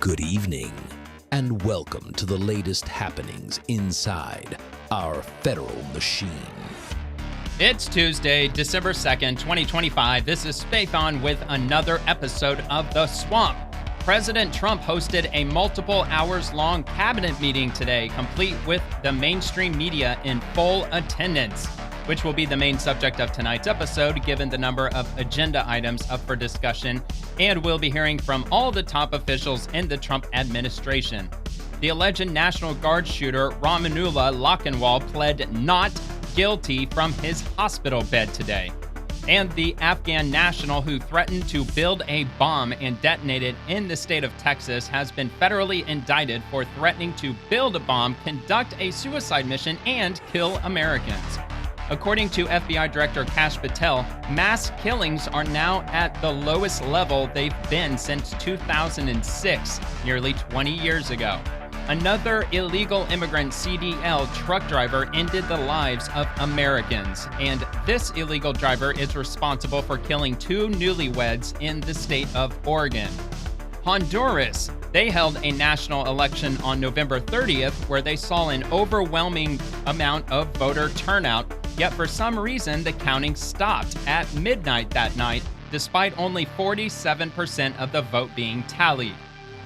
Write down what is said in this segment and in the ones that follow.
Good evening, and welcome to the latest happenings inside our federal machine. It's Tuesday, December 2nd, 2025. This is Spathon with another episode of The Swamp. President Trump hosted a multiple hours-long cabinet meeting today, complete with the mainstream media in full attendance, which will be the main subject of tonight's episode, given the number of agenda items up for discussion, and we'll be hearing from all the top officials in the Trump administration. The alleged National Guard shooter, Rahmanullah Lakanwal, pled not guilty from his hospital bed today. And the Afghan National who threatened to build a bomb and detonate it in the state of Texas has been federally indicted for threatening to build a bomb, conduct a suicide mission, and kill Americans. According to FBI Director Kash Patel, mass killings are now at the lowest level they've been since 2006, nearly 20 years ago. Another illegal immigrant CDL truck driver ended the lives of Americans, and this illegal driver is responsible for killing 2 newlyweds in the state of Oregon. Honduras. They held a national election on November 30th where they saw an overwhelming amount of voter turnout, yet for some reason the counting stopped at midnight that night, despite only 47% of the vote being tallied.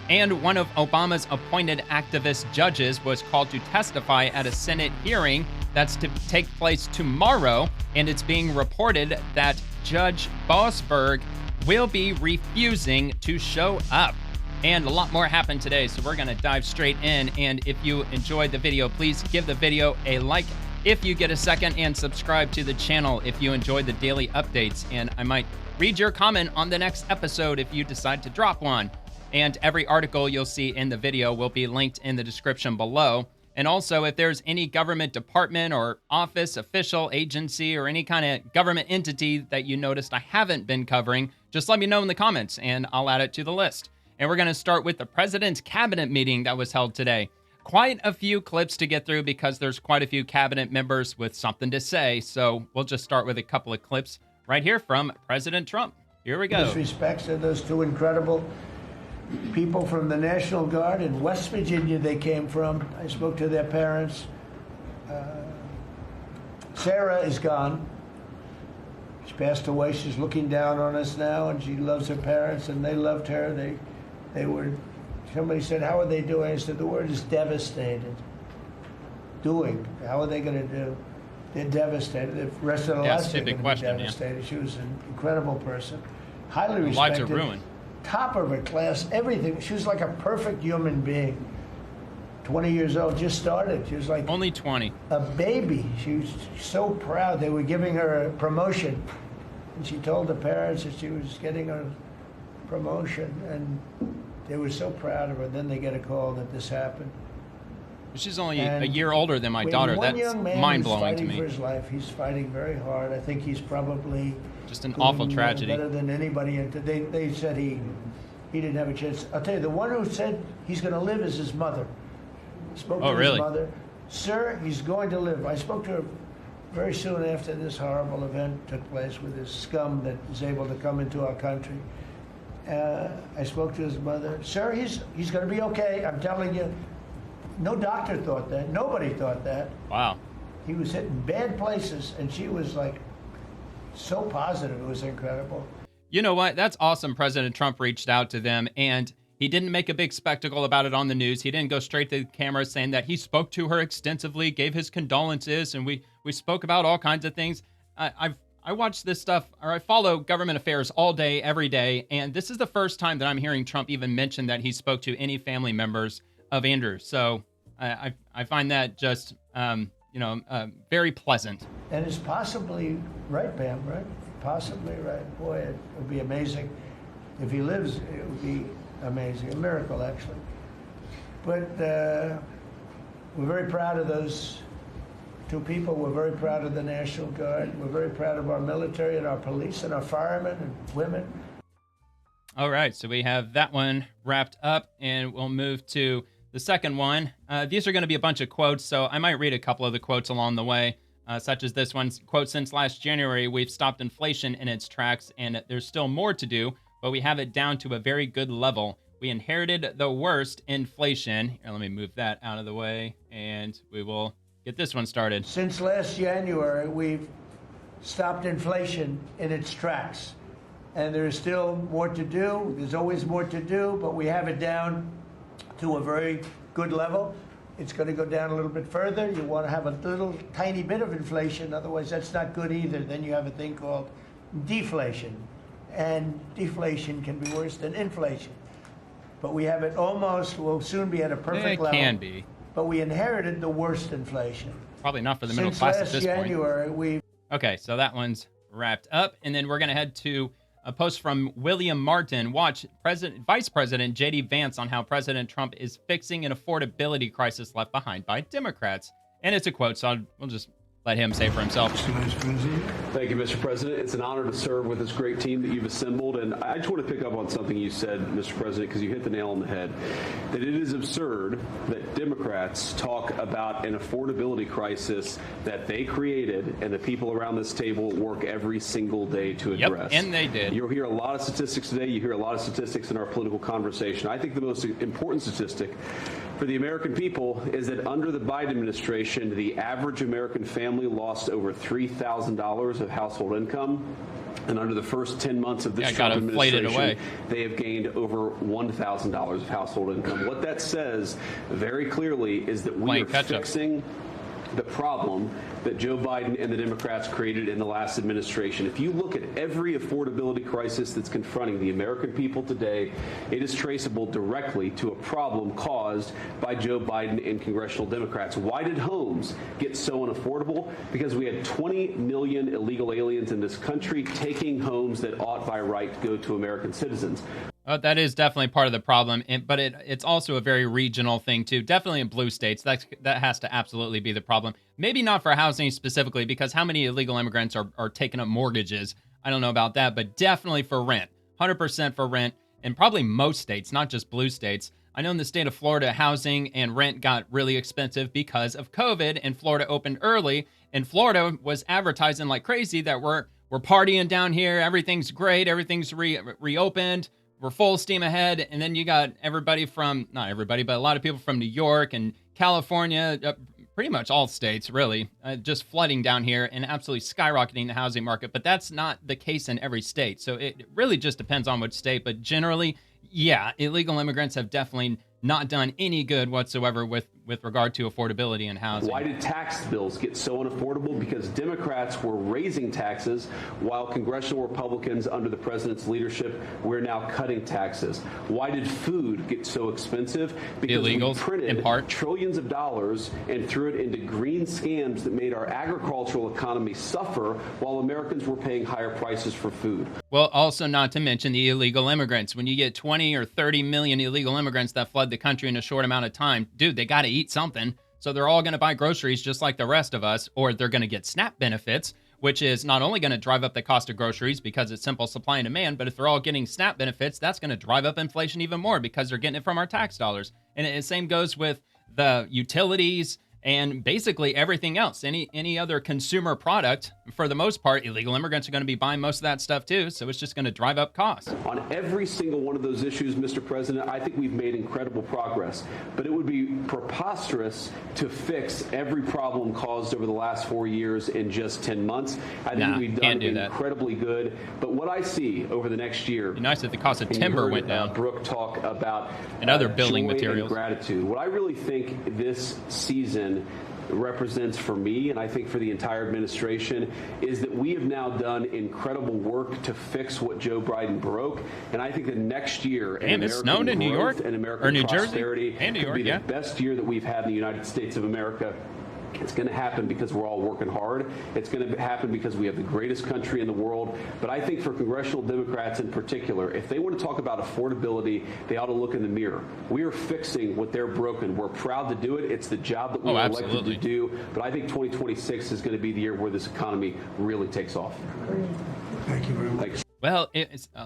And one of Obama's appointed activist judges was called to testify at a Senate hearing that's to take place tomorrow, and it's being reported that Judge Boasberg will be refusing to show up. And a lot more happened today, so we're going to dive straight in. And if you enjoyed the video, please give the video a like if you get a second, and subscribe to the channel if you enjoyed the daily updates. And I might read your comment on the next episode if you decide to drop one. And every article you'll see in the video will be linked in the description below. And also, if there's any government department or office, official, agency, or any kind of government entity that you noticed I haven't been covering, just let me know in the comments and I'll add it to the list. And we're going to start with the president's cabinet meeting that was held today. Quite a few clips to get through because there's quite a few cabinet members with something to say. So we'll just start with a couple of clips right here from President Trump. Here we go. Respects to those 2 incredible people from the National Guard in West Virginia they came from. I spoke to their parents. Sarah is gone. She passed away. She's looking down on us now, and she loves her parents, and they loved her. They were, somebody said, how are they doing? I said, the word is devastated. Doing. How are they going to do? They're devastated. The rest of their lives they're going to be devastated. Yeah. She was an incredible person. Highly respected. Lives are ruined. Top of her class, everything. She was like a perfect human being. 20 years old, just started. She was like only 20. A baby. She was so proud. They were giving her a promotion, and she told the parents that she was getting a promotion, and they were so proud of her. Then they get a call that this happened. She's only a year older than my daughter. That's mind-blowing to me. For his life. He's fighting very hard. I think he's probably just an awful tragedy. Better than anybody. They said he didn't have a chance. I'll tell you, the one who said he's going to live is his mother. Spoke to his mother. Sir, he's going to live. I spoke to her very soon after this horrible event took place with this scum that is able to come into our country. I spoke to his mother. Sir, he's going to be okay. I'm telling you. No doctor thought that. Nobody thought that. Wow. He was hitting bad places, and she was like so positive. It was incredible. You know what? That's awesome. President Trump reached out to them, and he didn't make a big spectacle about it on the news. He didn't go straight to the camera saying that he spoke to her extensively, gave his condolences, and we spoke about all kinds of things. I watch this stuff, or I follow government affairs all day, every day, and this is the first time that I'm hearing Trump even mention that he spoke to any family members of Andrew. So I find that just, very pleasant. And it's possibly right, Pam, right? Possibly right. Boy, it would be amazing. If he lives, it would be amazing. A miracle, actually. But we're very proud of those 2 people. We're very proud of the National Guard. We're very proud of our military and our police and our firemen and women. All right, so we have that one wrapped up, and we'll move to the second one. These are going to be a bunch of quotes, so I might read a couple of the quotes along the way, such as this one. Quote, since last January, we've stopped inflation in its tracks, and there's still more to do, but we have it down to a very good level. We inherited the worst inflation. Here, let me move that out of the way, and we will get this one started. Since last January, we've stopped inflation in its tracks. And there's still more to do. There's always more to do, but we have it down to a very good level. It's going to go down a little bit further. You want to have a little tiny bit of inflation, otherwise that's not good either. Then you have a thing called deflation, and deflation can be worse than inflation. But we have it almost, we'll soon be at a perfect level. It can be. But we inherited the worst inflation. Probably not for the middle class at this point. Since last January, Okay, so that one's wrapped up, and then we're going to head to a post from William Martin. Watch Vice President J.D. Vance on how President Trump is fixing an affordability crisis left behind by Democrats. And it's a quote, so we'll just let him say for himself. Mr. Vice President. Thank you, Mr. President. It's an honor to serve with this great team that you've assembled. And I just want to pick up on something you said, Mr. President, because you hit the nail on the head, that it is absurd that Democrats talk about an affordability crisis that they created and the people around this table work every single day to address. Yep, and they did. You'll hear a lot of statistics today. You hear a lot of statistics in our political conversation. I think the most important statistic for the American people is that under the Biden administration, the average American family lost over $3,000 of household income. And under the first 10 months of this Trump administration, they have gained over $1,000 of household income. What that says very clearly is that we are fixing the problem that Joe Biden and the Democrats created in the last administration. If you look at every affordability crisis that's confronting the American people today, it is traceable directly to a problem caused by Joe Biden and congressional Democrats. Why did homes get so unaffordable? Because we had 20 million illegal aliens in this country taking homes that ought by right to go to American citizens. That is definitely part of the problem, but it's also a very regional thing, too. Definitely in blue states, that has to absolutely be the problem. Maybe not for housing specifically, because how many illegal immigrants are taking up mortgages? I don't know about that, but definitely for rent. 100% for rent, and probably most states, not just blue states. I know in the state of Florida, housing and rent got really expensive because of COVID, and Florida opened early, and Florida was advertising like crazy that we're partying down here, everything's great, everything's reopened. We're full steam ahead, and then you got everybody from, not everybody, but a lot of people from New York and California, pretty much all states, really, just flooding down here and absolutely skyrocketing the housing market. But that's not the case in every state. So it really just depends on which state. But generally, yeah, illegal immigrants have definitely not done any good whatsoever with regard to affordability and housing. Why did tax bills get so unaffordable? Because Democrats were raising taxes while congressional Republicans under the president's leadership, we're now cutting taxes. Why did food get so expensive? Because illegals, we printed in part, trillions of dollars and threw it into green scams that made our agricultural economy suffer while Americans were paying higher prices for food. Well, also not to mention the illegal immigrants. When you get 20 or 30 million illegal immigrants that flood the country in a short amount of time, dude, they got to eat something. So they're all going to buy groceries just like the rest of us, or they're going to get SNAP benefits, which is not only going to drive up the cost of groceries because it's simple supply and demand, but if they're all getting SNAP benefits, that's going to drive up inflation even more because they're getting it from our tax dollars. And the same goes with the utilities and basically everything else. Any other consumer product, for the most part, illegal immigrants are going to be buying most of that stuff too, so it's just going to drive up costs. On every single one of those issues, Mr. President, I think we've made incredible progress, but it would be preposterous to fix every problem caused over the last 4 years in just 10 months. I think we've done incredibly good, but what I see over the next year... It'd be nice if the cost of timber went down. Brooke talk about and other building joy materials. And gratitude. What I really think this season represents for me, and I think for the entire administration, is that we have now done incredible work to fix what Joe Biden broke. And I think that next year, and it snowed in New York and American or New prosperity Jersey and New York, could be the best year that we've had in the United States of America. It's going to happen because we're all working hard. It's going to happen because we have the greatest country in the world. But I think for congressional Democrats in particular, if they want to talk about affordability, they ought to look in the mirror. We are fixing what they're broken. We're proud to do it. It's the job that we were elected to do. But I think 2026 is going to be the year where this economy really takes off. Thank you very much. Thanks. Well,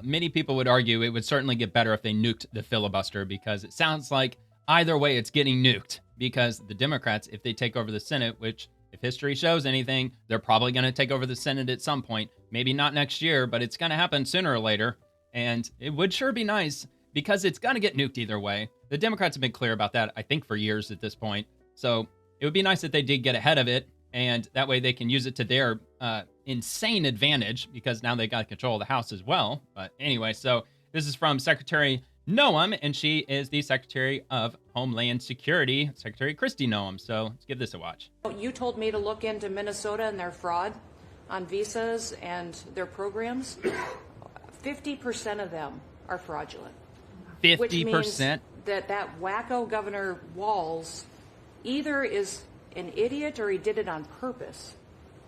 many people would argue it would certainly get better if they nuked the filibuster, because it sounds like either way it's getting nuked. Because the Democrats, if they take over the Senate, which if history shows anything, they're probably going to take over the Senate at some point. Maybe not next year, but it's going to happen sooner or later. And it would sure be nice because it's going to get nuked either way. The Democrats have been clear about that, I think, for years at this point. So it would be nice if they did get ahead of it, and that way they can use it to their insane advantage, because now they got control of the House as well. But anyway, so this is from Secretary Noem, and she is the Secretary of Homeland Security, Secretary Kristi Noem. So let's give this a watch. You told me to look into Minnesota and their fraud on visas and their programs. 50% of them are fraudulent. 50%? Which means that wacko Governor Walz either is an idiot or he did it on purpose.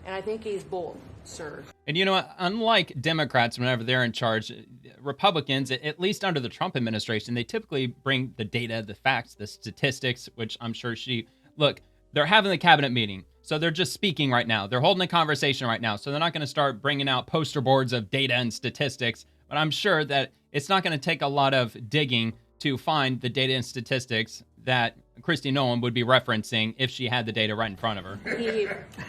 And I think he's bold, sir. And you know what? Unlike Democrats, whenever they're in charge, Republicans, at least under the Trump administration, they typically bring the data, the facts, the statistics, which I'm sure look, they're having the cabinet meeting. So they're just speaking right now. They're holding a conversation right now. So they're not going to start bringing out poster boards of data and statistics. But I'm sure that it's not going to take a lot of digging to find the data and statistics that Kristi Noem would be referencing if she had the data right in front of her. He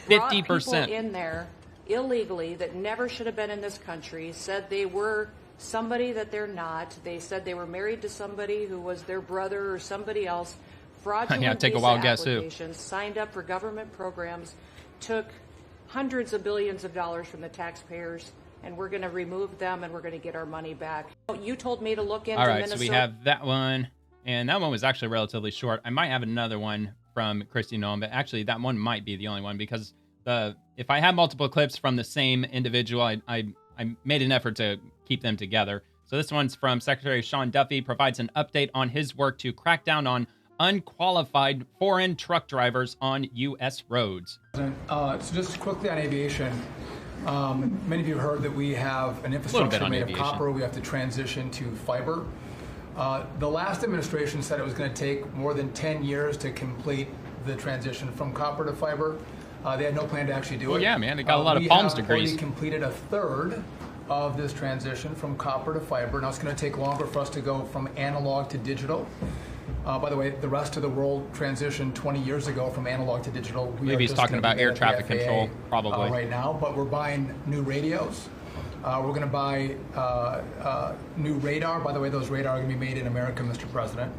50% people in there illegally that never should have been in this country, said they were somebody that they're not. They said they were married to somebody who was their brother or somebody else. Fraudulent yeah, take a wild guess who. Signed up for government programs, took hundreds of billions of dollars from the taxpayers, and we're going to remove them and we're going to get our money back. You told me to look into All right, Minnesota. so we have that one, and that one was actually relatively short. I might have another one from Kristi Noem, but actually that one might be the only one, because if I have multiple clips from the same individual, I made an effort to keep them together. So this one's from Secretary Sean Duffy, provides an update on his work to crack down on unqualified foreign truck drivers on U.S. roads. So just quickly on aviation, many of you heard that we have an infrastructure made of copper. We have to transition to fiber. The last administration said it was going to take more than 10 years to complete the transition from copper to fiber. They had no plan to actually do it. Yeah, man, they got a lot of palms to grease. We have already completed a third of this transition from copper to fiber. Now it's going to take longer for us to go from analog to digital. By the way, the rest of the world transitioned 20 years ago from analog to digital. I believe he's talking about air traffic control, probably. Right now, but we're buying new radios. We're going to buy new radar. By the way, those radar are going to be made in America, Mr. President.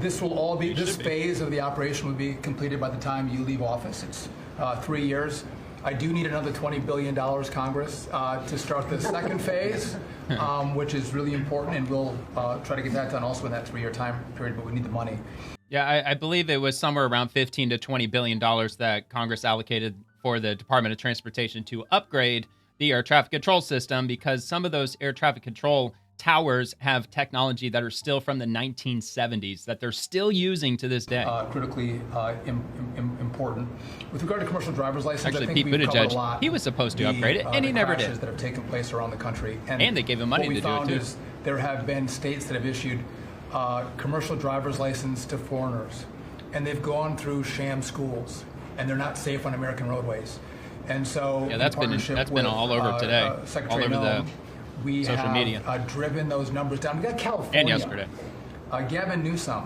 This phase of the operation will be completed by the time you leave office. It's 3 years. I do need another $20 billion, Congress, to start the second phase, which is really important, and we'll try to get that done also in that 3-year time period, but we need the money. Yeah, I believe it was somewhere around $15 to $20 billion that Congress allocated for the Department of Transportation to upgrade the air traffic control system, because some of those air traffic control towers have technology that are still from the 1970s that they're still using to this day. Critically important. With regard to commercial driver's license, actually, I think Pete we've covered a Buttigieg, lot. he was supposed to upgrade it, and he never did. That have taken place around the country, and they gave him money to do it too. What we found is there have been states that have issued commercial driver's license to foreigners, and they've gone through sham schools, and they're not safe on American roadways. And so, yeah, that's been all over today, Secretary all over Noem, we social have media. Driven those numbers down. We got California. And yesterday. Gavin Newsom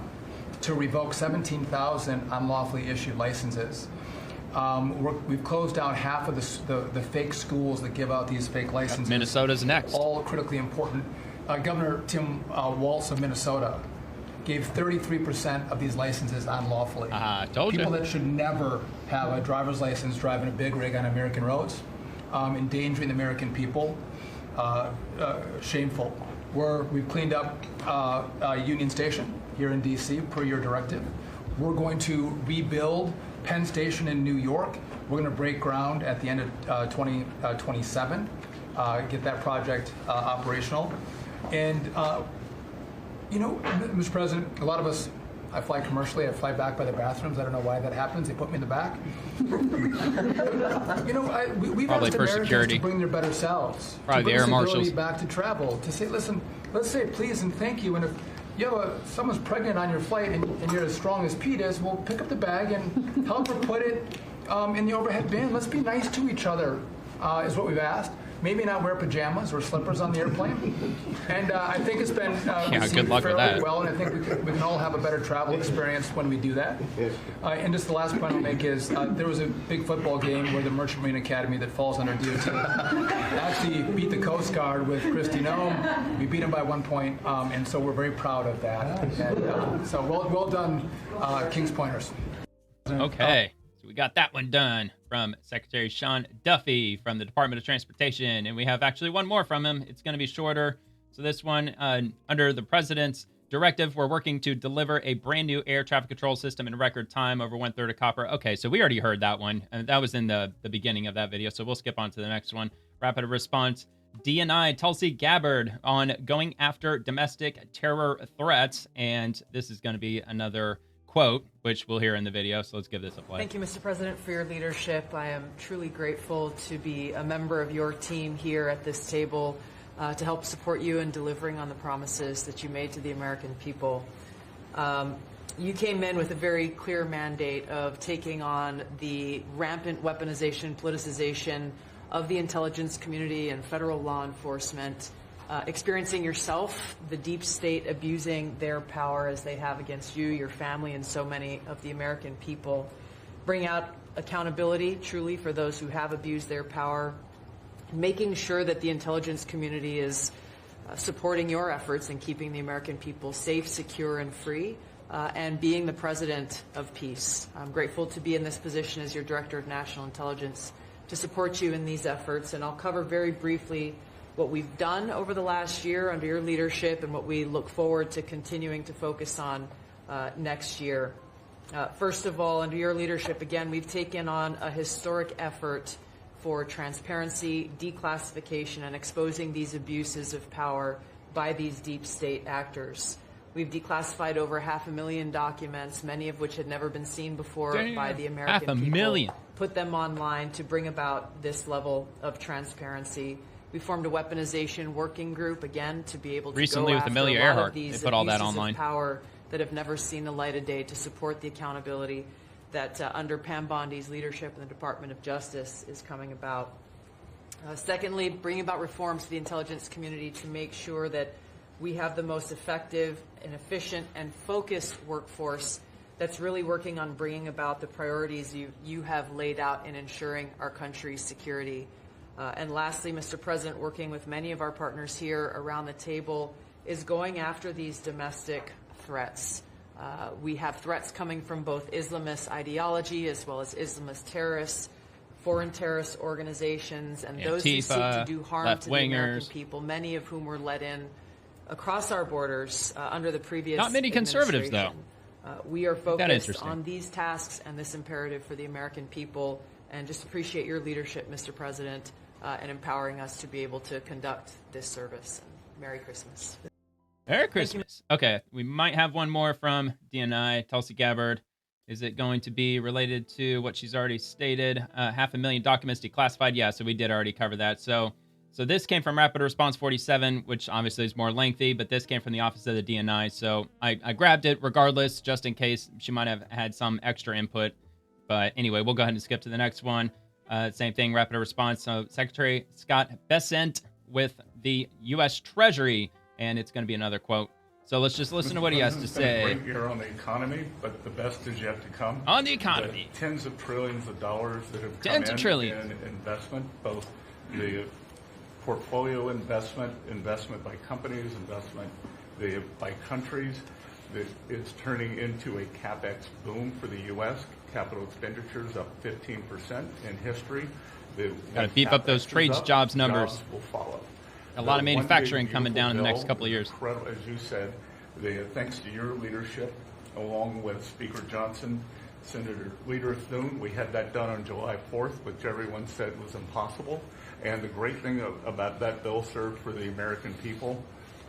to revoke 17,000 unlawfully issued licenses. We've closed down half of the fake schools that give out these fake licenses. Minnesota's next. All critically important. Governor Tim Walz of Minnesota gave 33% of these licenses unlawfully. Told you. People that should never have a driver's license driving a big rig on American roads, endangering the American people. Shameful. We've cleaned up Union Station here in D.C. per your directive. We're going to rebuild Penn Station in New York. We're going to break ground at the end of 2027, get that project operational. And, Mr. President, a lot of us, I fly commercially, I fly back by the bathrooms. I don't know why that happens. They put me in the back. We've probably asked for Americans security. to bring their better selves. Probably the air marshals. Back to travel, to say, listen, let's say please and thank you. And if you have someone's pregnant on your flight and you're as strong as Pete is, well, pick up the bag and help her put it in the overhead bin. Let's be nice to each other, is what we've asked. maybe not wear pajamas or slippers on the airplane. And I think it's been good luck with that. well, and I think we can all have a better travel experience when we do that. And just the last point I'll make is there was a big football game where the Merchant Marine Academy that falls under DOT actually beat the Coast Guard with Christy Nome. We beat them by 1 point, and so we're very proud of that. And so well done, Kings Pointers. Okay. So we got that one done from Secretary Sean Duffy from the Department of Transportation. And we have actually one more from him. It's going to be shorter. So this one, under the president's directive, we're working to deliver a brand new air traffic control system in record time, over 1/3 of copper. Okay, so we already heard that one. And that was in the beginning of that video. So we'll skip on to the next one. Rapid response. DNI Tulsi Gabbard on going after domestic terror threats. And this is going to be another quote, which we'll hear in the video. So let's give this a play. Thank you, Mr. President, for your leadership. I am truly grateful to be a member of your team here at this table to help support you in delivering on the promises that you made to the American people. You came in with a very clear mandate of taking on the rampant weaponization, politicization of the intelligence community and federal law enforcement, experiencing yourself, the deep state abusing their power as they have against you, your family, and so many of the American people. Bring out accountability, truly, for those who have abused their power, making sure that the intelligence community is supporting your efforts in keeping the American people safe, secure, and free, and being the president of peace. I'm grateful to be in this position as your Director of National Intelligence to support you in these efforts, and I'll cover very briefly what we've done over the last year under your leadership and what we look forward to continuing to focus on next year. First of all, under your leadership, again, we've taken on a historic effort for transparency, declassification, and exposing these abuses of power by these deep state actors. We've declassified over 500,000 documents, many of which had never been seen before by the American people. 500,000. Put them online to bring about this level of transparency. We formed a weaponization working group, again, to be able to recently go with after Amelia a lot Earhart, of these they put all that abuses online. Of power that have never seen the light of day, to support the accountability that under Pam Bondi's leadership in the Department of Justice is coming about. Secondly, bringing about reforms to the intelligence community to make sure that we have the most effective and efficient and focused workforce that's really working on bringing about the priorities you have laid out in ensuring our country's security. And lastly, Mr. President, working with many of our partners here around the table, is going after these domestic threats. We have threats coming from both Islamist ideology as well as Islamist terrorists, foreign terrorist organizations, and those who seek to do harm to the American people, many of whom were let in across our borders under the previous Not many conservatives, though. We are focused on these tasks and this imperative for the American people, and just appreciate your leadership, Mr. President, and empowering us to be able to conduct this service. Merry Christmas. Merry Christmas. Okay, we might have one more from DNI, Tulsi Gabbard. Is it going to be related to what she's already stated? 500,000 documents declassified. Yeah, so we did already cover that. So this came from Rapid Response 47, which obviously is more lengthy, but this came from the Office of the DNI. So I grabbed it regardless, just in case she might have had some extra input. But anyway, we'll go ahead and skip to the next one. Same thing, Rapid Response. So Secretary Scott Bessent with the U.S. Treasury, and it's going to be another quote. So let's just listen to what he has to say. It's been a great year on the economy, but the best is yet to come. On the economy. The tens of trillions of dollars that have come in investment, both the portfolio investment by companies, investment by countries, that is turning into a CapEx boom for the U.S. Capital expenditures up 15% in history. Got to beef up those trades jobs numbers. Jobs will follow. A lot of manufacturing coming down in the next couple of years. As you said, thanks to your leadership, along with Speaker Johnson, Senator Leader Thune, we had that done on July 4th, which everyone said was impossible. And the great thing about that bill served for the American people,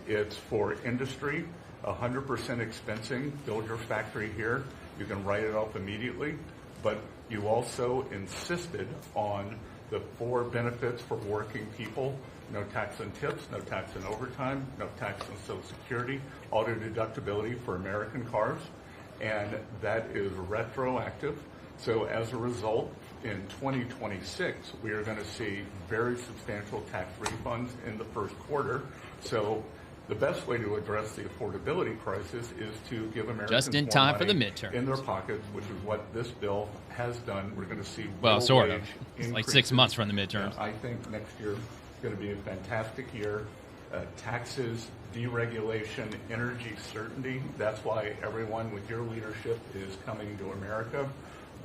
it's for industry, 100% expensing. Build your factory here. You can write it off immediately. But you also insisted on the 4 benefits for working people. No tax on tips, no tax on overtime, no tax on Social Security, auto deductibility for American cars, and that is retroactive. So as a result, in 2026, we are going to see very substantial tax refunds in the first quarter. So the best way to address the affordability crisis is to give Americans just in more time for money the midterms in their pockets, which is what this bill has done. We're going to see well, sort of. It's like 6 increases. months from the midterms. I think next year is going to be a fantastic year. Taxes, deregulation, energy certainty. That's why everyone with your leadership is coming to America.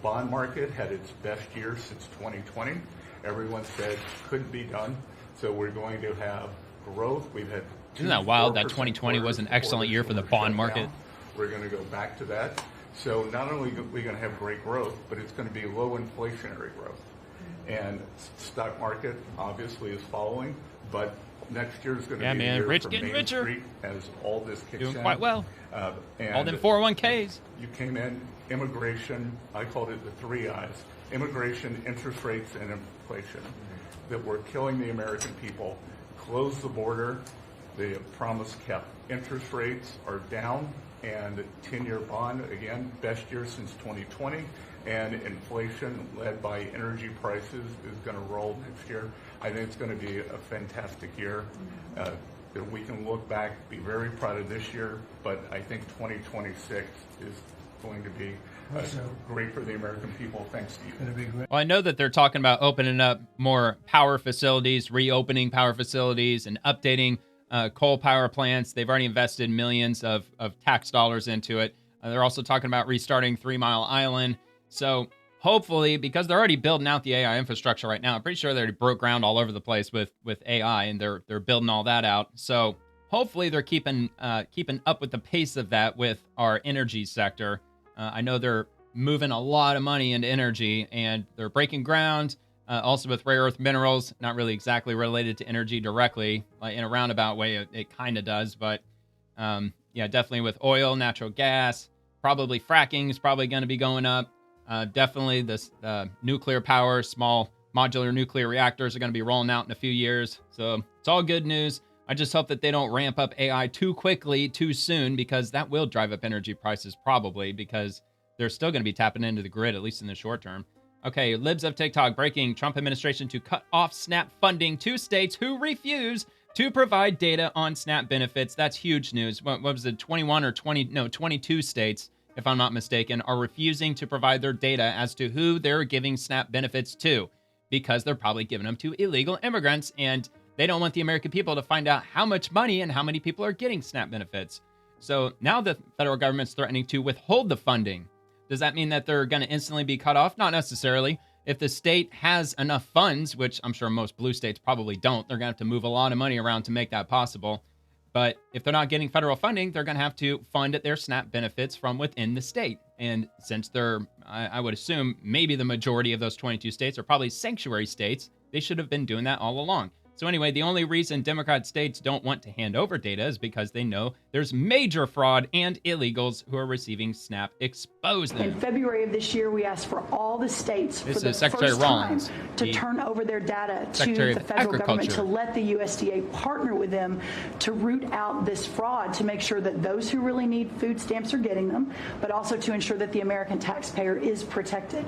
Bond market had its best year since 2020. Everyone said couldn't be done. So we're going to have growth. We've had Isn't that wild that 2020 was an excellent year for the bond market? We're going to go back to that. So not only are we going to have great growth, but it's going to be low inflationary growth. And stock market obviously is following, but next year is going to be the year rich for getting Main richer. Street as all this kicks in. Doing quite well. And All them 401ks. You came in, immigration, I called it the 3 I's, immigration, interest rates, and inflation, that were killing the American people. Close the border, the promise kept. Interest rates are down, and 10-year bond, again, best year since 2020, and inflation led by energy prices is going to roll next year. I think it's going to be a fantastic year. That we can look back, be very proud of this year, but I think 2026 is going to be great for the American people. Thanks to you. Well, I know that they're talking about opening up more power facilities, reopening power facilities, and updating coal power plants. They've already invested millions of tax dollars into it. They're also talking about restarting 3 Mile Island. So hopefully, because they're already building out the AI infrastructure right now, I'm pretty sure they already broke ground all over the place with AI, and they're building all that out. So hopefully they're keeping up with the pace of that with our energy sector. I know they're moving a lot of money into energy, and they're breaking ground also with rare earth minerals, not really exactly related to energy directly. Like in a roundabout way, it kind of does. But yeah, definitely with oil, natural gas, probably fracking is probably going to be going up. Definitely this nuclear power, small modular nuclear reactors are going to be rolling out in a few years. So it's all good news. I just hope that they don't ramp up AI too quickly, too soon, because that will drive up energy prices probably, because they're still going to be tapping into the grid, at least in the short term. Okay, libs of TikTok breaking Trump administration to cut off SNAP funding to states who refuse to provide data on SNAP benefits. That's huge news. What was it, 21 or 20? No, 22 states, if I'm not mistaken, are refusing to provide their data as to who they're giving SNAP benefits to, because they're probably giving them to illegal immigrants, and they don't want the American people to find out how much money and how many people are getting SNAP benefits. So now the federal government's threatening to withhold the funding. Does that mean that they're going to instantly be cut off? Not necessarily. If the state has enough funds, which I'm sure most blue states probably don't, they're going to have to move a lot of money around to make that possible. But if they're not getting federal funding, they're going to have to fund their SNAP benefits from within the state. And since they're, I would assume, maybe the majority of those 22 states are probably sanctuary states, they should have been doing that all along. So anyway, the only reason Democrat states don't want to hand over data is because they know there's major fraud and illegals who are receiving SNAP. Expose them. In February of this year, we asked for all the states for the Secretary first Rollins, time to turn over their data to Secretary the of federal government, Agriculture. to let the USDA partner with them to root out this fraud, to make sure that those who really need food stamps are getting them, but also to ensure that the American taxpayer is protected.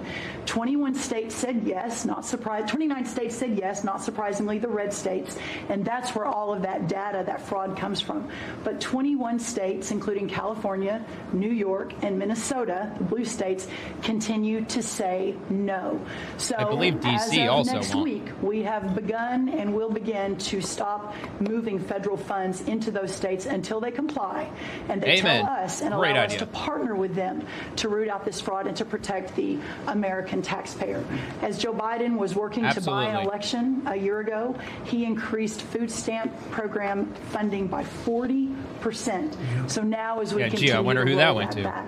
21 states said yes, not surprised. 29 states said yes, not surprisingly, the red states, and that's where all of that data, that fraud comes from. But 21 states, including California, New York, and Minnesota, the blue states, continue to say no. So I believe DC as of also next won't. week, we have begun and will begin to stop moving federal funds into those states until they comply, and they Amen. tell us and Great allow us idea. to partner with them to root out this fraud and to protect the American taxpayer. As Joe Biden was working to buy an Absolutely. election a year ago, he increased food stamp program funding by 40%. So now as we Yeah, continue gee, I wonder to who that roll went to. back.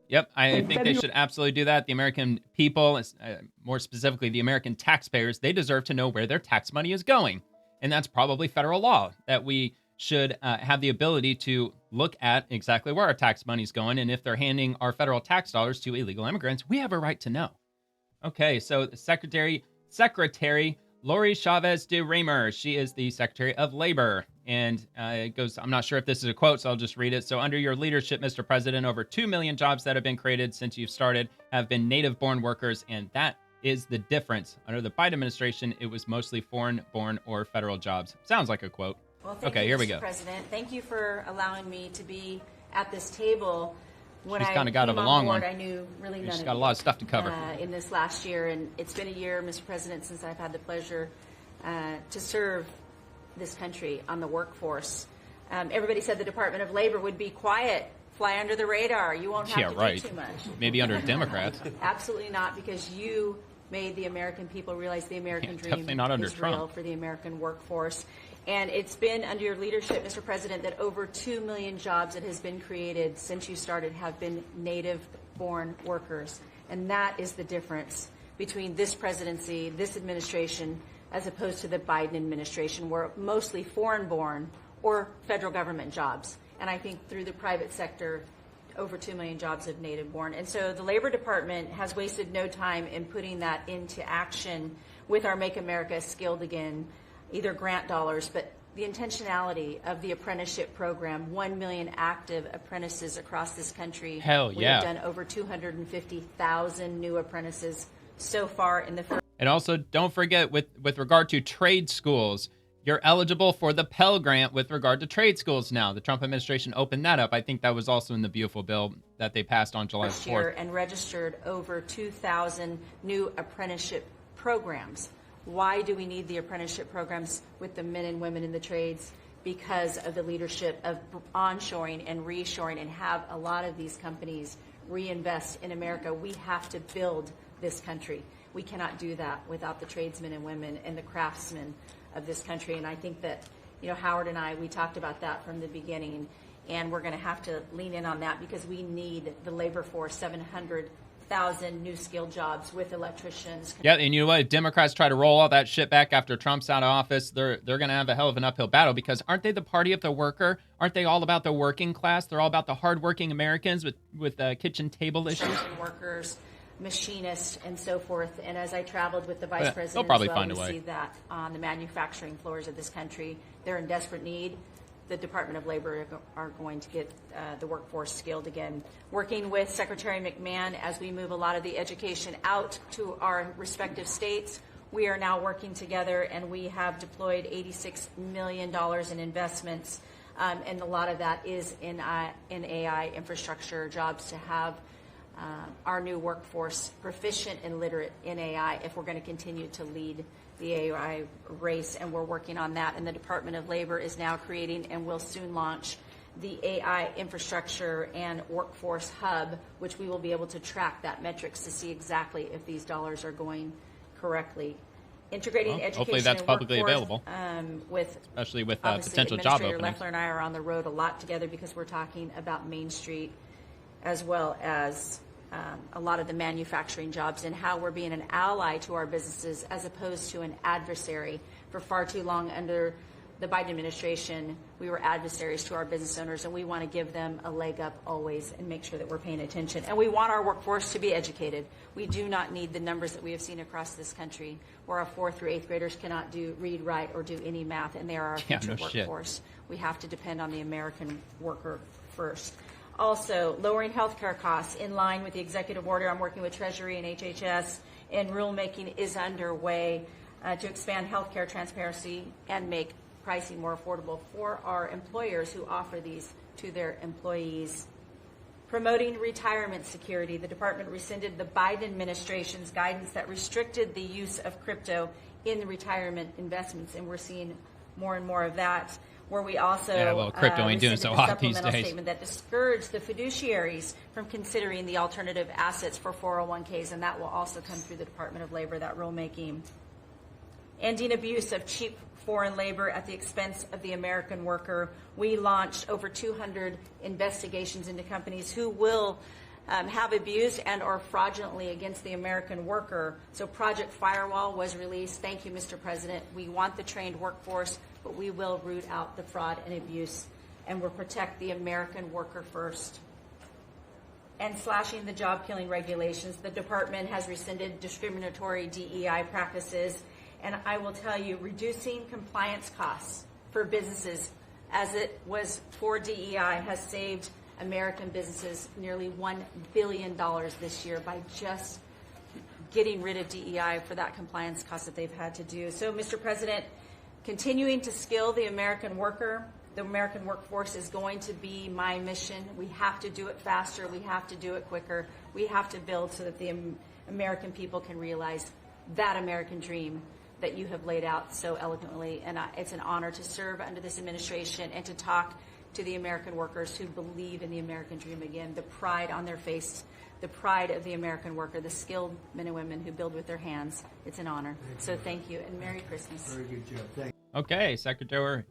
Yep, I In think they February- should absolutely do that. The American people, more specifically the American taxpayers, they deserve to know where their tax money is going. And that's probably federal law, that we should have the ability to look at exactly where our tax money is going. And if they're handing our federal tax dollars to illegal immigrants, we have a right to know. Okay, so the Secretary Lori Chavez de Raymer, she is the Secretary of Labor. And it goes, I'm not sure if this is a quote, so I'll just read it. So under your leadership, Mr. President, over 2 million jobs that have been created since you've started have been native-born workers, and that is the difference. Under the Biden administration, it was mostly foreign-born or federal jobs. Sounds like a quote. Well, thank you, here we Mr. go. President. Thank you for allowing me to be at this table. When She's I kind of got came a on long board, one. I knew really none She's of got a you, lot of stuff to cover. In this last year, and it's been a year, Mr. President, since I've had the pleasure to serve this country on the workforce. Everybody said the Department of Labor would be quiet, fly under the radar. You won't have to do too much. Maybe under Democrats. Absolutely not, because you made the American people realize the American dream definitely not under is Trump. real for the American workforce. And it's been under your leadership, Mr. President, that over 2 million jobs that has been created since you started have been native-born workers. And that is the difference between this presidency, this administration, as opposed to the Biden administration, where mostly foreign-born or federal government jobs. And I think through the private sector, over 2 million jobs of native-born. And so the Labor Department has wasted no time in putting that into action with our Make America Skilled Again, either grant dollars, but the intentionality of the apprenticeship program, 1 million active apprentices across this country. Hell We yeah. have done over 250,000 new apprentices so far in the first. And also, don't forget, with regard to trade schools, you're eligible for the Pell Grant with regard to trade schools now. The Trump administration opened that up. I think that was also in the beautiful bill that they passed on July 4th. Year and registered over 2,000 new apprenticeship programs. Why do we need the apprenticeship programs with the men and women in the trades? Because of the leadership of onshoring and reshoring, and have a lot of these companies reinvest in America. We have to build this country. We cannot do that without the tradesmen and women and the craftsmen of this country. And I think that, Howard and I, we talked about that from the beginning, and we're going to have to lean in on that because we need the labor force, 700,000 new skilled jobs with electricians. Yeah, and you know what? If Democrats try to roll all that shit back after Trump's out of office, they're going to have a hell of an uphill battle, because aren't they the party of the worker? Aren't they all about the working class? They're all about the hardworking Americans with kitchen table issues. Workers, machinists, and so forth. And as I traveled with the vice president, they'll probably as well, find a we way. see that on the manufacturing floors of this country, they're in desperate need. The Department of Labor are going to get the workforce skilled again. Working with Secretary McMahon as we move a lot of the education out to our respective states, we are now working together, and we have deployed $86 million in investments, and a lot of that is in AI infrastructure jobs to have our new workforce proficient and literate in AI if we're going to continue to lead the AI race, and we're working on that. And the Department of Labor is now creating and will soon launch the AI infrastructure and workforce hub, which we will be able to track that metrics to see exactly if these dollars are going correctly. Integrating education hopefully that's and publicly workforce, available, especially with potential job Administrator openings. Loeffler and I are on the road a lot together because we're talking about Main Street as well as a lot of the manufacturing jobs, and how we're being an ally to our businesses as opposed to an adversary. For far too long under the Biden administration, we were adversaries to our business owners, and we want to give them a leg up always and make sure that we're paying attention. And we want our workforce to be educated. We do not need the numbers that we have seen across this country where our 4th through 8th graders cannot read, write, or do any math, and they are our future workforce. We have to depend on the American worker first. Also, lowering healthcare costs in line with the executive order. I'm working with Treasury and HHS, and rulemaking is underway to expand healthcare transparency and make pricing more affordable for our employers who offer these to their employees. Promoting retirement security. The department rescinded the Biden administration's guidance that restricted the use of crypto in retirement investments, and we're seeing more and more of that. Where we also crypto ain't doing so hot these days. Statement that discouraged the fiduciaries from considering the alternative assets for 401ks, and that will also come through the Department of Labor, that rulemaking. Ending abuse of cheap foreign labor at the expense of the American worker. We launched over 200 investigations into companies who will have abused and or fraudulently against the American worker. So Project Firewall was released. Thank you, Mr. President. We want the trained workforce, but we will root out the fraud and abuse, and we'll protect the American worker first. And slashing the job-killing regulations. The department has rescinded discriminatory DEI practices, and I will tell you, reducing compliance costs for businesses, as it was for DEI, has saved American businesses nearly $1 billion this year by just getting rid of DEI for that compliance cost that they've had to do. So, Mr. President, continuing to skill the American worker, the American workforce is going to be my mission. We have to do it faster. We have to do it quicker. We have to build so that the American people can realize that American dream that you have laid out so eloquently. And it's an honor to serve under this administration and to talk to the American workers who believe in the American dream again, the pride on their face, the pride of the American worker, the skilled men and women who build with their hands. It's an honor. So thank you, and Merry Christmas. Very good job. Thank you. Okay, Secretary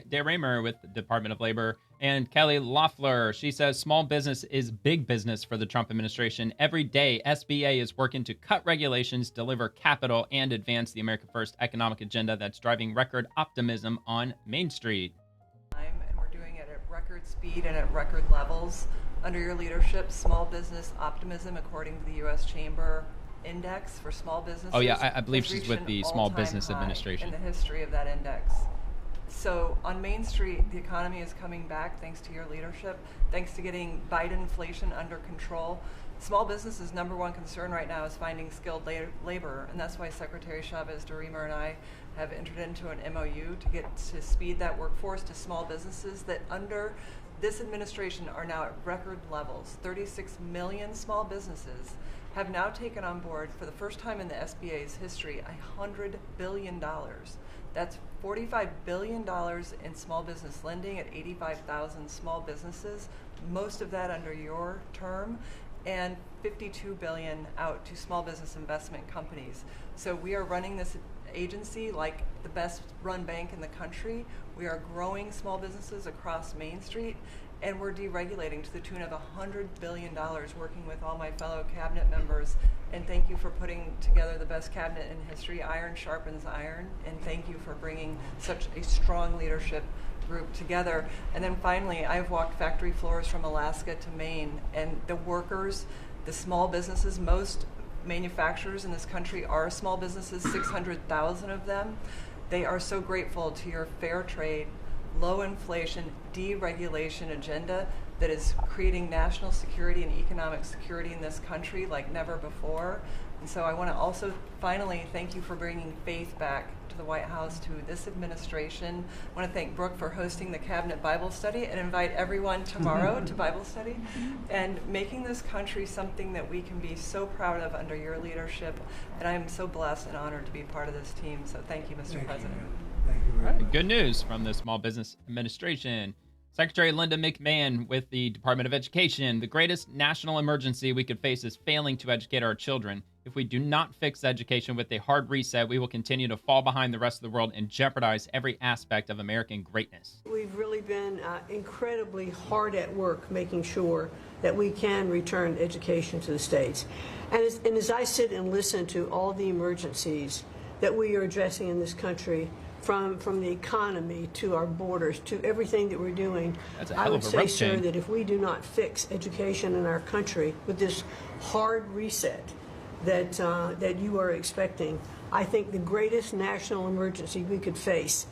DeRaymer with the Department of Labor, and Kelly Loeffler. She says small business is big business for the Trump administration. Every day, SBA is working to cut regulations, deliver capital, and advance the America First economic agenda that's driving record optimism on Main Street. And we're doing it at record speed and at record levels. Under your leadership, small business optimism, according to the U.S. Chamber Index for small businesses. Oh yeah, I believe she's with the Small Business Administration. In the history of that index. So on Main Street, the economy is coming back thanks to your leadership, thanks to getting Biden inflation under control. Small businesses' number one concern right now is finding skilled labor, and that's why Secretary Chavez DeRaymer and I have entered into an MOU to get to speed that workforce to small businesses that under this administration are now at record levels. 36 million small businesses have now taken on board, for the first time in the SBA's history, $100 billion. That's $45 billion in small business lending at 85,000 small businesses, most of that under your term, and $52 billion out to small business investment companies. So we are running this agency like the best run bank in the country. We are growing small businesses across Main Street, and we're deregulating to the tune of $100 billion, working with all my fellow cabinet members. And thank you for putting together the best cabinet in history. Iron sharpens iron, and thank you for bringing such a strong leadership group together. And then finally, I've walked factory floors from Alaska to Maine, and the workers, the small businesses, most manufacturers in this country are small businesses, 600,000 of them. They are so grateful to your fair trade, low inflation, deregulation agenda that is creating national security and economic security in this country like never before. And so I want to also finally thank you for bringing faith back to the White House, to this administration. I want to thank Brooke for hosting the Cabinet Bible Study and invite everyone tomorrow to Bible study and making this country something that we can be so proud of under your leadership. And I am so blessed and honored to be part of this team. So thank you, Mr. President. Thank you very much. Good news from the Small Business Administration. Secretary Linda McMahon with the Department of Education. The greatest national emergency we could face is failing to educate our children. If we do not fix education with a hard reset, we will continue to fall behind the rest of the world and jeopardize every aspect of American greatness. We've really been incredibly hard at work making sure that we can return education to the states. And as I sit and listen to all the emergencies that we are addressing in this country, from the economy to our borders to everything that we're doing, I would say, sir, that if we do not fix education in our country with this hard reset that you are expecting, I think the greatest national emergency we could face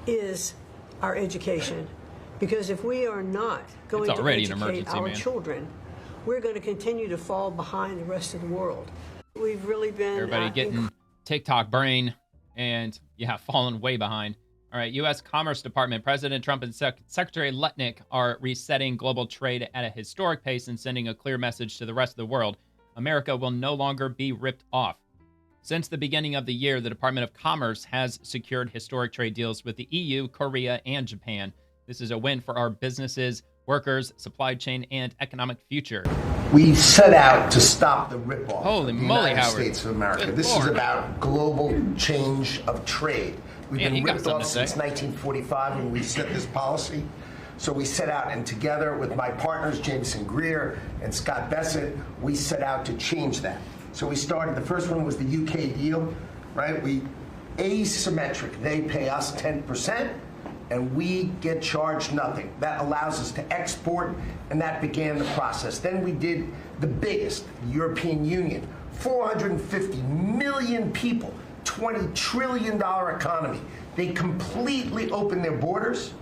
is our education. Because if we are not going to educate our children, we're going to continue to fall behind the rest of the world. We've really been... Everybody getting TikTok brain and, yeah, fallen way behind. All right, U.S. Commerce Department, President Trump and Secretary Lutnick are resetting global trade at a historic pace and sending a clear message to the rest of the world. America will no longer be ripped off. Since the beginning of the year, the Department of Commerce has secured historic trade deals with the EU, Korea, and Japan. This is a win for our businesses, workers, supply chain, and economic future. We set out to stop the ripoff of the United States of America. This is about global change of trade. We've been ripped off since 1945 when we set this policy. So we set out, and together with my partners, Jameson Greer and Scott Bessett, we set out to change that. So we started, the first one was the UK deal, right? We asymmetric. They pay us 10%. And we get charged nothing. That allows us to export, and that began the process. Then we did the biggest, the European Union, 450 million people, $20 trillion economy. They completely opened their borders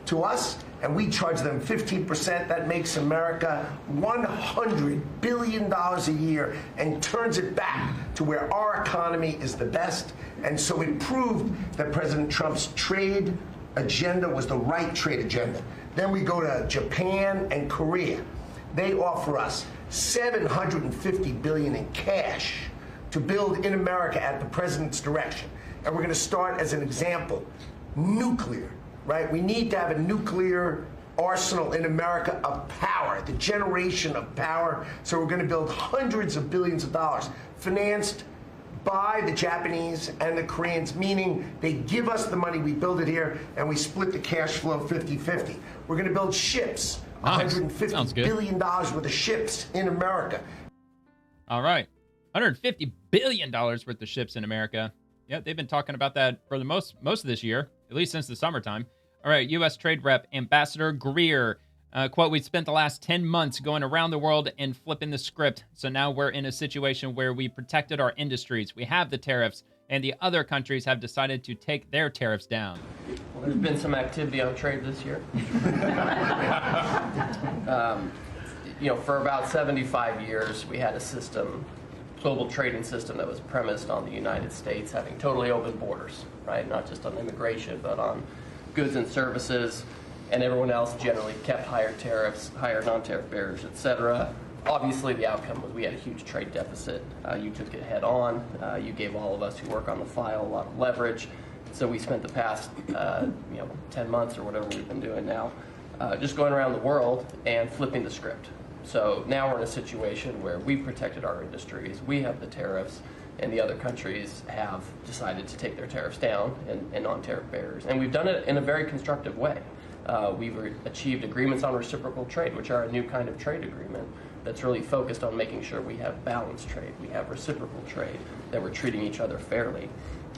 to us, and we charge them 15%. That makes America $100 billion a year and turns it back to where our economy is the best. And so it proved that President Trump's trade agenda was the right trade agenda. Then we go to Japan and Korea. They offer us $750 billion in cash to build in America at the president's direction. And we're going to start, as an example, nuclear, right? We need to have a nuclear arsenal in America of power, the generation of power. So we're going to build hundreds of billions of dollars, financed by the Japanese and the Koreans, meaning they give us the money, we build it here, and we split the cash flow 50-50. We're going to build ships, $150 billion worth of ships in America. All right. $150 billion worth of ships in America. Yeah, they've been talking about that for the most of this year, at least since the summertime. All right, U.S. Trade Rep Ambassador Greer, quote, "We spent the last 10 months going around the world and flipping the script. So now we're in a situation where we protected our industries. We have the tariffs, and the other countries have decided to take their tariffs down." Well, there's been some activity on trade this year. For about 75 years, we had a system, global trading system, that was premised on the United States having totally open borders, right? Not just on immigration, but on goods and services, and everyone else generally kept higher tariffs, higher non-tariff barriers, etc. Obviously, the outcome was we had a huge trade deficit. You took it head on. You gave all of us who work on the file a lot of leverage. So we spent the past 10 months or whatever we've been doing now just going around the world and flipping the script. So now we're in a situation where we've protected our industries, we have the tariffs, and the other countries have decided to take their tariffs down and non-tariff barriers. And we've done it in a very constructive way. We've achieved agreements on reciprocal trade, which are a new kind of trade agreement that's really focused on making sure we have balanced trade, we have reciprocal trade, that we're treating each other fairly.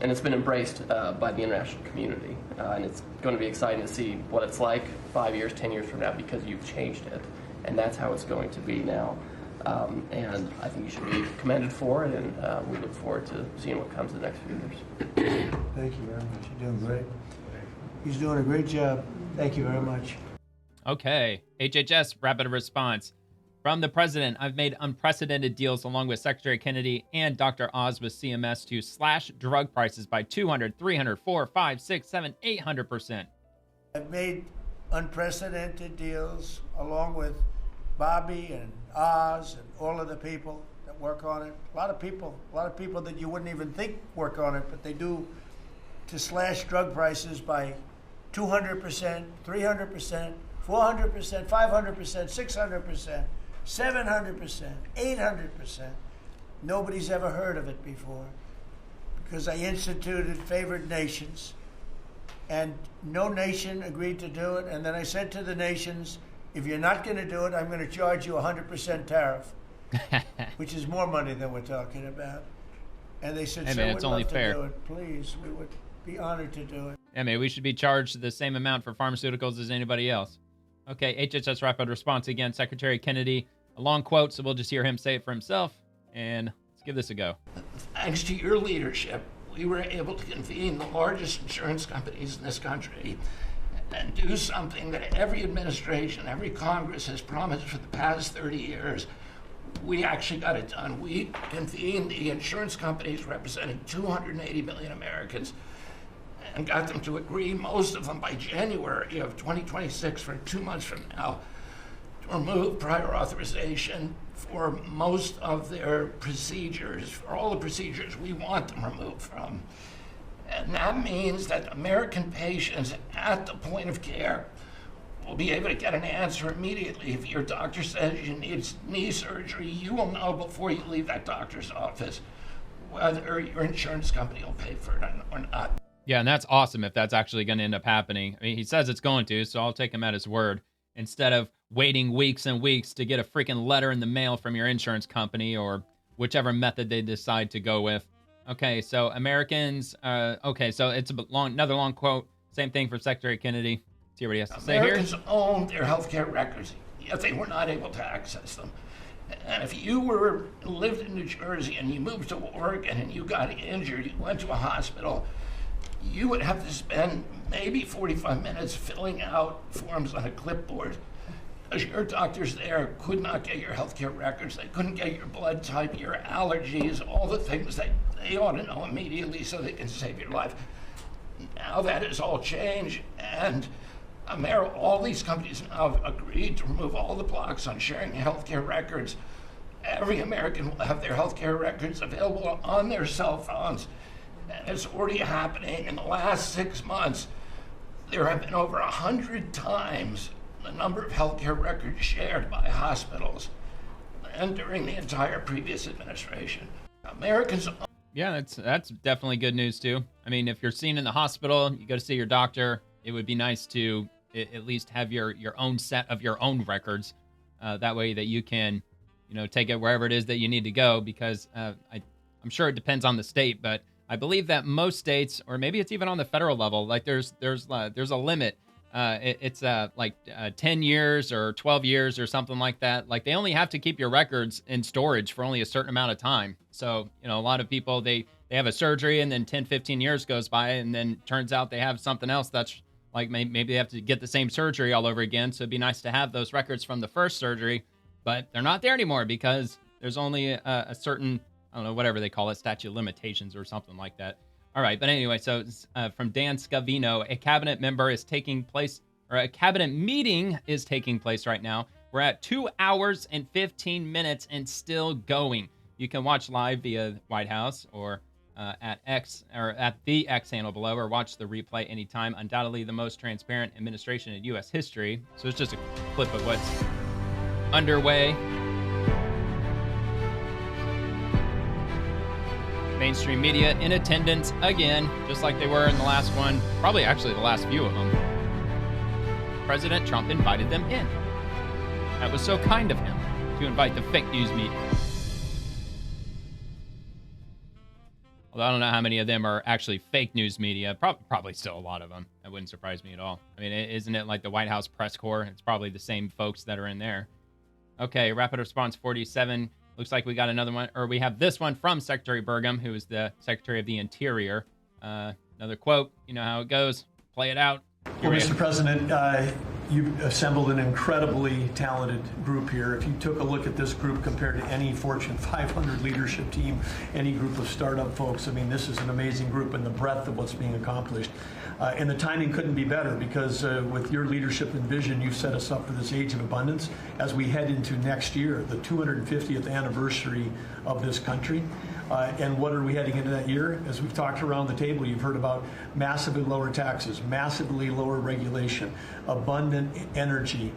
And it's been embraced by the international community. And it's going to be exciting to see what it's like 5 years, 10 years from now, because you've changed it. And that's how it's going to be now. And I think you should be commended for it, and we look forward to seeing what comes in the next few years. Thank you very much. You're doing great. He's doing a great job. Thank you very much. Okay. HHS rapid response. From the president, I've made unprecedented deals along with Secretary Kennedy and Dr. Oz with CMS to slash drug prices by 200, 300, 4, 5, 6, 7, 800%. I've made unprecedented deals along with Bobby and Oz and all of the people that work on it. A lot of people that you wouldn't even think work on it, but they do, to slash drug prices by 200%, 300%, 400%, 500%, 600%, 700%, 800%. Nobody's ever heard of it before because I instituted favored nations, and no nation agreed to do it. And then I said to the nations, if you're not going to do it, I'm going to charge you 100% tariff, which is more money than we're talking about. And they said, hey, "Sir, man, we'd it's love only to fair. do it. Please, we would be honored to do it." I mean, we should be charged the same amount for pharmaceuticals as anybody else. Okay, HHS rapid response again. Secretary Kennedy, a long quote, so we'll just hear him say it for himself. And let's give this a go. Thanks to your leadership, we were able to convene the largest insurance companies in this country and do something that every administration, every Congress has promised for the past 30 years. We actually got it done. We convened the insurance companies representing 280 million Americans and got them to agree, most of them by January of 2026, for 2 months from now, to remove prior authorization for most of their procedures, for all the procedures we want them removed from. And that means that American patients at the point of care will be able to get an answer immediately. If your doctor says you need knee surgery, you will know before you leave that doctor's office whether your insurance company will pay for it or not. Yeah, and that's awesome if that's actually going to end up happening. I mean, he says it's going to, so I'll take him at his word. Instead of waiting weeks and weeks to get a freaking letter in the mail from your insurance company or whichever method they decide to go with. Okay, so Americans, okay, so it's another long quote. Same thing for Secretary Kennedy. Let's hear what he has to say here. Americans owned their healthcare records, yet they were not able to access them. And if you lived in New Jersey and you moved to Oregon and you got injured, you went to a hospital, you would have to spend maybe 45 minutes filling out forms on a clipboard because your doctors there could not get your healthcare records. They couldn't get your blood type, your allergies, all the things that they ought to know immediately so they can save your life. Now that has all changed, and all these companies now have agreed to remove all the blocks on sharing healthcare records. Every American will have their healthcare records available on their cell phones. And it's already happening. In the last 6 months, there have been over 100 times the number of healthcare records shared by hospitals than during the entire previous administration. Americans... Yeah, that's definitely good news, too. I mean, if you're seen in the hospital, you go to see your doctor, it would be nice to at least have your own set of your own records. That way that you can, take it wherever it is that you need to go, because I'm sure it depends on the state, but I believe that most states, or maybe it's even on the federal level, like there's a limit. It's 10 years or 12 years or something like that. Like, they only have to keep your records in storage for only a certain amount of time. So, a lot of people, they have a surgery and then 10, 15 years goes by, and then turns out they have something else that's like maybe they have to get the same surgery all over again. So it'd be nice to have those records from the first surgery, but they're not there anymore because there's only a certain, I don't know, whatever they call it, statute of limitations or something like that. All right. But anyway, so from Dan Scavino, a cabinet meeting is taking place right now. We're at 2 hours and 15 minutes and still going. You can watch live via White House or at X or at the X handle below, or watch the replay anytime. Undoubtedly the most transparent administration in U.S. history. So it's just a clip of what's underway. Mainstream media in attendance again, just like they were in the last one, probably actually the last few of them. President Trump invited them in. That was so kind of him to invite the fake news media. Although I don't know how many of them are actually fake news media. Probably still a lot of them. That wouldn't surprise me at all. I mean, isn't it like the White House press corps? It's probably the same folks that are in there. Okay, Rapid Response 47. Looks like we got another one, or we have this one from Secretary Burgum, who is the Secretary of the Interior. Another quote. You know how it goes. Play it out. Well, Mr. President, you've assembled an incredibly talented group here. If you took a look at this group compared to any Fortune 500 leadership team, any group of startup folks, I mean, this is an amazing group, and the breadth of what's being accomplished. And the timing couldn't be better, because with your leadership and vision, you've set us up for this age of abundance as we head into next year, the 250th anniversary of this country. And what are we heading into that year? As we've talked around the table, you've heard about massively lower taxes, massively lower regulation, abundant energy,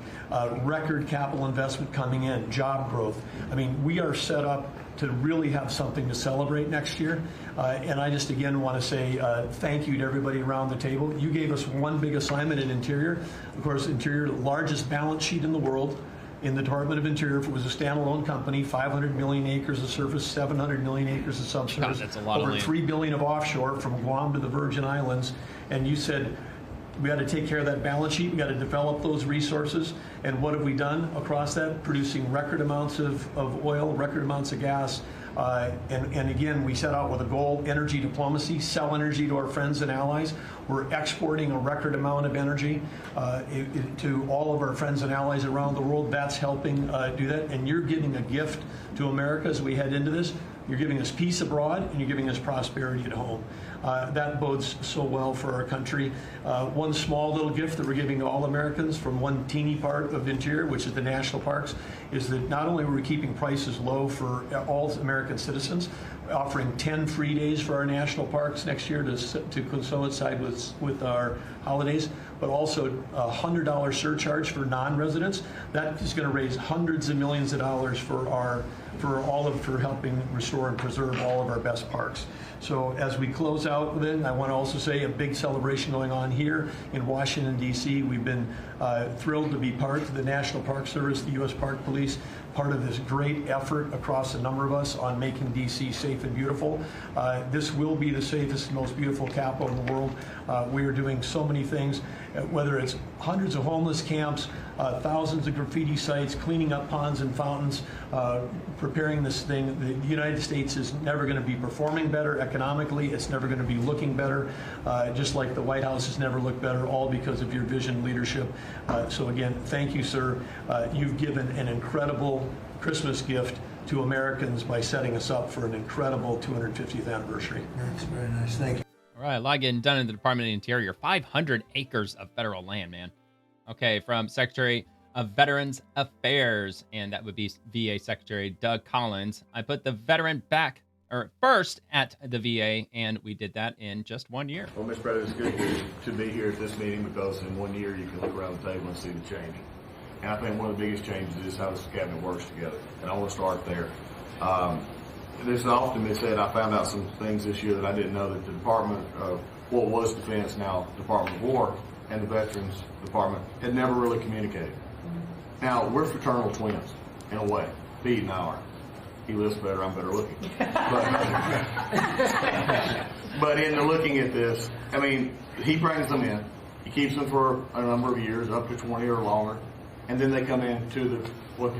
record capital investment coming in, job growth. I mean, we are set up to really have something to celebrate next year. And I just, again, want to say thank you to everybody around the table. You gave us one big assignment in Interior. Of course, Interior, the largest balance sheet in the world. In the Department of Interior, if it was a standalone company, 500 million acres of surface, 700 million acres of subsurface, that's a lot over of land. 3 billion of offshore from Guam to the Virgin Islands. And you said, we got to take care of that balance sheet. We got to develop those resources. And what have we done across that? Producing record amounts of oil, record amounts of gas. And again, we set out with a goal, energy diplomacy, sell energy to our friends and allies. We're exporting a record amount of energy to all of our friends and allies around the world. That's helping do that. And you're giving a gift to America as we head into this. You're giving us peace abroad, and you're giving us prosperity at home. That bodes so well for our country. One small little gift that we're giving to all Americans from one teeny part of Interior, which is the national parks, is that not only are we keeping prices low for all American citizens, offering 10 free days for our national parks next year to coincide with our holidays, but also a $100 surcharge for non-residents. That is going to raise hundreds of millions of dollars for helping restore and preserve all of our best parks. So as we close out, then I want to also say a big celebration going on here in Washington, D.C. We've been thrilled to be part of the National Park Service, the U.S. Park Police, part of this great effort across a number of us on making D.C. safe and beautiful. This will be the safest and most beautiful capital in the world. We are doing so many things, whether it's hundreds of homeless camps, thousands of graffiti sites, cleaning up ponds and fountains, preparing this thing. The United States is never going to be performing better economically. It's never going to be looking better, just like the White House has never looked better, all because of your vision leadership. So again, thank you, sir. You've given an incredible Christmas gift to Americans by setting us up for an incredible 250th anniversary. That's very nice. Thank you. All right, a lot getting done in the Department of the Interior. 500 acres of federal land, man. Okay, from Secretary of Veterans Affairs, and that would be VA Secretary Doug Collins. I put the veteran back, or first at the VA, and we did that in just 1 year. Well, Mr. President, it's good to be here at this meeting because in 1 year you can look around the table and see the change. And I think one of the biggest changes is how this cabinet works together. And I want to start there. This has often been said, I found out some things this year that I didn't know, that the Department of what was Defense, now Department of War, and the Veterans Department had never really communicated. Now, we're fraternal twins, in a way. Pete and I are. He lives better, I'm better looking. But in the looking at this, I mean, he brings them in. He keeps them for a number of years, up to 20 or longer. And then they come in to what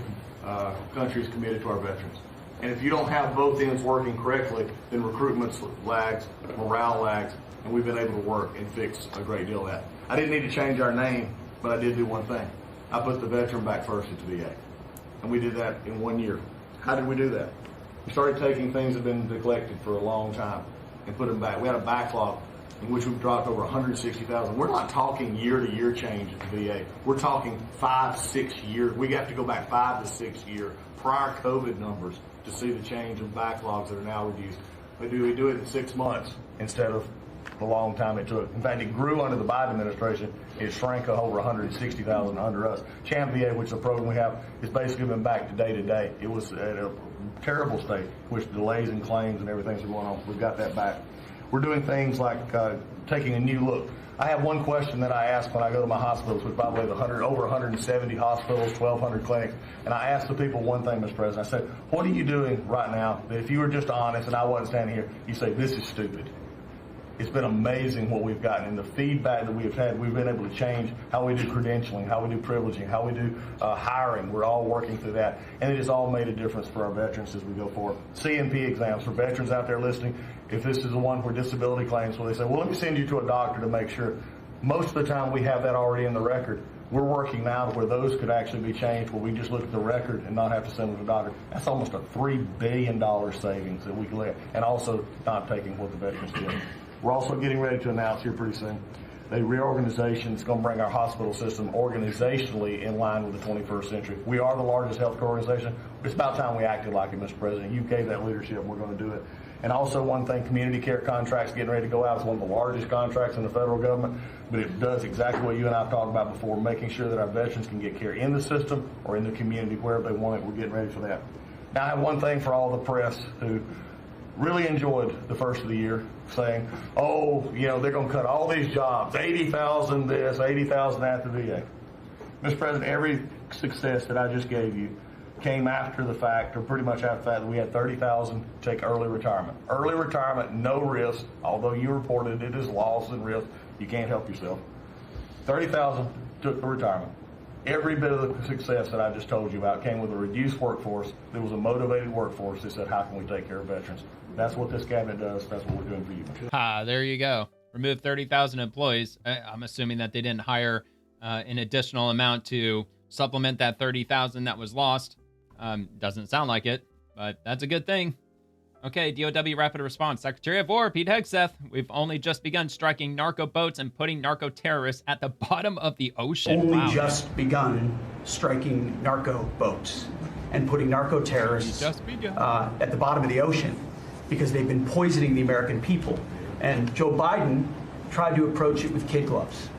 the country is committed to our veterans. And if you don't have both ends working correctly, then recruitment lags, morale lags, and we've been able to work and fix a great deal of that. I didn't need to change our name, but I did do one thing. I put the veteran back first at the VA. And we did that in 1 year. How did we do that? We started taking things that have been neglected for a long time and put them back. We had a backlog in which we've dropped over 160,000. We're not talking year-to-year change at the VA. We're talking 5-6 years. We have to go back 5 to 6 year prior COVID numbers to see the change in backlogs that are now reduced. We do it in 6 months instead of the long time it took. In fact, it grew under the Biden administration. It shrank over 160,000 under us. Champ VA, which is a program we have, has basically been back to day to day. It was at a terrible state, which delays and claims and everything's going on. We've got that back. We're doing things like taking a new look. I have one question that I ask when I go to my hospitals, which probably over 170 hospitals, 1,200 clinics, and I ask the people one thing, Mr. President. I said, what are you doing right now that if you were just honest and I wasn't standing here, you say, this is stupid. It's been amazing what we've gotten, and the feedback that we've had. We've been able to change how we do credentialing, how we do privileging, how we do hiring. We're all working through that, and it has all made a difference for our veterans as we go forward. CNP exams for veterans out there listening. If this is the one for disability claims, where they say, well, let me send you to a doctor to make sure. Most of the time we have that already in the record. We're working now to where those could actually be changed, where we just look at the record and not have to send them to the doctor. That's almost a $3 billion savings that we can let, and also not taking what the veterans did. We're also getting ready to announce here pretty soon a reorganization that's going to bring our hospital system organizationally in line with the 21st century. We are the largest healthcare organization. It's about time we acted like it, Mr. President. You gave that leadership. We're going to do it. And also one thing, community care contracts getting ready to go out. It's one of the largest contracts in the federal government, but it does exactly what you and I have talked about before, making sure that our veterans can get care in the system or in the community, wherever they want it. We're getting ready for that. Now, I have one thing for all the press who really enjoyed the first of the year, saying, oh, they're going to cut all these jobs, 80,000 this, 80,000 at the VA. Mr. President, every success that I just gave you came after the fact, or pretty much after the fact, that we had 30,000 take early retirement. Early retirement, no risk, although you reported it as loss and risk. You can't help yourself. 30,000 took the retirement. Every bit of the success that I just told you about came with a reduced workforce. There was a motivated workforce that said, how can we take care of veterans? That's what this cabinet does. That's what we're doing for you. There you go. Remove 30,000 employees. I'm assuming that they didn't hire an additional amount to supplement that 30,000 that was lost. Doesn't sound like it, but that's a good thing. Okay, DOW Rapid Response. Secretary of War, Pete Hegseth. We've only just begun striking narco boats and putting narco terrorists at the bottom of the ocean. Only just begun striking narco boats and putting narco terrorists at the bottom of the ocean because they've been poisoning the American people. And Joe Biden tried to approach it with kid gloves.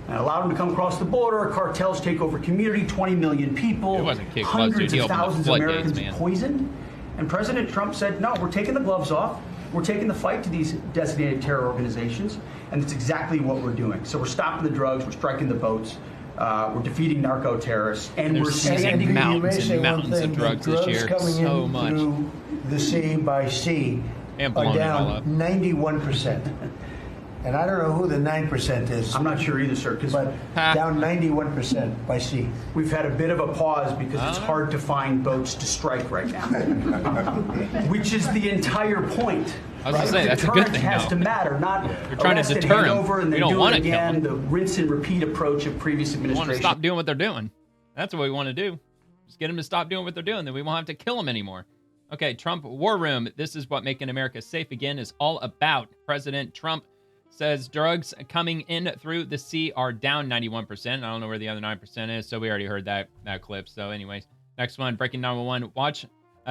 And allowed them to come across the border, cartels take over community, 20 million people, it wasn't kid gloves, hundreds dude. of thousands of Americans man. poisoned. And President Trump said, no, we're taking the gloves off. We're taking the fight to these designated terror organizations. And that's exactly what we're doing. So we're stopping the drugs. We're striking the boats. We're defeating narco terrorists, and we're standing mountains and mountains of drugs this year. Coming so in much. Through the sea by sea And are blowing it all down up. 91%. And I don't know who the 9% is. I'm not sure either, sir. But down 91% by sea. We've had a bit of a pause because it's hard to find boats to strike right now, which is the entire point. I was going to say, that's a good thing, has though. to matter, not You're trying to arrest and deter hand them. over and We then don't do want it to kill again, them. the rinse and repeat approach of previous We want administrations. to stop doing what they're doing. That's what we want to do. Just get them to stop doing what they're doing. Then we won't have to kill them anymore. Okay, Trump War Room. This is what making America safe again is all about. President Trump says drugs coming in through the sea are down 91%. I don't know where the other 9% is, so we already heard that clip. So anyways, next one, breaking 911. Watch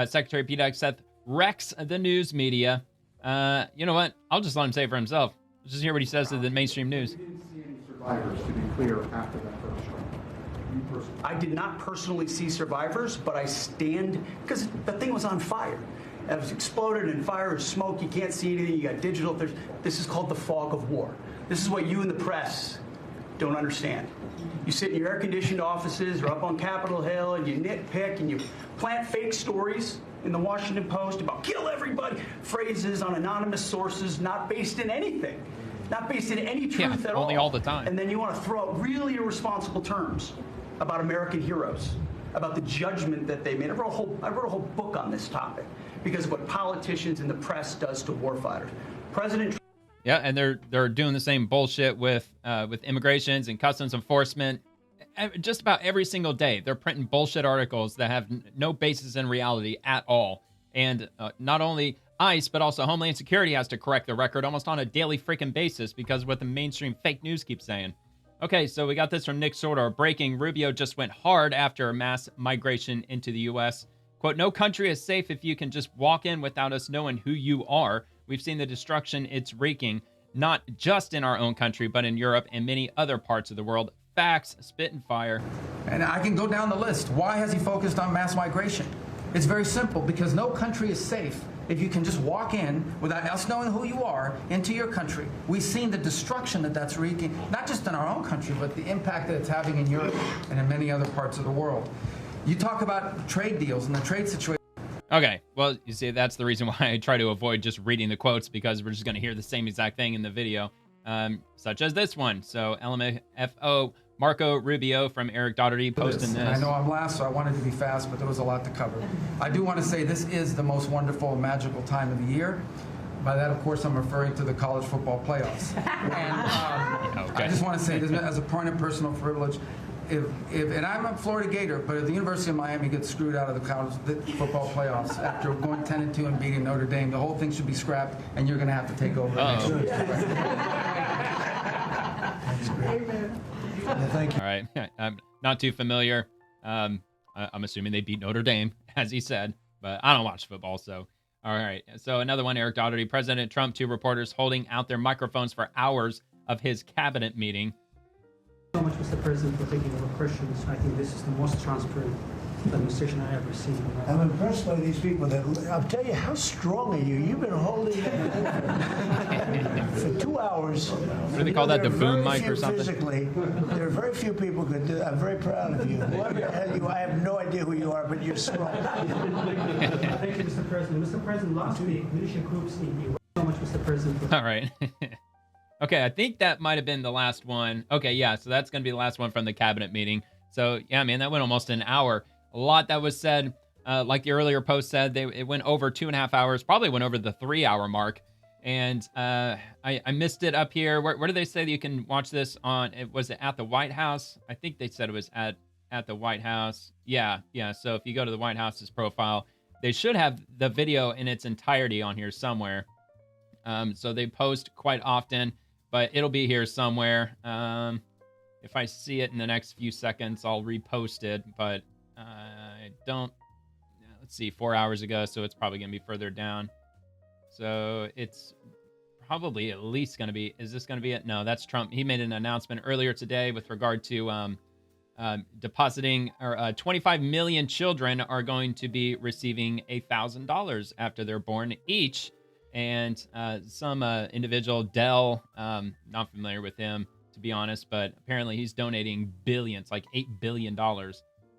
Secretary Pete Hegseth wrecks the news media. You know what? I'll just let him say it for himself. Let's just hear what he says to the mainstream news. Survivors, to be clear, after that first strike. I did not personally see survivors, but I stand, because the thing was on fire. It was exploded and fire and smoke. You can't see anything. You got digital. This is called the fog of war. This is what you in the press don't understand. You sit in your air-conditioned offices or up on Capitol Hill and you nitpick and you plant fake stories in the Washington Post about kill everybody, phrases on anonymous sources not based in anything, not based in any truth at all. Only all the time. And then you want to throw out really irresponsible terms about American heroes, about the judgment that they made. I wrote a whole book on this topic because of what politicians and the press does to warfighters. President Trump. Yeah, and they're doing the same bullshit with immigrations and customs enforcement. Just about every single day, they're printing bullshit articles that have no basis in reality at all. And not only ICE, but also Homeland Security has to correct the record almost on a daily freaking basis because of what the mainstream fake news keeps saying. Okay, so we got this from Nick Sortor. Breaking, Rubio just went hard after mass migration into the U.S. Quote, no country is safe if you can just walk in without us knowing who you are. We've seen the destruction it's wreaking, not just in our own country, but in Europe and many other parts of the world. Facts, spit and fire. And I can go down the list. Why has he focused on mass migration? It's very simple, because no country is safe if you can just walk in without us knowing who you are into your country. We've seen the destruction that that's wreaking, not just in our own country, but the impact that it's having in Europe and in many other parts of the world. You talk about trade deals and the trade situation. Okay, well, you see, that's the reason why I try to avoid just reading the quotes, because we're just going to hear the same exact thing in the video, such as this one. So LMFO, Marco Rubio from Eric Daugherty posting this. I know I'm last, so I wanted to be fast, but there was a lot to cover. I do want to say this is the most wonderful and magical time of the year. By that, of course, I'm referring to the college football playoffs. And Okay. I just want to say this as a point of personal privilege. And I'm a Florida Gator, but if the University of Miami gets screwed out of the college football playoffs after going 10-2 and beating Notre Dame, the whole thing should be scrapped, and you're going to have to take over. Amen. Thank you. All right, I'm not too familiar. I'm assuming they beat Notre Dame, as he said, but I don't watch football, so. All right, so another one, Eric Daugherty. President Trump, 2 reporters holding out their microphones for hours of his cabinet meeting. So much, Mr. President, for taking over questions. I think this is the most transparent administration I ever seen. I'm impressed by these people. I'll tell you, how strong are you? You've been holding it for 2 hours. What do they call that, the boom mic or something? Physically, there are very few people who could do that. I'm very proud of you. Whoever the hell you are, I have no idea who you are, but you're strong. Thank you, Mr. President. Mr. President, last week, militia groups in Iraq. So much, Mr. President. All right. Okay, I think that might have been the last one. Okay, yeah, so that's going to be the last one from the cabinet meeting. So, yeah, man, that went almost an hour. A lot that was said. Like the earlier post said, it went over 2.5 hours, probably went over the 3-hour mark. And I missed it up here. Where do they say that you can watch this on? Was it at the White House? I think they said it was at the White House. Yeah. So if you go to the White House's profile, they should have the video in its entirety on here somewhere. So they post quite often. But it'll be here somewhere. If I see it in the next few seconds, I'll repost it. But I don't. Let's see, 4 hours ago, so it's probably going to be further down. So it's probably at least going to be. Is this going to be it? No, that's Trump. He made an announcement earlier today with regard to depositing, or 25 million children are going to be receiving $1,000 after they're born each. And some individual, Dell, not familiar with him, to to be honest, but apparently he's donating billions, like $8 billion.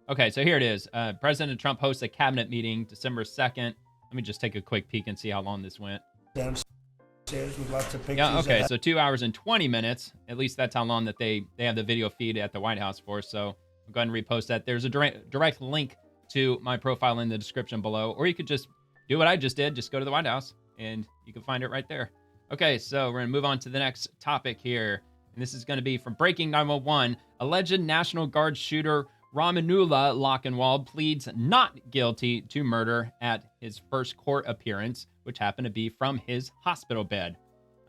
Okay, so here it is. President Trump hosts a cabinet meeting December 2nd. Let me just take a quick peek and see how long this went. Downstairs with lots of pictures. Yeah, okay, so 2 hours and 20 minutes. At least that's how long that they have the video feed at the White House for. So I'll go ahead and repost that. There's a direct link to my profile in the description below, or you could just do what I just did. Just go to the White House, and you can find it right there. Okay, so we're going to move on to the next topic here. And this is going to be from Breaking 911. Alleged National Guard shooter Rahmanullah Lakanwal pleads not guilty to murder at his first court appearance, which happened to be from his hospital bed.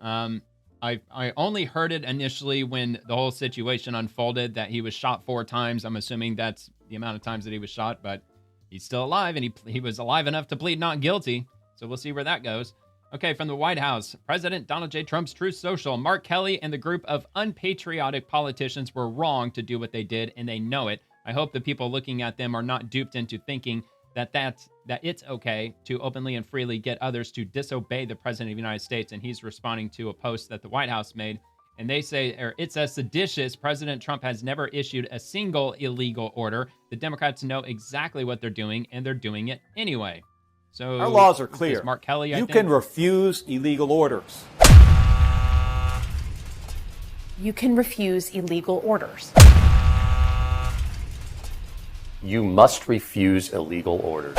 I only heard it initially when the whole situation unfolded that he was shot 4 times. I'm assuming that's the amount of times that he was shot, but he's still alive, and he was alive enough to plead not guilty. So we'll see where that goes. Okay, from the White House, President Donald J. Trump's Truth Social, Mark Kelly and the group of unpatriotic politicians were wrong to do what they did, and they know it. I hope the people looking at them are not duped into thinking that it's okay to openly and freely get others to disobey the President of the United States, and he's responding to a post that the White House made, and they say, it's a seditious. President Trump has never issued a single illegal order. The Democrats know exactly what they're doing, and they're doing it anyway. So our laws are clear. Mark Kelly, you can refuse illegal orders. You can refuse illegal orders. You must refuse illegal orders.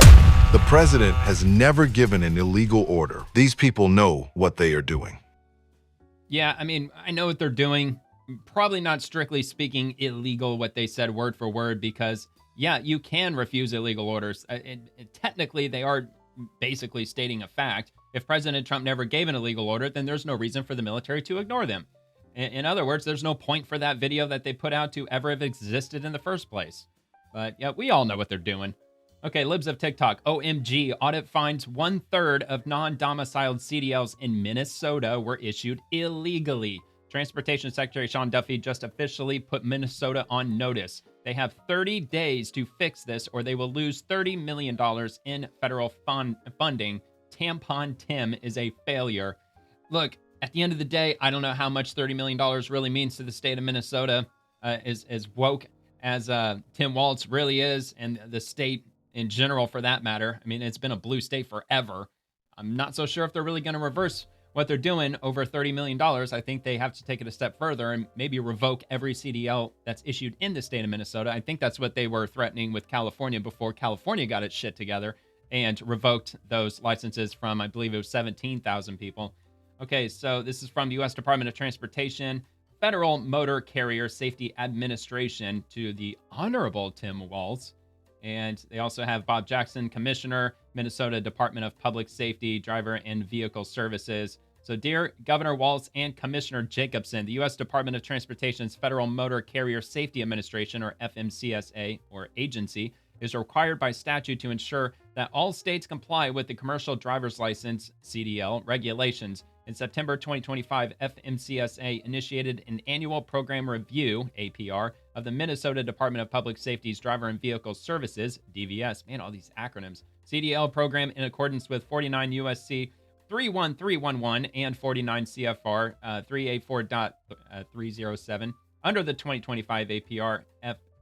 The president has never given an illegal order. These people know what they are doing. Yeah, I mean, I know what they're doing. Probably not strictly speaking illegal what they said word for word, because, yeah, you can refuse illegal orders. Technically, they are basically stating a fact. If President Trump never gave an illegal order, then there's no reason for the military to ignore them. In other words, there's no point for that video that they put out to ever have existed in the first place. But yeah, we all know what they're doing. Okay, libs of TikTok. OMG, audit finds 1/3 of non-domiciled CDLs in Minnesota were issued illegally. Transportation Secretary Sean Duffy just officially put Minnesota on notice. They have 30 days to fix this, or they will lose $30 million in federal funding. Tampon Tim is a failure. Look, at the end of the day, I don't know how much $30 million really means to the state of Minnesota, as woke as Tim Walz really is, and the state in general for that matter. I mean, it's been a blue state forever. I'm not so sure if they're really going to reverse what they're doing over $30 million. I think they have to take it a step further and maybe revoke every CDL that's issued in the state of Minnesota. I think that's what they were threatening with California before California got its shit together and revoked those licenses from, I believe it was 17,000 people. Okay, so this is from the U.S. Department of Transportation, Federal Motor Carrier Safety Administration, to the Honorable Tim Walz. And they also have Bob Jackson, Commissioner, Minnesota Department of Public Safety, Driver and Vehicle Services. So dear Governor Walz and Commissioner Jacobson, the U.S. Department of Transportation's Federal Motor Carrier Safety Administration, or FMCSA, or agency, is required by statute to ensure that all states comply with the Commercial Driver's License, CDL, regulations. In September 2025, FMCSA initiated an annual program review, APR, of the Minnesota Department of Public Safety's Driver and Vehicle Services, DVS, man, all these acronyms, CDL program in accordance with 49 USC 31311 and 49 CFR 384.307. Under the 2025 APR,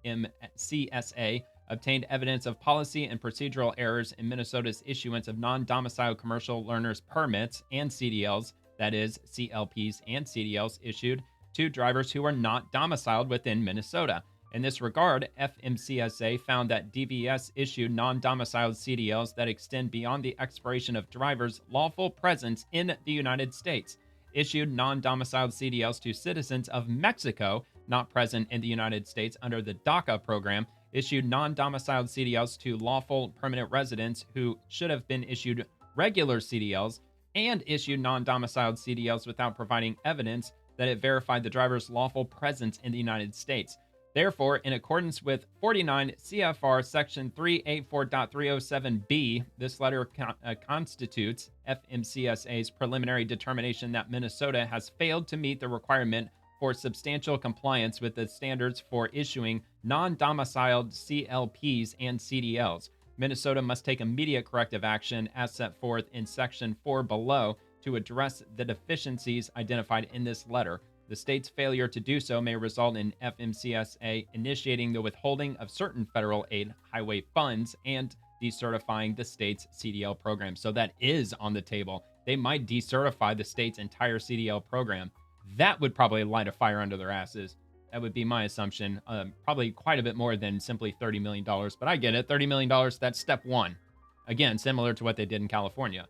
FMCSA obtained evidence of policy and procedural errors in Minnesota's issuance of non-domiciled commercial learners permits and CDLs, that is, CLPs and CDLs issued to drivers who are not domiciled within Minnesota. In this regard, FMCSA found that DVS issued non-domiciled CDLs that extend beyond the expiration of drivers' lawful presence in the United States, issued non-domiciled CDLs to citizens of Mexico not present in the United States under the DACA program, issued non-domiciled CDLs to lawful permanent residents who should have been issued regular CDLs, and issued non-domiciled CDLs without providing evidence that it verified the driver's lawful presence in the United States. Therefore, in accordance with 49 CFR Section 384.307B, this letter constitutes FMCSA's preliminary determination that Minnesota has failed to meet the requirement for substantial compliance with the standards for issuing non-domiciled CLPs and CDLs. Minnesota must take immediate corrective action as set forth in Section 4 below to address the deficiencies identified in this letter. The state's failure to do so may result in FMCSA initiating the withholding of certain federal aid highway funds and decertifying the state's CDL program. So that is on the table. They might decertify the state's entire CDL program. That would probably light a fire under their asses. That would be my assumption. Probably quite a bit more than simply $30 million. But I get it. $30 million, that's step one. Again, similar to what they did in California.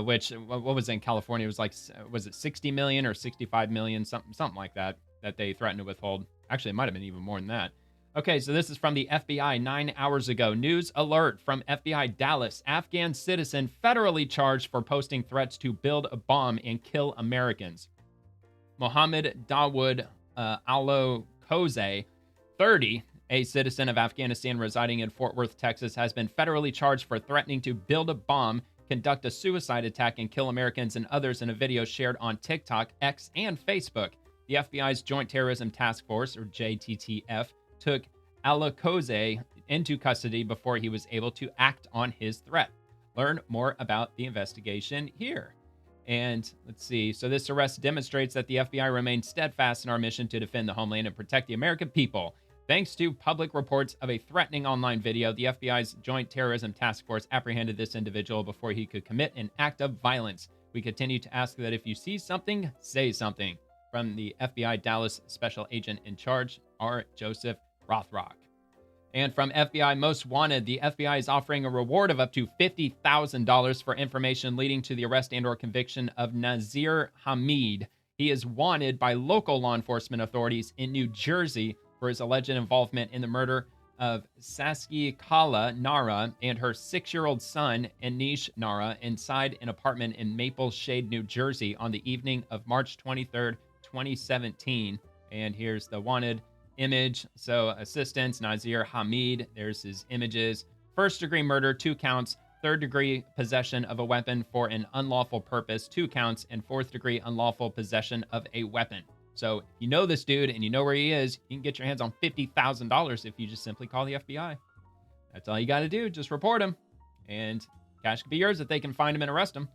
Which, what was it in California? It was like, was it 60 million or 65 million? Something like that they threatened to withhold. Actually, it might have been even more than that. Okay, so this is from the FBI 9 hours ago. News alert from FBI Dallas. Afghan citizen federally charged for posting threats to build a bomb and kill Americans. Mohammed Dawood Alokoze, 30, a citizen of Afghanistan residing in Fort Worth, Texas, has been federally charged for threatening to build a bomb, conduct a suicide attack, and kill Americans and others in a video shared on TikTok, X, and Facebook. The FBI's Joint Terrorism Task Force, or JTTF, took Alokoze into custody before he was able to act on his threat. Learn more about the investigation here. And let's see. So this arrest demonstrates that the FBI remains steadfast in our mission to defend the homeland and protect the American people. Thanks to public reports of a threatening online video, the FBI's Joint Terrorism Task Force apprehended this individual before he could commit an act of violence. We continue to ask that if you see something, say something. From the FBI Dallas Special Agent in Charge, R. Joseph Rothrock. And from FBI Most Wanted, the FBI is offering a reward of up to $50,000 for information leading to the arrest and or conviction of Nazir Hamid. He is wanted by local law enforcement authorities in New Jersey for his alleged involvement in the murder of Saskikala Nara and her 6-year-old son, Anish Nara, inside an apartment in Maple Shade, New Jersey on the evening of March 23rd, 2017. And here's the wanted image. So assistance, Nazir Hamid, there's his images. First-degree murder, 2 counts. Third-degree possession of a weapon for an unlawful purpose, 2 counts. And fourth-degree unlawful possession of a weapon. So if you know this dude and you know where he is, you can get your hands on $50,000 if you just simply call the FBI. That's all you got to do. Just report him. And cash could be yours if they can find him and arrest him.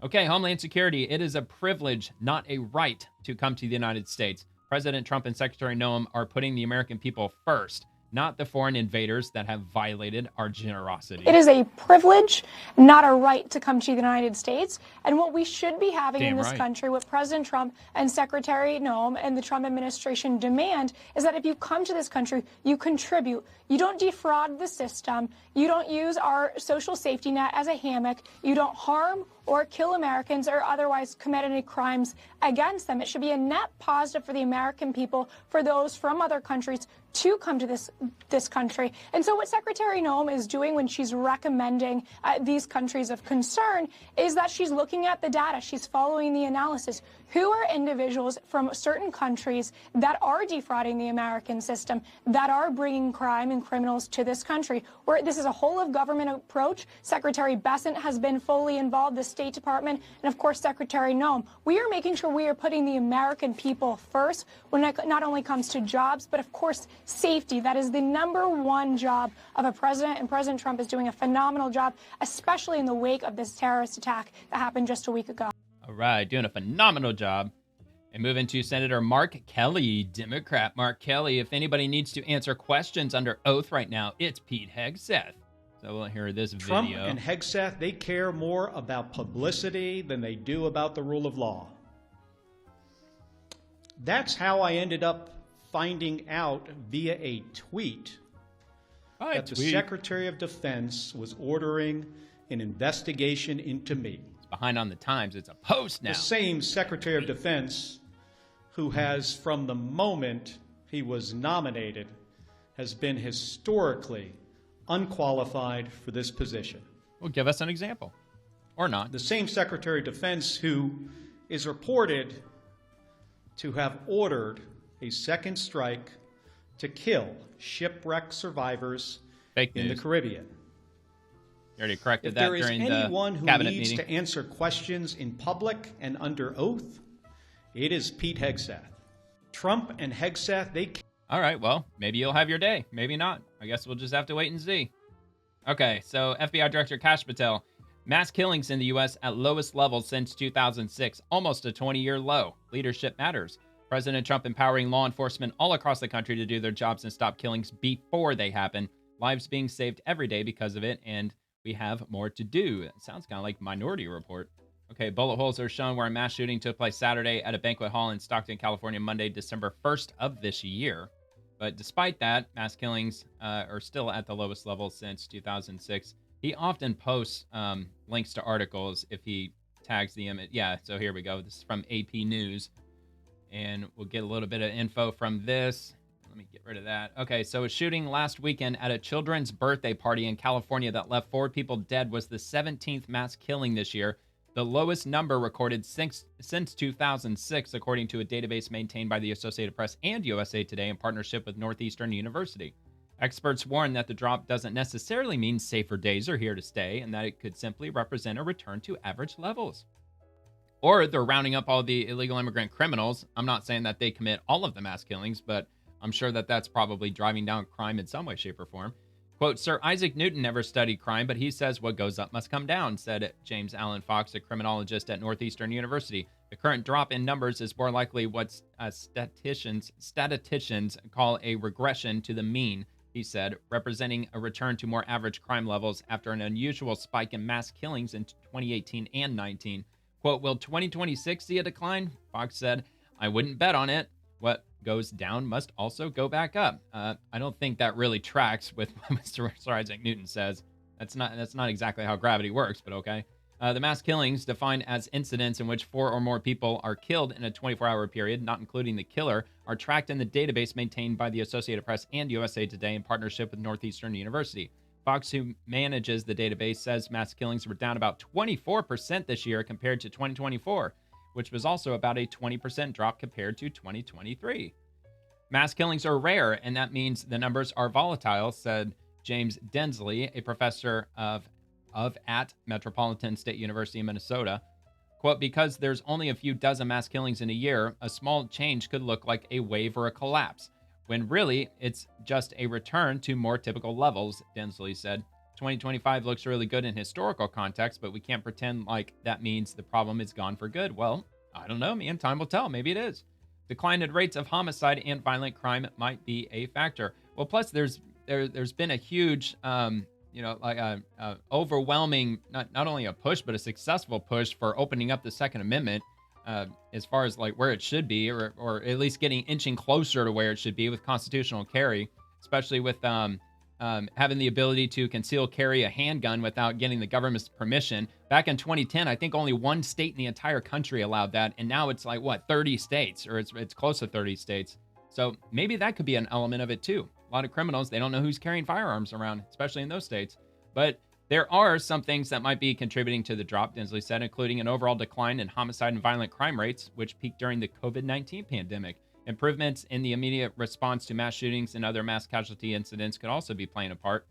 Okay, Homeland Security. It is a privilege, not a right, to come to the United States. President Trump and Secretary Noem are putting the American people first, not the foreign invaders that have violated our generosity. It is a privilege, not a right, to come to the United States. And what we should be having in this country, what President Trump and Secretary Noem and the Trump administration demand, is that if you come to this country, you contribute. You don't defraud the system. You don't use our social safety net as a hammock. You don't harm or kill Americans or otherwise commit any crimes against them. It should be a net positive for the American people, for those from other countries to come to this country. And so what Secretary Noem is doing when she's recommending these countries of concern is that she's looking at the data. She's following the analysis. Who are individuals from certain countries that are defrauding the American system, that are bringing crime and criminals to this country? Where this is a whole of government approach. Secretary Bessent has been fully involved, the State Department, and of course Secretary Noem. We are making sure we are putting the American people first when it not only comes to jobs, but of course safety. That is the #1 job of a president, and President Trump is doing a phenomenal job, especially in the wake of this terrorist attack that happened just a week ago. All right, doing a phenomenal job. And moving to Senator Mark Kelly, Democrat Mark Kelly. If anybody needs to answer questions under oath right now, it's Pete Hegseth. So we'll hear this Trump video. and Hegseth, they care more about publicity than they do about the rule of law. That's how I ended up finding out via a tweet that the Secretary of Defense was ordering an investigation into me. It's behind on the times. It's a post now. The same Secretary of Defense who has, from the moment he was nominated, has been historically unqualified for this position. Well, give us an example. Or not. The same Secretary of Defense who is reported to have ordered a second strike to kill shipwreck survivors in the Caribbean. You already corrected if that there is during anyone the who cabinet needs meeting. to answer questions in public and under oath, it is Pete Hegseth. Trump and Hegseth, they... All right, well, maybe you'll have your day. Maybe not. I guess we'll just have to wait and see. Okay, so FBI Director Kash Patel. Mass killings in the U.S. at lowest levels since 2006, almost a 20-year low. Leadership matters. President Trump empowering law enforcement all across the country to do their jobs and stop killings before they happen. Lives being saved every day because of it, and we have more to do. It sounds kind of like Minority Report. Okay, bullet holes are shown where a mass shooting took place Saturday at a banquet hall in Stockton, California, Monday, December 1st of this year. But despite that, mass killings are still at the lowest level since 2006. He often posts links to articles if he tags the image. Yeah, so here we go. This is from AP News. And we'll get a little bit of info from this. Let me get rid of that. Okay, so a shooting last weekend at a children's birthday party in California that left 4 people dead was the 17th mass killing this year, the lowest number recorded since 2006, according to a database maintained by the Associated Press and USA Today in partnership with Northeastern University. Experts warn that the drop doesn't necessarily mean safer days are here to stay, and that it could simply represent a return to average levels. Or they're rounding up all the illegal immigrant criminals. I'm not saying that they commit all of the mass killings, but I'm sure that that's probably driving down crime in some way, shape, or form. Quote, Sir Isaac Newton never studied crime, but he says what goes up must come down, said James Allen Fox, a criminologist at Northeastern University. The current drop in numbers is more likely what statisticians call a regression to the mean, he said, representing a return to more average crime levels after an unusual spike in mass killings in 2018 and 19. Quote, will 2026 see a decline? Fox said, I wouldn't bet on it. What goes down must also go back up. I don't think that really tracks with what Sir Isaac Newton says. That's not exactly how gravity works, but okay. The mass killings, defined as incidents in which 4 or more people are killed in a 24-hour period, not including the killer, are tracked in the database maintained by the Associated Press and USA Today in partnership with Northeastern University. Fox, who manages the database, says mass killings were down about 24% this year compared to 2024, which was also about a 20% drop compared to 2023. Mass killings are rare, and that means the numbers are volatile, said James Densley, a professor at Metropolitan State University in Minnesota. Quote, because there's only a few dozen mass killings in a year, a small change could look like a wave or a collapse, when really it's just a return to more typical levels, Densley said. 2025 looks really good in historical context, but we can't pretend like that means the problem is gone for good. Well, I don't know, man. Time will tell. Maybe it is. Decline in rates of homicide and violent crime might be a factor. Well, plus there's been a huge, overwhelming, not only a push, but a successful push for opening up the Second Amendment as far as like where it should be, or at least inching closer to where it should be with constitutional carry, especially with having the ability to conceal carry a handgun without getting the government's permission. Back in 2010, I think only 1 state in the entire country allowed that, and now it's like 30 states, or it's close to 30 states. So maybe that could be an element of it too. A lot of criminals, they don't know who's carrying firearms around, especially in those states. But there are some things that might be contributing to the drop, Densley said, including an overall decline in homicide and violent crime rates, which peaked during the COVID-19 pandemic. Improvements in the immediate response to mass shootings and other mass casualty incidents could also be playing a part.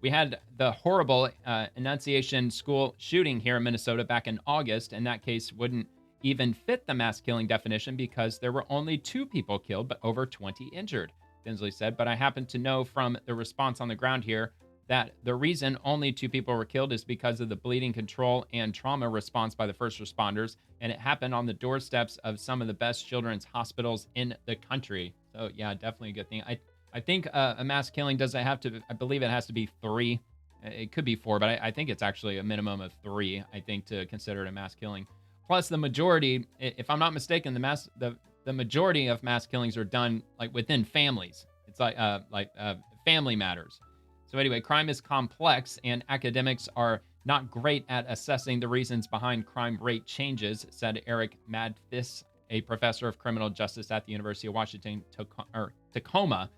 We had the horrible Annunciation School shooting here in Minnesota back in August, and that case wouldn't even fit the mass killing definition because there were only 2 people killed, but over 20 injured, Densley said. But I happen to know from the response on the ground here that the reason only 2 people were killed is because of the bleeding control and trauma response by the first responders, and it happened on the doorsteps of some of the best children's hospitals in the country. So yeah, definitely a good thing. I think a mass killing doesn't have to, I believe it has to be 3. It could be 4, but I think it's actually a minimum of 3, I think, to consider it a mass killing. Plus the majority, if I'm not mistaken, the majority of mass killings are done like within families. It's like family matters. So anyway, crime is complex, and academics are not great at assessing the reasons behind crime rate changes, said Eric Madfis, a professor of criminal justice at the University of Washington, Tacoma.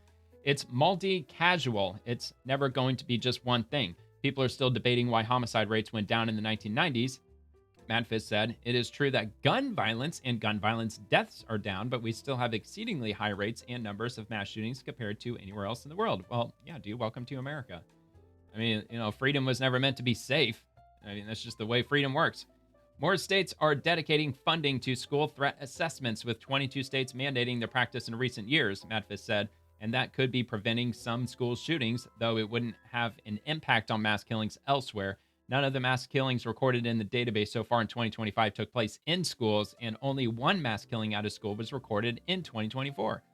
It's multi-casual. It's never going to be just one thing. People are still debating why homicide rates went down in the 1990s. Madfis said, it is true that gun violence and gun violence deaths are down, but we still have exceedingly high rates and numbers of mass shootings compared to anywhere else in the world. Well, yeah, dude, welcome to America. I mean, freedom was never meant to be safe. I mean, that's just the way freedom works. More states are dedicating funding to school threat assessments, with 22 states mandating the practice in recent years, Madfis said, and that could be preventing some school shootings, though it wouldn't have an impact on mass killings elsewhere. None of the mass killings recorded in the database so far in 2025 took place in schools, and only one mass killing out of school was recorded in 2024.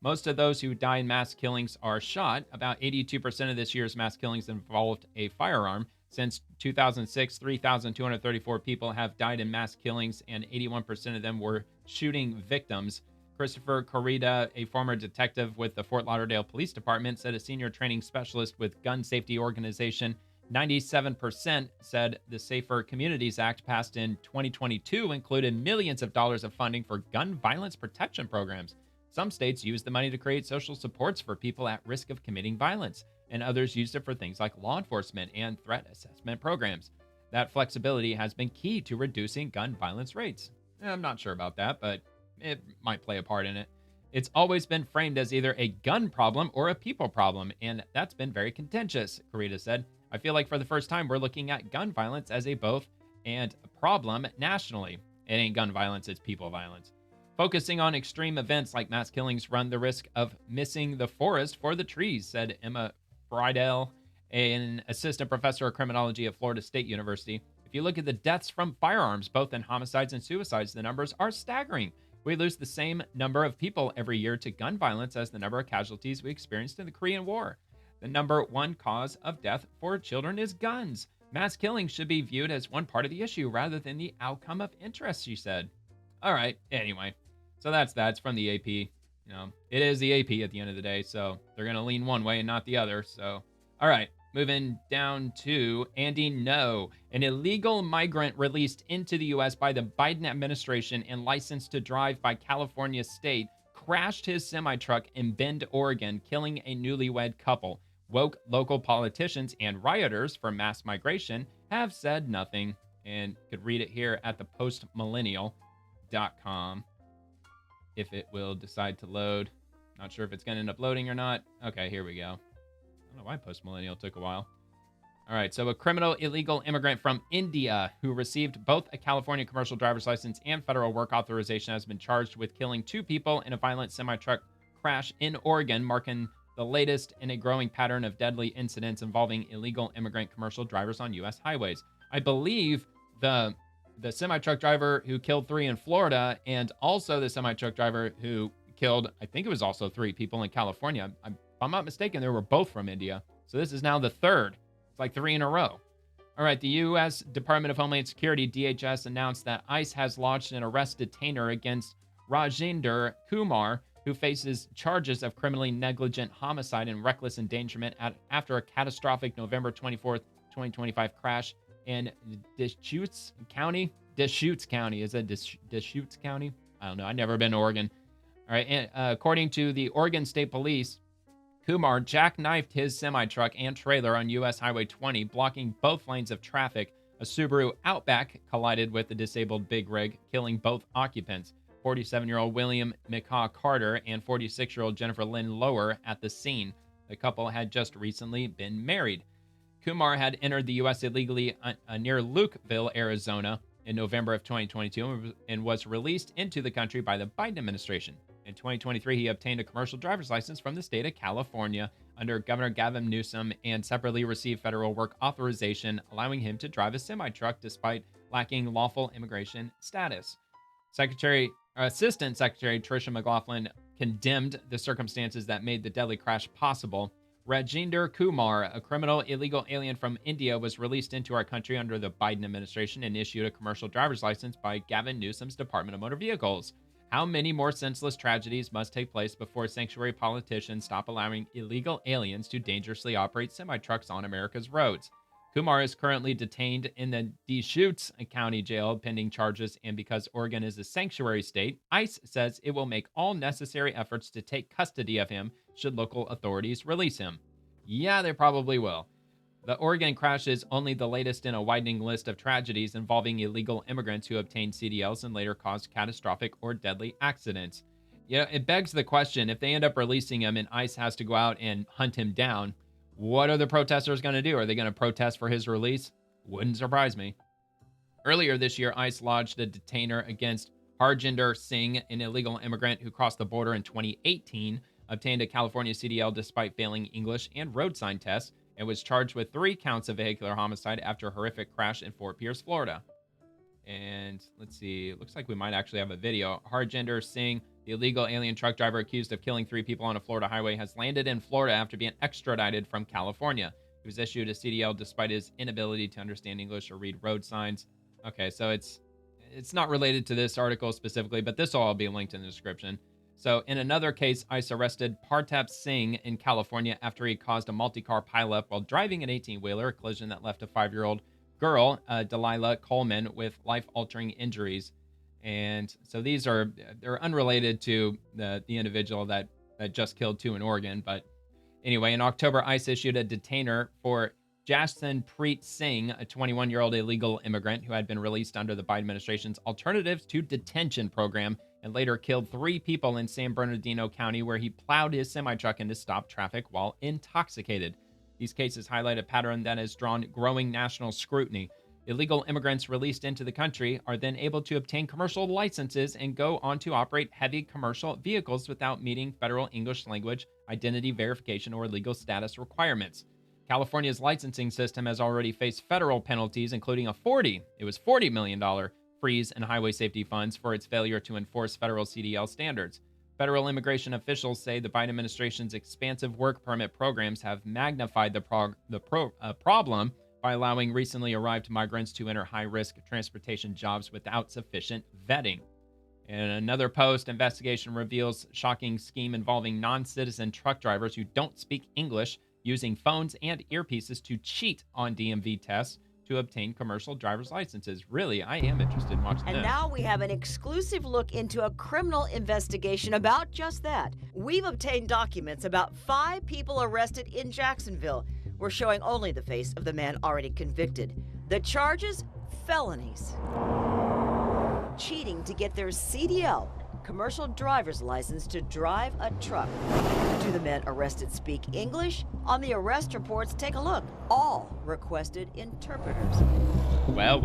Most of those who die in mass killings are shot. About 82% of this year's mass killings involved a firearm. Since 2006, 3,234 people have died in mass killings, and 81% of them were shooting victims. Christopher Corrida, a former detective with the Fort Lauderdale Police Department, said a senior training specialist with gun safety organization 97% said the Safer Communities Act passed in 2022 included millions of dollars of funding for gun violence protection programs. Some states used the money to create social supports for people at risk of committing violence, and others used it for things like law enforcement and threat assessment programs. That flexibility has been key to reducing gun violence rates. I'm not sure about that, but it might play a part in it. It's always been framed as either a gun problem or a people problem, and that's been very contentious, Corrida said. I feel like for the first time, we're looking at gun violence as a both and a problem nationally. It ain't gun violence, it's people violence. Focusing on extreme events like mass killings run the risk of missing the forest for the trees, said Emma Friedel, an assistant professor of criminology at Florida State University. If you look at the deaths from firearms, both in homicides and suicides, the numbers are staggering. We lose the same number of people every year to gun violence as the number of casualties we experienced in the Korean War. The number one cause of death for children is guns. Mass killing should be viewed as one part of the issue rather than the outcome of interest, she said. All right, anyway. So that's that. It's from the AP. You know, it is the AP at the end of the day, so they're going to lean one way and not the other. So, all right, moving down to Andy No, an illegal migrant released into the U.S. by the Biden administration and licensed to drive by California state, crashed his semi-truck in Bend, Oregon, killing a newlywed couple. Woke local politicians and rioters for mass migration have said nothing. And you could read it here at the postmillennial.com if it will decide to load. Not sure if it's going to end up loading or not. Okay, here we go. I don't know why postmillennial took a while. All right, so a criminal illegal immigrant from India who received both a California commercial driver's license and federal work authorization has been charged with killing 2 people in a violent semi-truck crash in Oregon, marking the latest in a growing pattern of deadly incidents involving illegal immigrant commercial drivers on U.S. highways. I believe the semi-truck driver who killed 3 in Florida and also the semi-truck driver who killed, I think it was also 3 people in California. If I'm not mistaken, they were both from India. So this is now the 3rd. It's like 3 in a row. All right, the U.S. Department of Homeland Security, DHS, announced that ICE has launched an arrest detainer against Rajinder Kumar, who faces charges of criminally negligent homicide and reckless endangerment after a catastrophic November 24th, 2025 crash in Deschutes County. Deschutes County. Is it Deschutes County? I don't know. I've never been to Oregon. All right. And, according to the Oregon State Police, Kumar jackknifed his semi-truck and trailer on U.S. Highway 20, blocking both lanes of traffic. A Subaru Outback collided with the disabled big rig, killing both occupants. 47-year-old William McCaw Carter and 46-year-old Jennifer Lynn Lower at the scene. The couple had just recently been married. Kumar had entered the U.S. illegally near Lukeville, Arizona in November of 2022 and was released into the country by the Biden administration. In 2023, he obtained a commercial driver's license from the state of California under Governor Gavin Newsom and separately received federal work authorization, allowing him to drive a semi-truck despite lacking lawful immigration status. Assistant Secretary Tricia McLaughlin condemned the circumstances that made the deadly crash possible. Rajinder Kumar, a criminal illegal alien from India, was released into our country under the Biden administration and issued a commercial driver's license by Gavin Newsom's Department of Motor Vehicles. How many more senseless tragedies must take place before sanctuary politicians stop allowing illegal aliens to dangerously operate semi-trucks on America's roads? Kumar is currently detained in the Deschutes County Jail pending charges, and because Oregon is a sanctuary state, ICE says it will make all necessary efforts to take custody of him should local authorities release him. Yeah, they probably will. The Oregon crash is only the latest in a widening list of tragedies involving illegal immigrants who obtained CDLs and later caused catastrophic or deadly accidents. You know, it begs the question, if they end up releasing him and ICE has to go out and hunt him down, what are the protesters going to do? Are they going to protest for his release? Wouldn't surprise me. Earlier this year, ICE lodged a detainer against Harjinder Singh, an illegal immigrant who crossed the border in 2018, obtained a California CDL despite failing English and road sign tests, and was charged with 3 counts of vehicular homicide after a horrific crash in Fort Pierce, Florida. And let's see, it looks like we might actually have a video. Harjinder Singh, the illegal alien truck driver accused of killing 3 people on a Florida highway, has landed in Florida after being extradited from California. He was issued a CDL despite his inability to understand English or read road signs. Okay, so it's not related to this article specifically, but this will all be linked in the description. So in another case, ICE arrested Partap Singh in California after he caused a multi-car pileup while driving an 18-wheeler, a collision that left a 5-year-old girl, Delilah Coleman, with life-altering injuries. And so they're unrelated to the individual that just killed 2 in Oregon. But anyway, in October, ICE issued a detainer for Jasonpreet Singh, a 21-year-old illegal immigrant who had been released under the Biden administration's Alternatives to Detention program and later killed 3 people in San Bernardino County, where he plowed his semi-truck into stop traffic while intoxicated. These cases highlight a pattern that has drawn growing national scrutiny. Illegal immigrants released into the country are then able to obtain commercial licenses and go on to operate heavy commercial vehicles without meeting federal English language, identity verification, or legal status requirements. California's licensing system has already faced federal penalties, including a $40 million freeze in highway safety funds for its failure to enforce federal CDL standards. Federal immigration officials say the Biden administration's expansive work permit programs have magnified the problem by allowing recently arrived migrants to enter high-risk transportation jobs without sufficient vetting. In another post, investigation reveals shocking scheme involving non-citizen truck drivers who don't speak English using phones and earpieces to cheat on DMV tests to obtain commercial driver's licenses. Really, I am interested in watching And this. now we have an exclusive look into a criminal investigation about just that. We've obtained documents about 5 people arrested in Jacksonville. We're showing only the face of the man already convicted. The charges? Felonies. Cheating to get their CDL, commercial driver's license to drive a truck. Do the men arrested speak English? On the arrest reports, take a look. All requested interpreters. Well.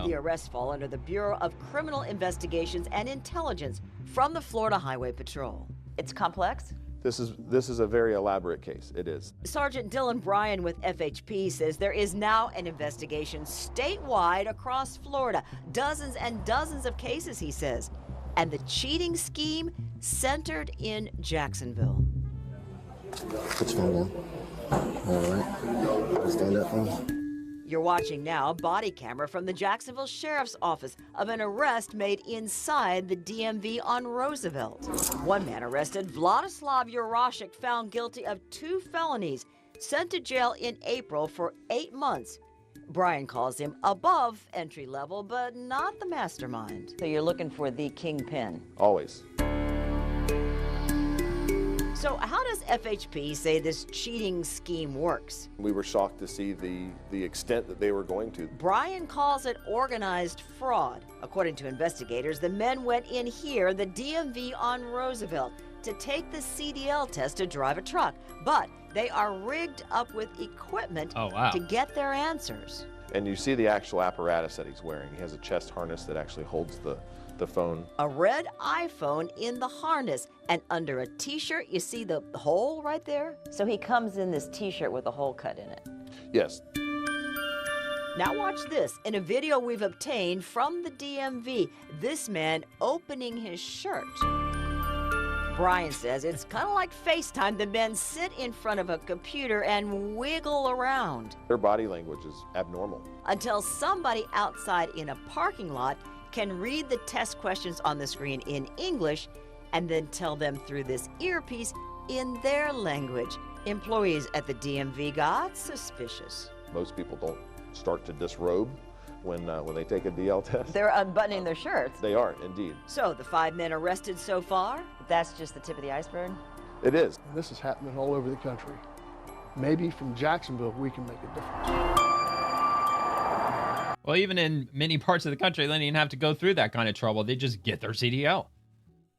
The arrests fall under the Bureau of Criminal Investigations and Intelligence from the Florida Highway Patrol. It's complex. This is a very elaborate case. It is. Sergeant Dylan Bryan with FHP says there is now an investigation statewide across Florida. Dozens and dozens of cases, he says. And the cheating scheme centered in Jacksonville. Put your phone down. All right. Stand up for me. You're watching now a body camera from the Jacksonville Sheriff's Office of an arrest made inside the DMV on Roosevelt. One man arrested, Vladislav Yurashik, found guilty of 2 felonies, sent to jail in April for 8 months. Brian calls him above entry level, but not the mastermind. So you're looking for the kingpin? Always. So how does FHP say this cheating scheme works? We were shocked to see the extent that they were going to. Brian calls it organized fraud. According to investigators, the men went in here, the DMV on Roosevelt, to take the CDL test to drive a truck. But they are rigged up with equipment to get their answers. And you see the actual apparatus that he's wearing. He has a chest harness that actually holds the phone. A red iPhone in the harness, and under a t-shirt, you see the hole right there? So he comes in this t-shirt with a hole cut in it. Yes. Now watch this. In a video we've obtained from the DMV, this man opening his shirt. Brian says it's kind of like FaceTime. The men sit in front of a computer and wiggle around. Their body language is abnormal. Until somebody outside in a parking lot can read the test questions on the screen in English and then tell them through this earpiece in their language. Employees at the DMV got suspicious. Most people don't start to disrobe when they take a DL test. They're unbuttoning their shirts. They are, indeed. So the 5 men arrested so far, that's just the tip of the iceberg? It is. This is happening all over the country. Maybe from Jacksonville we can make a difference. Well, even in many parts of the country, they don't even have to go through that kind of trouble. They just get their CDL.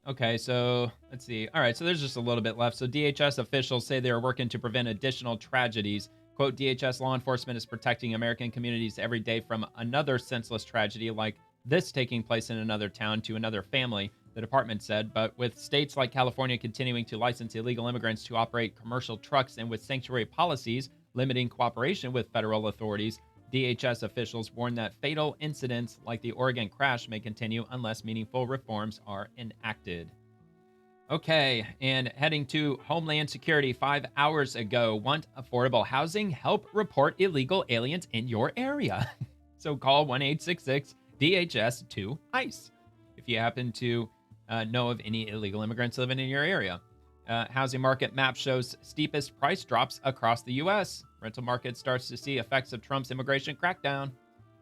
Okay, so let's see. All right, so there's just a little bit left. So DHS officials say they are working to prevent additional tragedies. Quote, DHS law enforcement is protecting American communities every day from another senseless tragedy like this taking place in another town to another family, the department said. But with states like California continuing to license illegal immigrants to operate commercial trucks and with sanctuary policies limiting cooperation with federal authorities. DHS officials warn that fatal incidents like the Oregon crash may continue unless meaningful reforms are enacted. Okay, and heading to Homeland Security 5 hours ago. Want affordable housing? Help report illegal aliens in your area. So call 1-866-DHS-2-ICE if you happen to know of any illegal immigrants living in your area. Housing market map shows steepest price drops across the U.S. Rental market starts to see effects of Trump's immigration crackdown.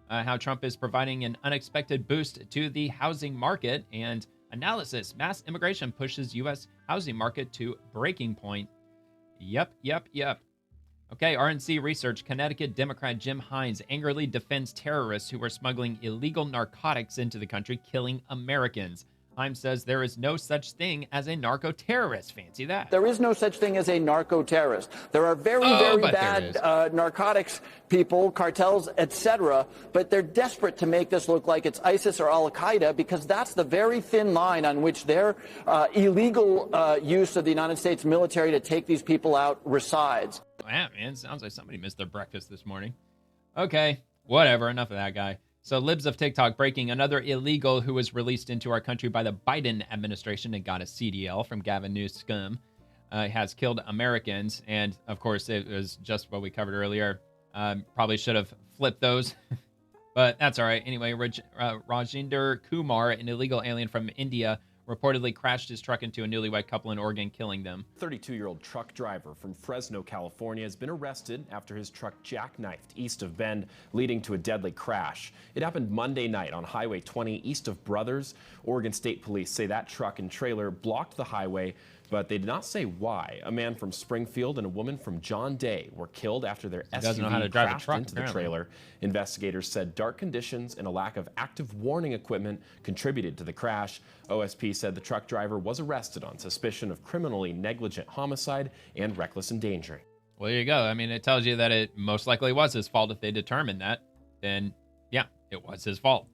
How Trump is providing an unexpected boost to the housing market, and analysis: mass immigration pushes U.S. housing market to breaking point. Yep. Okay, RNC research. Connecticut Democrat Jim Hines angrily defends terrorists who were smuggling illegal narcotics into the country, killing Americans. Hines says there is no such thing as a narco-terrorist. Fancy that. There is no such thing as a narco-terrorist. There are very bad narcotics people, cartels, etc., but they're desperate to make this look like it's ISIS or Al-Qaeda, because that's the very thin line on which their illegal use of the United States military to take these people out resides. Wow, man, sounds like somebody missed their breakfast this morning. Okay, whatever, enough of that guy. So libs of TikTok breaking: another illegal who was released into our country by the Biden administration and got a CDL from Gavin Newsom has killed Americans. And of course, it was just what we covered earlier. Probably should have flipped those, but that's all right. Anyway, Rajinder Kumar, an illegal alien from India, reportedly crashed his truck into a newlywed couple in Oregon, killing them. 32-year-old truck driver from Fresno, California, has been arrested after his truck jackknifed east of Bend, leading to a deadly crash. It happened Monday night on Highway 20 east of Brothers. Oregon State Police say that truck and trailer blocked the highway, but they did not say why. A man from Springfield and a woman from John Day were killed after their SUV crashed into the trailer. Investigators said dark conditions and a lack of active warning equipment contributed to the crash. OSP said the truck driver was arrested on suspicion of criminally negligent homicide and reckless endangering. Well, there you go. I mean, it tells you that it most likely was his fault. If they determined that, then yeah, it was his fault.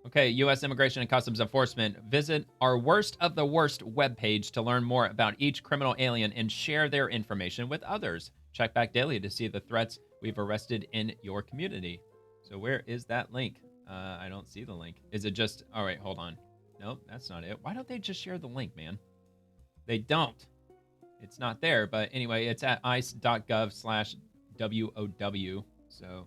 Okay, U.S. Immigration and Customs Enforcement. Visit our Worst of the Worst webpage to learn more about each criminal alien and share their information with others. Check back daily to see the threats we've arrested in your community. So where is that link? I don't see the link. Is it just... All right, hold on. Nope, that's not it. Why don't they just share the link, man? They don't. It's not there, but anyway, it's at ice.gov/WOW. So...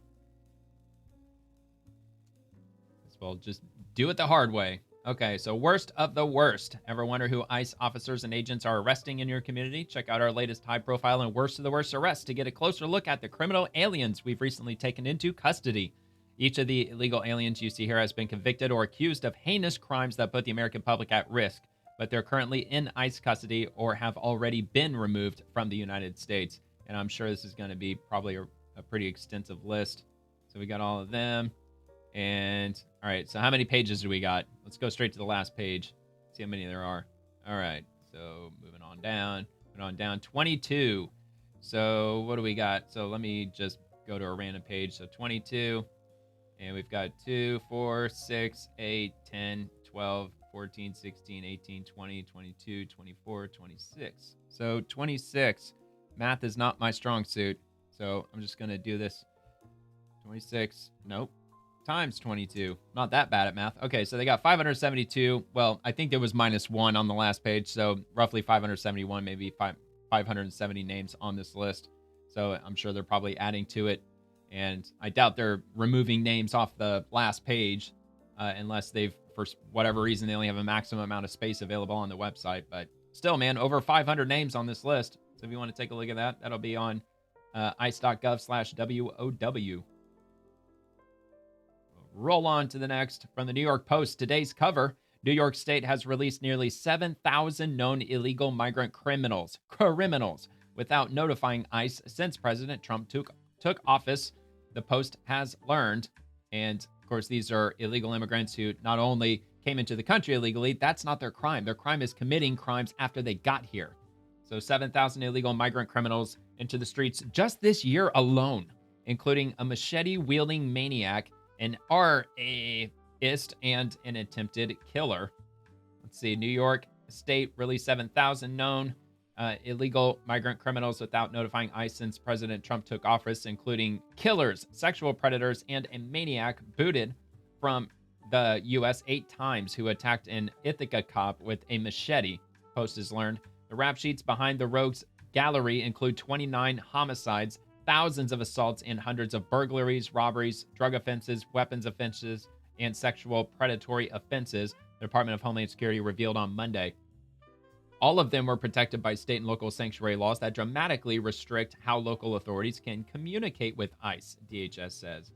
well, just do it the hard way. Okay, so worst of the worst. Ever wonder who ICE officers and agents are arresting in your community? Check out our latest high-profile and worst of the worst arrests to get a closer look at the criminal aliens we've recently taken into custody. Each of the illegal aliens you see here has been convicted or accused of heinous crimes that put the American public at risk, but they're currently in ICE custody or have already been removed from the United States. And I'm sure this is going to be probably a pretty extensive list. So we got all of them. And all right, so how many pages do we got? Let's go straight to the last page. See how many there are. All right, so moving on down. 22. So what do we got? So let me just go to a random page. So 22, and we've got 2, 4, 6, 8, 10, 12, 14, 16, 18, 20, 22, 24, 26. So 26. Math is not my strong suit, so I'm just gonna do this. 26. Nope. Times 22. Not that bad at math. Okay, so they got 572. Well, I think there was -1 on the last page, so roughly 571, maybe 570 names on this list. So I'm sure they're probably adding to it, and I doubt they're removing names off the last page unless they've, for whatever reason, they only have a maximum amount of space available on the website. But still, man, over 500 names on this list. So if you want to take a look at that, that'll be on ice.gov/WOW. Roll on to the next. From the New York Post, today's cover: New York State has released nearly 7,000 known illegal migrant criminals without notifying ICE since President Trump took office, the Post has learned. And of course, these are illegal immigrants who not only came into the country illegally, that's not their crime. Their crime is committing crimes after they got here. So 7,000 illegal migrant criminals into the streets just this year alone, including a machete-wielding maniac, an RAist, and an attempted killer. Let's see, New York State released 7,000 known illegal migrant criminals without notifying ICE since President Trump took office, including killers, sexual predators, and a maniac booted from the U.S. 8 times who attacked an Ithaca cop with a machete, Post has learned. The rap sheets behind the rogues gallery include 29 homicides, thousands of assaults, and hundreds of burglaries, robberies, drug offenses, weapons offenses, and sexual predatory offenses, the Department of Homeland Security revealed on Monday. All of them were protected by state and local sanctuary laws that dramatically restrict how local authorities can communicate with ICE, DHS says.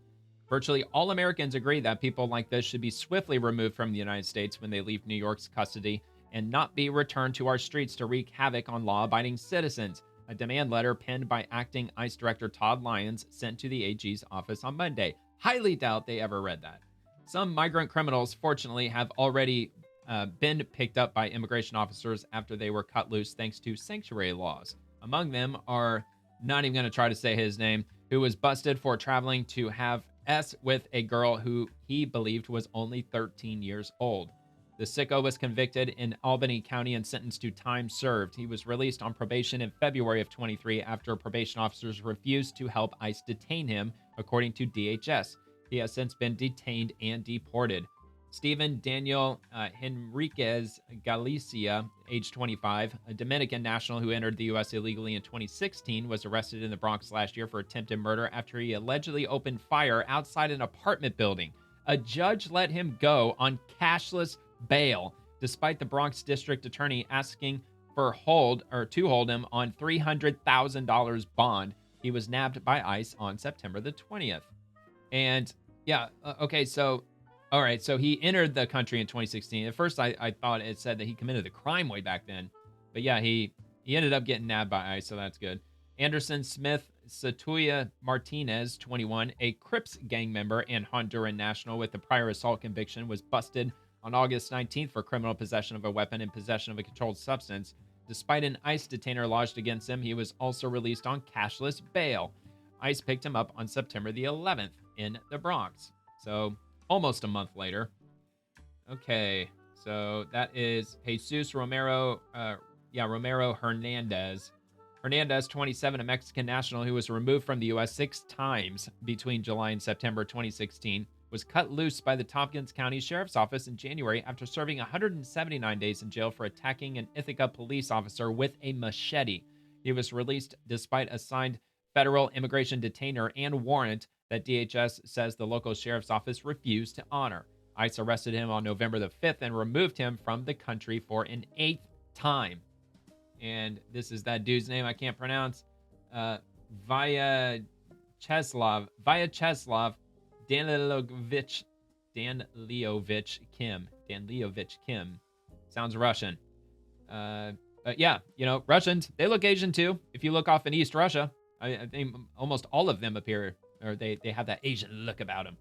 Virtually all Americans agree that people like this should be swiftly removed from the United States when they leave New York's custody and not be returned to our streets to wreak havoc on law-abiding citizens, a demand letter penned by acting ICE Director Todd Lyons sent to the AG's office on Monday. Highly doubt they ever read that. Some migrant criminals, fortunately, have already been picked up by immigration officers after they were cut loose thanks to sanctuary laws. Among them are, not even going to try to say his name, who was busted for traveling to have S with a girl who he believed was only 13 years old. The sicko was convicted in Albany County and sentenced to time served. He was released on probation in February of 23 after probation officers refused to help ICE detain him, according to DHS. He has since been detained and deported. Stephen Daniel Henriquez Galicia, age 25, a Dominican national who entered the U.S. illegally in 2016, was arrested in the Bronx last year for attempted murder after he allegedly opened fire outside an apartment building. A judge let him go on cashless bail, despite the Bronx district attorney asking to hold him on $300,000 bond. He was nabbed by ICE on September the 20th. And yeah, okay, so all right, so he entered the country in 2016. At first, I thought it said that he committed the crime way back then. But yeah, he ended up getting nabbed by ICE, so that's good. Anderson Smith Satuya Martinez, 21, a Crips gang member and Honduran national with a prior assault conviction, was busted on August 19th for criminal possession of a weapon and possession of a controlled substance. Despite an ICE detainer lodged against him, he was also released on cashless bail. ICE picked him up on September the 11th in the Bronx. So almost a month later. Okay, so that is Jesus Romero Hernandez. Hernandez, 27, a Mexican national who was removed from the U.S. 6 times between July and September 2016, was cut loose by the Tompkins County Sheriff's Office in January after serving 179 days in jail for attacking an Ithaca police officer with a machete. He was released despite a signed federal immigration detainer and warrant that DHS says the local sheriff's office refused to honor. ICE arrested him on November the 5th and removed him from the country for an 8th time. And this is that dude's name I can't pronounce. Vyacheslav Danilevich Kim. Sounds Russian. But yeah, you know, Russians, they look Asian too. If you look off in East Russia, I think almost all of them appear, or they have that Asian look about them.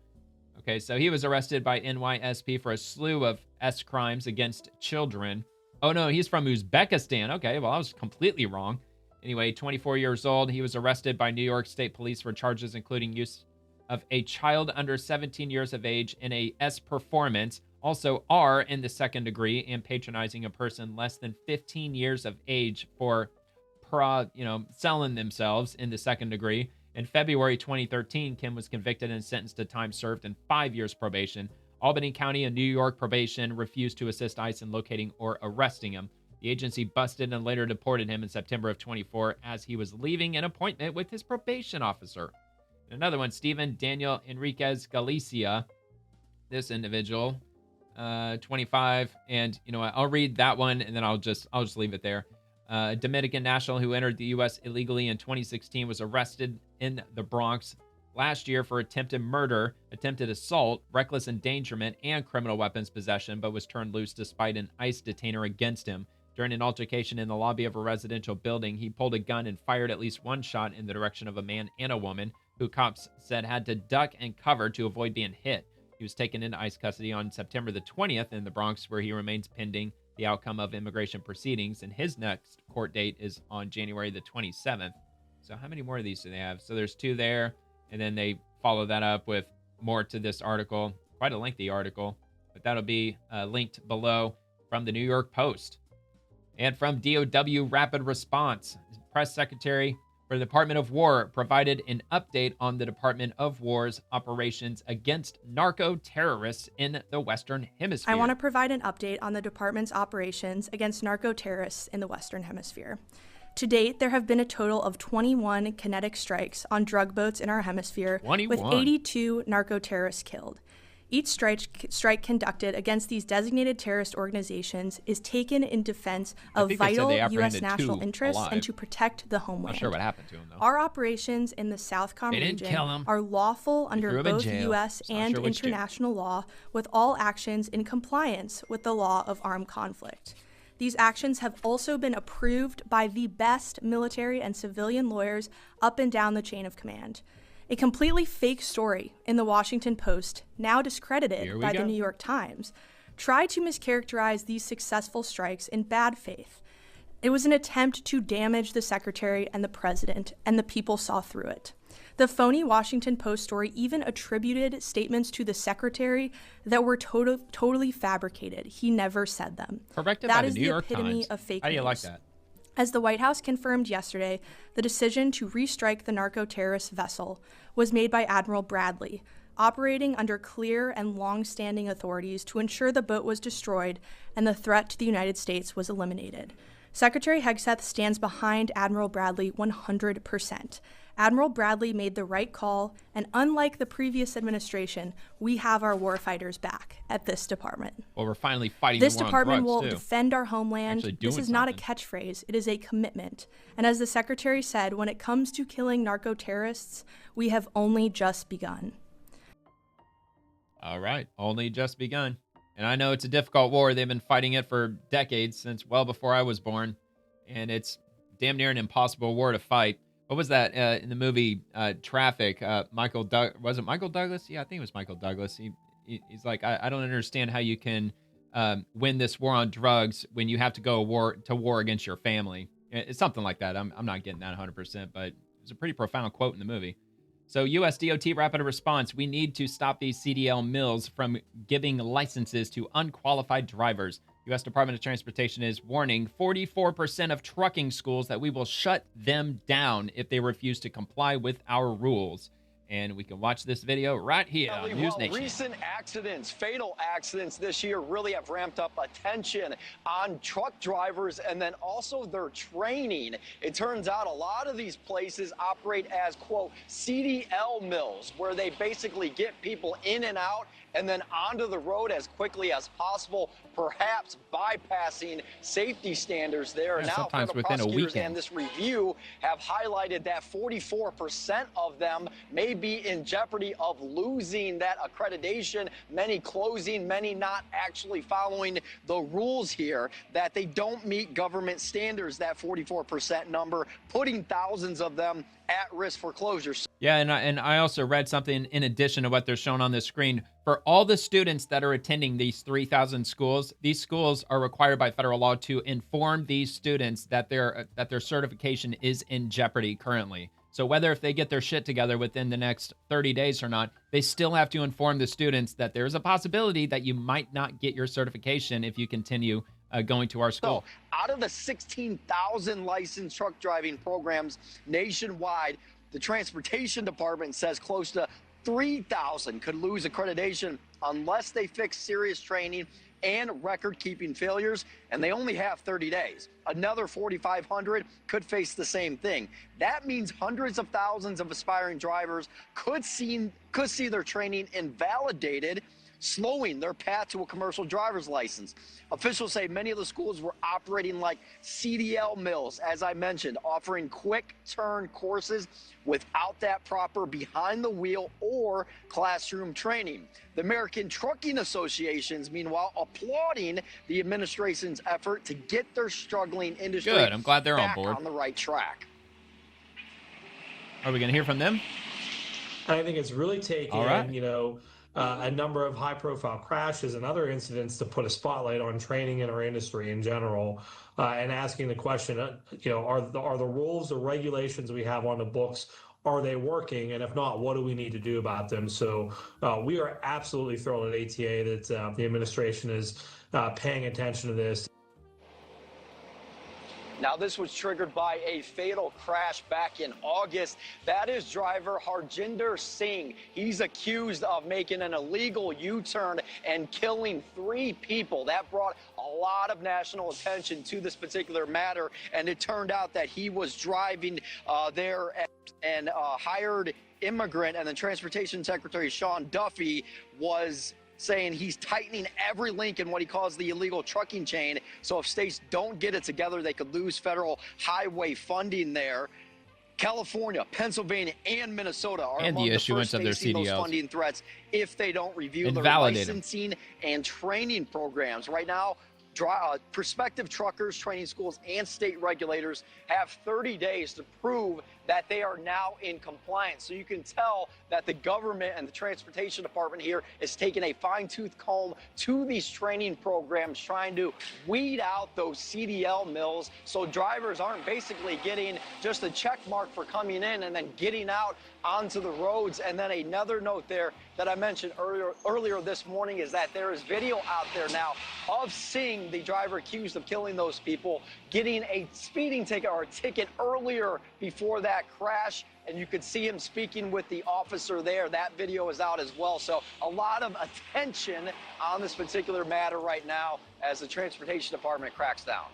Okay, so he was arrested by NYSP for a slew of S crimes against children. Oh no, he's from Uzbekistan. Okay, well, I was completely wrong. Anyway, 24 years old, he was arrested by New York State Police for charges including use of a child under 17 years of age in a S performance, also R in the second degree, and patronizing a person less than 15 years of age for selling themselves in the second degree. In February 2013, Kim was convicted and sentenced to time served and 5 years probation. Albany County and New York probation refused to assist ICE in locating or arresting him. The agency busted and later deported him in September of 24 as he was leaving an appointment with his probation officer. And another one, Stephen Daniel Enriquez Galicia. This individual, 25, and you know what? I'll read that one and then I'll just leave it there. A Dominican national who entered the U.S. illegally in 2016 was arrested in the Bronx last year for attempted murder, attempted assault, reckless endangerment, and criminal weapons possession, but was turned loose despite an ICE detainer against him. During an altercation in the lobby of a residential building, he pulled a gun and fired at least one shot in the direction of a man and a woman who cops said had to duck and cover to avoid being hit. He was taken into ICE custody on September the 20th in the Bronx, where he remains pending the outcome of immigration proceedings, and his next court date is on January the 27th. So how many more of these do they have? So there's 2 there, and then they follow that up with more to this article. Quite a lengthy article, but that'll be linked below from the New York Post. And from DOW Rapid Response, Press Secretary for the Department of War provided an update on the Department of War's operations against narco terrorists in the Western Hemisphere. I want to provide an update on the department's operations against narco terrorists in the Western Hemisphere. To date, there have been a total of 21 kinetic strikes on drug boats in our hemisphere, 21. with 82 narco terrorists killed. Each strike conducted against these designated terrorist organizations is taken in defense of vital U.S. national interests and to protect the homeland. Not sure what happened to him, though. Our operations in the Southcom region are lawful under both U.S. and international law, with all actions in compliance with the law of armed conflict. These actions have also been approved by the best military and civilian lawyers up and down the chain of command. A completely fake story in the Washington Post, now discredited by the New York Times, tried to mischaracterize these successful strikes in bad faith. It was an attempt to damage the secretary and the president, and the people saw through it. The phony Washington Post story even attributed statements to the secretary that were totally fabricated. He never said them. Corrected that by is the New York epitome Times. Of fake How do you news. like that? As the White House confirmed yesterday, the decision to restrike the narco-terrorist vessel was made by Admiral Bradley, operating under clear and long-standing authorities to ensure the boat was destroyed and the threat to the United States was eliminated. Secretary Hegseth stands behind Admiral Bradley 100%. Admiral Bradley made the right call, and unlike the previous administration, we have our warfighters back at this department. Well, we're finally fighting This the war on department drugs, will too. defend our homeland. Actually This doing is not a something. catchphrase. It is a commitment. And as the secretary said, when it comes to killing narco terrorists, we have only just begun. All right, only just begun. And I know it's a difficult war. They've been fighting it for decades, since well before I was born. And it's damn near an impossible war to fight. What was that in the movie Traffic? Was it Michael Douglas? Yeah, I think it was Michael Douglas. He's like, I don't understand how you can win this war on drugs when you have to go to war against your family. It's something like that. I'm not getting that 100%, but it's a pretty profound quote in the movie. So U.S. DOT Rapid Response, we need to stop these CDL mills from giving licenses to unqualified drivers. U.S. Department of Transportation is warning 44% of trucking schools that we will shut them down if they refuse to comply with our rules. And we can watch this video right here on News Nation. Recent accidents, fatal accidents this year really have ramped up attention on truck drivers and then also their training. It turns out a lot of these places operate as, quote, CDL mills, where they basically get people in and out and then onto the road as quickly as possible, perhaps bypassing safety standards there. Yeah, now, sometimes federal within a prosecutors weekend. and this review have highlighted that 44% of them may be in jeopardy of losing that accreditation, many closing, many not actually following the rules here, that they don't meet government standards, that 44% number, putting thousands of them at risk for closure. Yeah, and I also read something in addition to what they're showing on the screen. For all the students that are attending these 3,000 schools, these schools are required by federal law to inform these students that their certification is in jeopardy currently. So whether if they get their shit together within the next 30 days or not, they still have to inform the students that there is a possibility that you might not get your certification if you continue going to our school. So, out of the 16,000 licensed truck driving programs nationwide, the Transportation Department says close to 3,000 could lose accreditation unless they fix serious training and record-keeping failures, and they only have 30 days. Another 4,500 could face the same thing. That means hundreds of thousands of aspiring drivers could see their training invalidated, slowing their path to a commercial driver's license. Officials say many of the schools were operating like CDL mills, as I mentioned, offering quick turn courses without that proper behind the wheel or classroom training. The American Trucking Associations, meanwhile, applauding the administration's effort to get their struggling industry Good. I'm glad they're back on board. on the right track. Are we going to hear from them? I think it's really taken, All right. A number of high-profile crashes and other incidents to put a spotlight on training in our industry in general, and asking the question, are the rules, the regulations we have on the books, are they working? And if not, what do we need to do about them? So we are absolutely thrilled at ATA that the administration is paying attention to this. Yeah, I'm glad they're on board. All right. I think it's really taken, a number of high-profile crashes and other incidents to put a spotlight on training in our industry in general, and asking the question, are the rules, the regulations we have on the books, are they working? And if not, what do we need to do about them? So we are absolutely thrilled at ATA that the administration is paying attention to this. Now, this was triggered by a fatal crash back in August. That is driver Harjinder Singh. He's accused of making an illegal U-turn and killing 3 people. That brought a lot of national attention to this particular matter, and it turned out that he was driving there and hired immigrant, and then Transportation Secretary Sean Duffy was saying he's tightening every link in what he calls the illegal trucking chain. So if states don't get it together, they could lose federal highway funding there. California, Pennsylvania, and Minnesota are among the first facing those funding threats if they don't review their licensing and training programs. Right now, prospective truckers, training schools, and state regulators have 30 days to prove that they are now in compliance. So you can tell that the government and the Transportation Department here is taking a fine-tooth comb to these training programs, trying to weed out those CDL mills so drivers aren't basically getting just a check mark for coming in and then getting out onto the roads. And then another note there that I mentioned earlier this morning is that there is video out there now of Singh, the driver accused of killing those people, getting a speeding ticket or a ticket earlier before that crash, and you could see him speaking with the officer there. That video is out as well. So a lot of attention on this particular matter right now as the Transportation Department cracks down.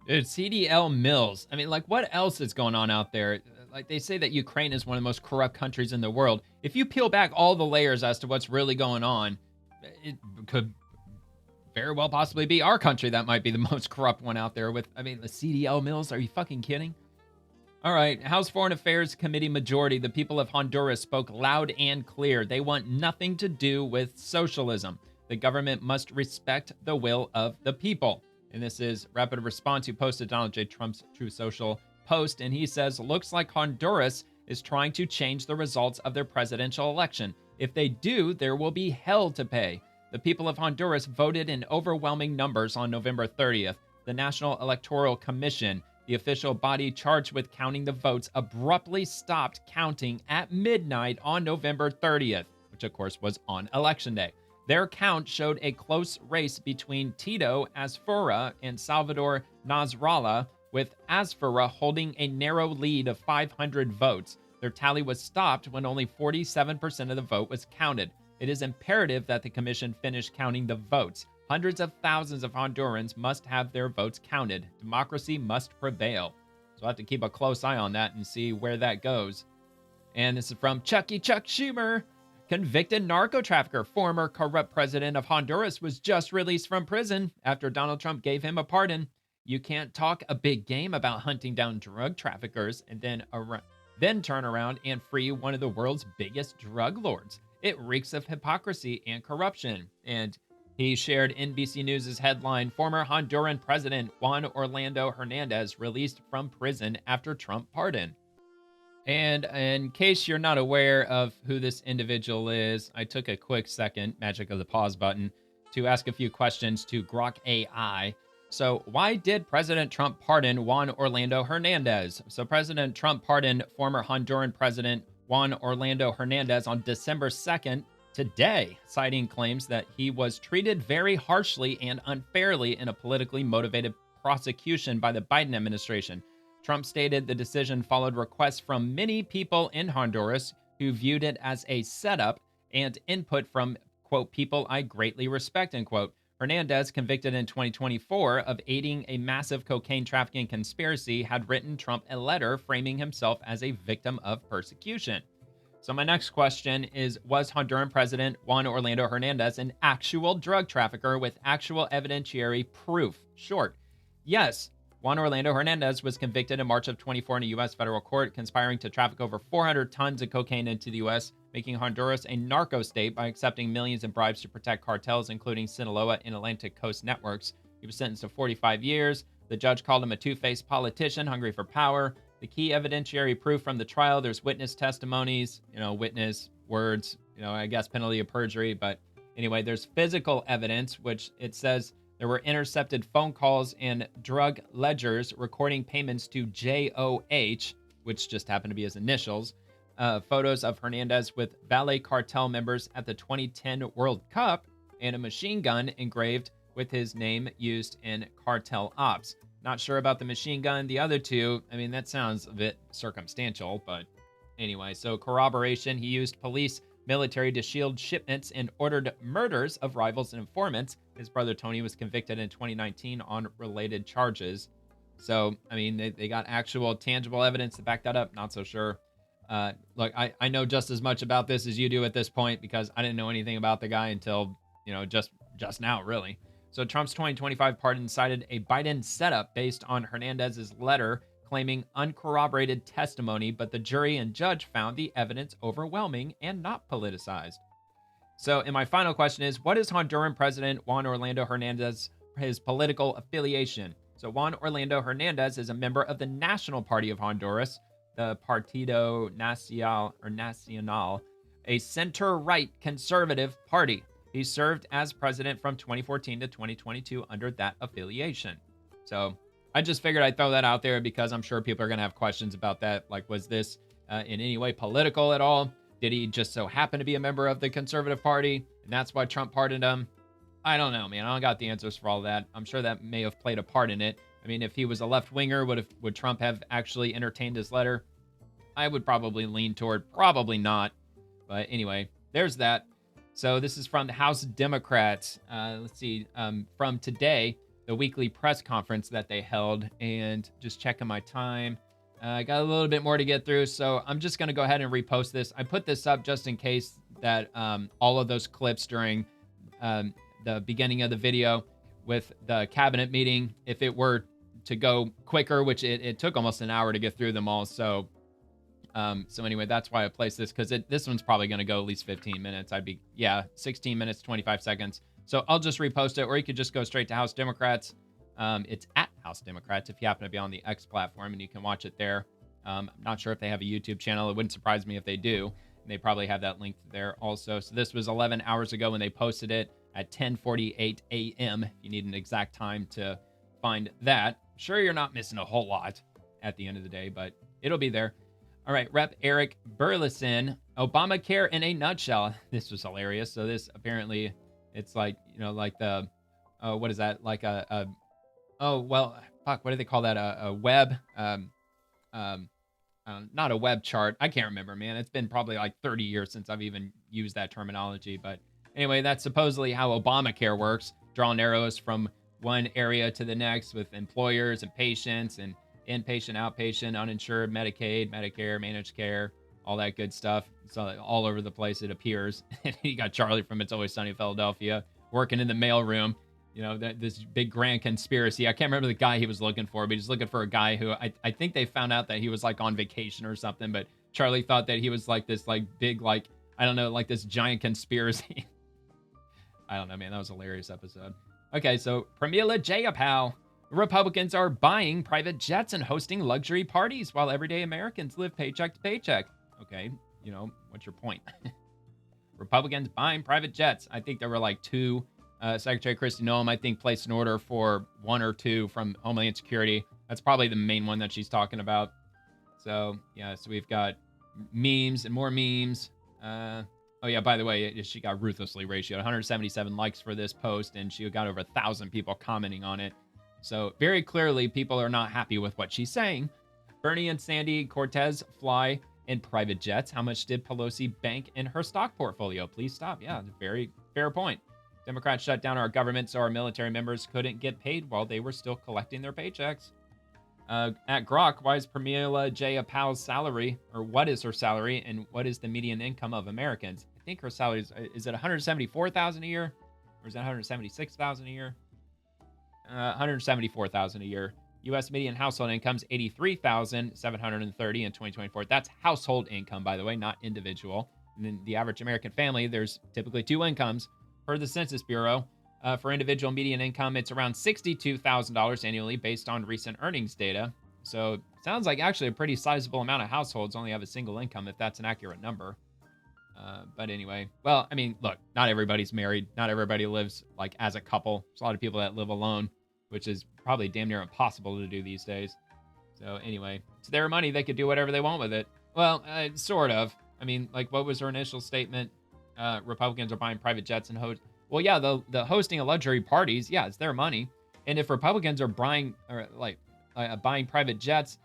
Dude, CDL mills. I mean, like, what else is going on out there? Like, they say that Ukraine is one of the most corrupt countries in the world. If you peel back all the layers as to what's really going on, it could very well possibly be our country that might be the most corrupt one out there with, I mean, the CDL mills. Are you fucking kidding? All right, House Foreign Affairs Committee majority, the people of Honduras spoke loud and clear. They want nothing to do with socialism. The government must respect the will of the people. And this is Rapid Response, who posted Donald J. Trump's Truth Social post, and he says, looks like Honduras is trying to change the results of their presidential election. If they do, there will be hell to pay. The people of Honduras voted in overwhelming numbers on November 30th. The National Electoral Commission, the official body charged with counting the votes, abruptly stopped counting at midnight on November 30th, which of course was on Election Day. Their count showed a close race between Tito Asfura and Salvador Nasrallah, with Asfura holding a narrow lead of 500 votes. Their tally was stopped when only 47% of the vote was counted. It is imperative that the commission finish counting the votes. Hundreds of thousands of Hondurans must have their votes counted. Democracy must prevail. So I'll have to keep a close eye on that and see where that goes. And this is from Chuck Schumer. Convicted narco trafficker, former corrupt president of Honduras, was just released from prison after Donald Trump gave him a pardon. You can't talk a big game about hunting down drug traffickers and then turn around and free one of the world's biggest drug lords. It reeks of hypocrisy and corruption. And he shared NBC News' headline, former Honduran President Juan Orlando Hernandez released from prison after Trump pardon. And in case you're not aware of who this individual is, I took a quick second, magic of the pause button, to ask a few questions to Grok AI. So why did President Trump pardon Juan Orlando Hernandez? So President Trump pardoned former Honduran President Juan Orlando Hernandez on December 2nd, today, citing claims that he was treated very harshly and unfairly in a politically motivated prosecution by the Biden administration. Trump stated the decision followed requests from many people in Honduras who viewed it as a setup and input from, quote, people I greatly respect, end quote. Hernandez, convicted in 2024 of aiding a massive cocaine trafficking conspiracy, had written Trump a letter framing himself as a victim of persecution. So my next question is, was Honduran President Juan Orlando Hernandez an actual drug trafficker with actual evidentiary proof? Short, yes. Juan Orlando Hernandez was convicted in March of 24 in a U.S. federal court, conspiring to traffic over 400 tons of cocaine into the U.S., making Honduras a narco state by accepting millions in bribes to protect cartels, including Sinaloa and Atlantic Coast networks. He was sentenced to 45 years. The judge called him a two-faced politician hungry for power. The key evidentiary proof from the trial, there's witness testimonies, witness words, I guess penalty of perjury. But anyway, there's physical evidence, which it says there were intercepted phone calls and drug ledgers recording payments to JOH, which just happened to be his initials. Photos of Hernandez with valet cartel members at the 2010 World Cup, and a machine gun engraved with his name used in cartel ops. Not sure about the machine gun. The other two, I mean, that sounds a bit circumstantial, but anyway. So corroboration, he used police military to shield shipments and ordered murders of rivals and informants. His brother Tony was convicted in 2019 on related charges. So, I mean, they got actual tangible evidence to back that up. Not so sure. Look, I know just as much about this as you do at this point because I didn't know anything about the guy until, just now, really. So Trump's 2025 pardon cited a Biden setup based on Hernandez's letter claiming uncorroborated testimony, but the jury and judge found the evidence overwhelming and not politicized. So, and my final question is, what is Honduran President Juan Orlando Hernandez, his political affiliation? So Juan Orlando Hernandez is a member of the National Party of Honduras, the Partido Nacional, a center-right conservative party. He served as president from 2014 to 2022 under that affiliation. So I just figured I'd throw that out there because I'm sure people are going to have questions about that. Like, was this in any way political at all? Did he just so happen to be a member of the Conservative Party, and that's why Trump pardoned him? I don't know, man. I don't got the answers for all that. I'm sure that may have played a part in it. I mean, if he was a left-winger, would Trump have actually entertained his letter? I would probably lean toward probably not. But anyway, there's that. So this is from the House Democrats. Let's see, from today, the weekly press conference that they held, and just checking my time. I got a little bit more to get through, so I'm just going to go ahead and repost this. I put this up just in case that all of those clips during the beginning of the video with the cabinet meeting, if it were to go quicker, which it took almost an hour to get through them all. So anyway, that's why I placed this, because this one's probably going to go at least 15 minutes. 16 minutes, 25 seconds. So I'll just repost it, or you could just go straight to House Democrats. It's at House Democrats if you happen to be on the X platform, and you can watch it there. I'm not sure if they have a YouTube channel. It wouldn't surprise me if they do. They probably have that link there also. So this was 11 hours ago when they posted it at 10:48 a.m. If you need an exact time to find that. Sure, you're not missing a whole lot at the end of the day, but it'll be there. All right, Rep. Eric Burleson, Obamacare in a nutshell. This was hilarious. So this apparently, it's like, like the, what is that? Like what do they call that? A web, not a web chart. I can't remember, man. It's been probably like 30 years since I've even used that terminology. But anyway, that's supposedly how Obamacare works. Drawing arrows from one area to the next with employers and patients and inpatient, outpatient, uninsured, Medicaid, Medicare, managed care, all that good stuff. So all over the place it appears. You got Charlie from It's Always Sunny in Philadelphia working in the mailroom. This big grand conspiracy. I can't remember the guy he was looking for, but he's looking for a guy who I think they found out that he was like on vacation or something, but Charlie thought that he was like this like big, like, I don't know, like this giant conspiracy. I don't know, man. That was a hilarious episode. Okay, so Pramila Jayapal. Republicans are buying private jets and hosting luxury parties while everyday Americans live paycheck to paycheck. Okay, what's your point? Republicans buying private jets. I think there were like two. Secretary Kristi Noem, I think, placed an order for one or two from Homeland Security. That's probably the main one that she's talking about. So, yeah, so we've got memes and more memes. Oh, yeah, by the way, she got ruthlessly ratioed. 177 likes for this post, and she got over 1,000 people commenting on it. So very clearly, people are not happy with what she's saying. Bernie and Sandy Cortez fly in private jets. How much did Pelosi bank in her stock portfolio? Please stop. Yeah, very fair point. Democrats shut down our government so our military members couldn't get paid while they were still collecting their paychecks. At Grok, why is Pramila Jayapal's salary, or what is her salary, and what is the median income of Americans? I think her salary is it $174,000 a year, or is that $176,000 a year? $174,000 a year. U.S. median household income is $83,730 in 2024. That's household income, by the way, not individual. And then the average American family, there's typically two incomes. Per the Census Bureau, for individual median income, it's around $62,000 annually based on recent earnings data. So it sounds like actually a pretty sizable amount of households only have a single income, if that's an accurate number. But anyway, well, I mean, look, not everybody's married. Not everybody lives like as a couple. There's a lot of people that live alone, which is probably damn near impossible to do these days. So anyway, it's their money. They could do whatever they want with it. Well, sort of. I mean, like, what was her initial statement? Republicans are buying private jets and well, yeah, the hosting of luxury parties, yeah, it's their money. And if Republicans are buying private jets,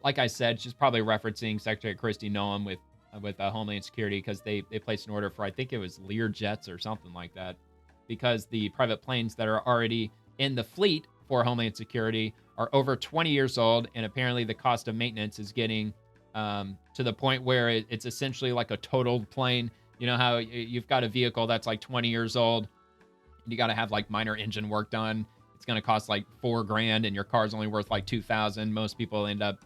like I said, she's probably referencing Secretary Kristi Noem with Homeland Security, because they placed an order for, I think it was Lear jets or something like that, because the private planes that are already in the fleet for Homeland Security are over 20 years old, and apparently the cost of maintenance is getting to the point where it's essentially like a totaled plane. You know how you've got a vehicle that's like 20 years old, and you got to have like minor engine work done. It's going to cost like $4,000, and your car's only worth like $2,000. Most people end up,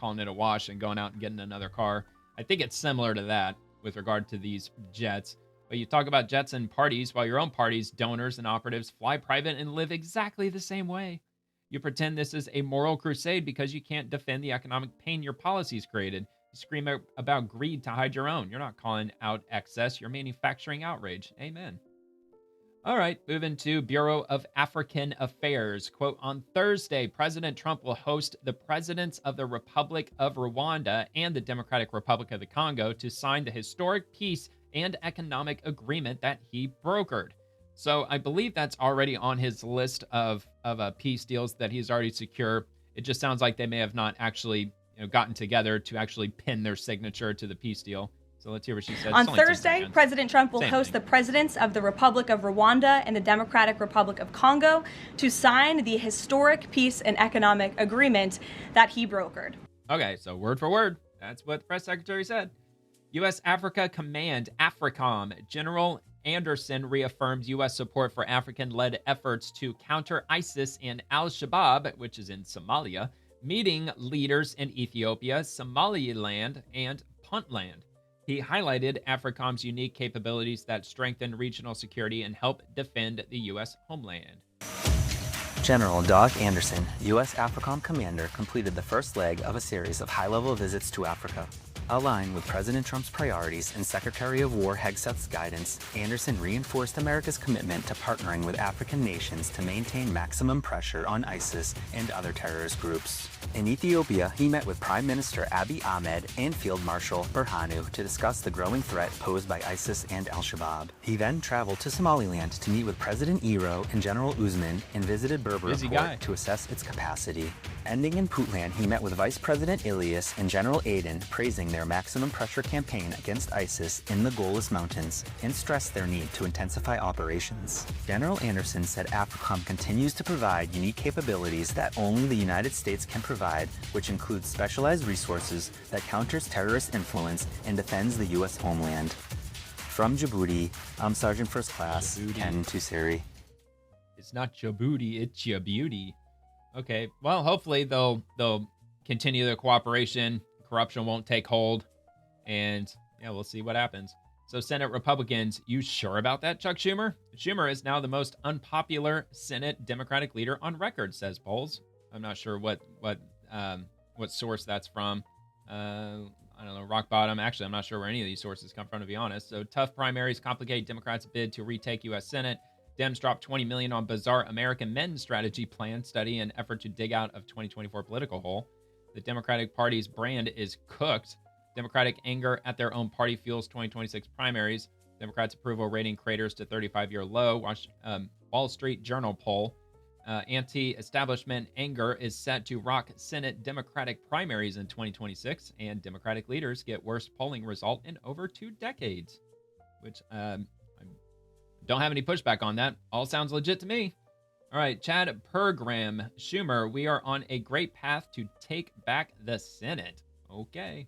calling it a wash and going out and getting another car. I think it's similar to that with regard to these jets. But you talk about jets and parties, while your own parties, donors, and operatives fly private and live exactly the same way. You pretend this is a moral crusade because you can't defend the economic pain your policies created. You scream about greed to hide your own. You're not calling out excess. You're manufacturing outrage. Amen. All right, moving to Bureau of African Affairs. Quote, on Thursday, President Trump will host the presidents of the Republic of Rwanda and the Democratic Republic of the Congo to sign the historic peace and economic agreement that he brokered. So I believe that's already on his list of peace deals that he's already secured. It just sounds like they may have not actually gotten together to actually pin their signature to the peace deal. So let's hear what she said. On Thursday, President Trump will host the presidents of the Republic of Rwanda and the Democratic Republic of Congo to sign the historic peace and economic agreement that he brokered. Okay, so word for word, that's what the press secretary said. U.S. Africa Command, AFRICOM, General Anderson reaffirmed U.S. support for African-led efforts to counter ISIS and al-Shabaab, which is in Somalia, meeting leaders in Ethiopia, Somaliland, and Puntland. He highlighted AFRICOM's unique capabilities that strengthen regional security and help defend the U.S. homeland. General Doug Anderson, U.S. AFRICOM commander, completed the first leg of a series of high-level visits to Africa. Aligned with President Trump's priorities and Secretary of War Hegseth's guidance, Anderson reinforced America's commitment to partnering with African nations to maintain maximum pressure on ISIS and other terrorist groups. In Ethiopia, he met with Prime Minister Abiy Ahmed and Field Marshal Burhanu to discuss the growing threat posed by ISIS and al-Shabaab. He then traveled to Somaliland to meet with President Iro and General Usman and visited Berbera Port to assess its capacity. Ending in Puntland, he met with Vice President Ilias and General Aden, praising their maximum pressure campaign against ISIS in the Golis Mountains and stressed their need to intensify operations. General Anderson said AFRICOM continues to provide unique capabilities that only the United States can provide, which includes specialized resources that counters terrorist influence and defends the U.S. homeland. From Djibouti, I'm Sergeant First Class Ken Tusiri. It's not Djibouti, it's your beauty. Okay, well, hopefully they'll continue their cooperation. Corruption won't take hold, and yeah, we'll see what happens. So Senate Republicans, you sure about that, Chuck Schumer? Schumer is now the most unpopular Senate Democratic leader on record, says polls. I'm not sure what source that's from. I don't know, rock bottom. Actually, I'm not sure where any of these sources come from, to be honest. So tough primaries complicate Democrats' bid to retake U.S. Senate. Dems dropped $20 million on bizarre American men strategy plan study in effort to dig out of 2024 political hole. The Democratic Party's brand is cooked. Democratic anger at their own party fuels 2026 primaries. Democrats' approval rating craters to 35-year low. Watch Wall Street Journal poll. Anti-establishment anger is set to rock Senate Democratic primaries in 2026, and Democratic leaders get worst polling result in over 2 decades. Which I don't have any pushback on that. All sounds legit to me. All right, Chad Pergram, Schumer, we are on a great path to take back the Senate. Okay.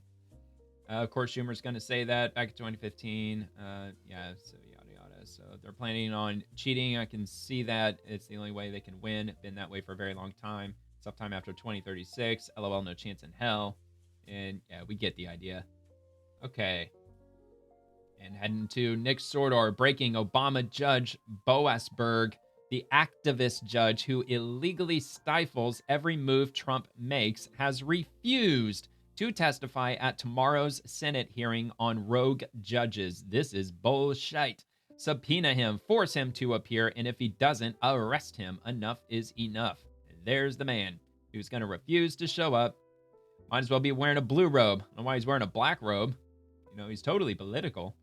Of course, Schumer's going to say that back in 2015. Yeah, so yada yada. So they're planning on cheating. I can see that. It's the only way they can win. Been that way for a very long time. Sometime after 2036. LOL, no chance in hell. And yeah, we get the idea. Okay. And heading to Nick Sordor, breaking Obama judge Boasberg. The activist judge who illegally stifles every move Trump makes has refused to testify at tomorrow's Senate hearing on rogue judges. This is bullshit. Subpoena him, force him to appear, and if he doesn't, arrest him. Enough is enough. And there's the man who's going to refuse to show up. Might as well be wearing a blue robe. I don't know why he's wearing a black robe. You know, he's totally political.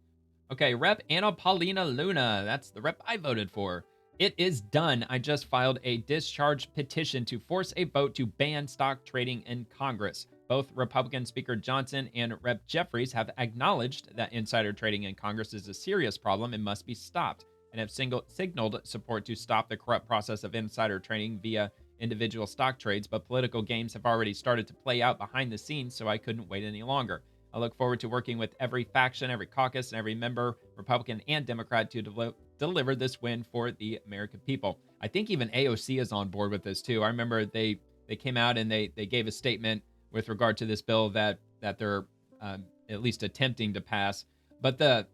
Okay, Rep. Anna Paulina Luna. That's the rep I voted for. It is done. I just filed a discharge petition to force a vote to ban stock trading in Congress. Both Republican Speaker Johnson and Rep. Jeffries have acknowledged that insider trading in Congress is a serious problem and must be stopped, and have signaled support to stop the corrupt process of insider trading via individual stock trades, but political games have already started to play out behind the scenes, so I couldn't wait any longer. I look forward to working with every faction, every caucus, and every member, Republican and Democrat, to deliver this win for the American people. I think even AOC is on board with this, too. I remember they came out and they gave a statement with regard to this bill that they're at least attempting to pass. But the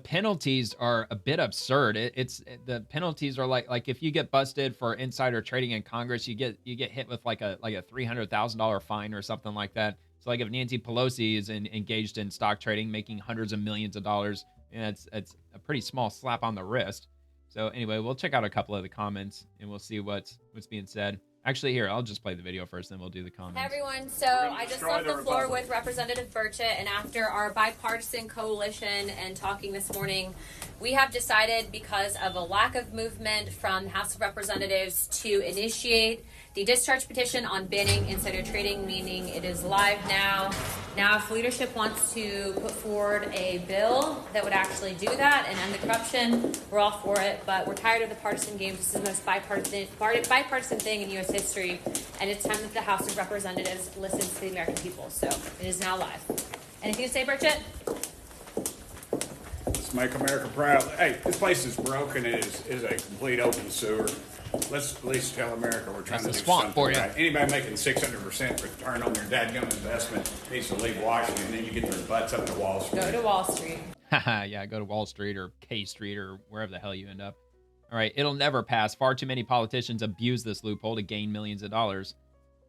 penalties are a bit absurd. The penalties are like if you get busted for insider trading in Congress, you get hit with like a $300,000 fine or something like that. So like if Nancy Pelosi is engaged in stock trading, making hundreds of millions of dollars, it's a pretty small slap on the wrist. So anyway, we'll check out a couple of the comments and we'll see what's being said. Actually, here, I'll just play the video first, then we'll do the comments. Hey everyone, so I just left the floor with Representative Burchett, and after our bipartisan coalition and talking this morning, we have decided, because of a lack of movement from the House of Representatives, to initiate the discharge petition on banning insider trading, meaning it is live now. Now, if leadership wants to put forward a bill that would actually do that and end the corruption, we're all for it, but we're tired of the partisan games. This is the most bipartisan thing in U.S. history, and it's time that the House of Representatives listens to the American people. So it is now live. Anything to say, Burchett? Let's make America proud. Hey, this place is broken. It is a complete open sewer. Let's at least tell America we're trying to do something for you. Right. Anybody making 600% return on their dadgum investment needs to leave Washington, and then you get their butts up to Wall Street. Go to Wall Street. Yeah, go to Wall Street or K Street or wherever the hell you end up. All right, it'll never pass. Far too many politicians abuse this loophole to gain millions of dollars.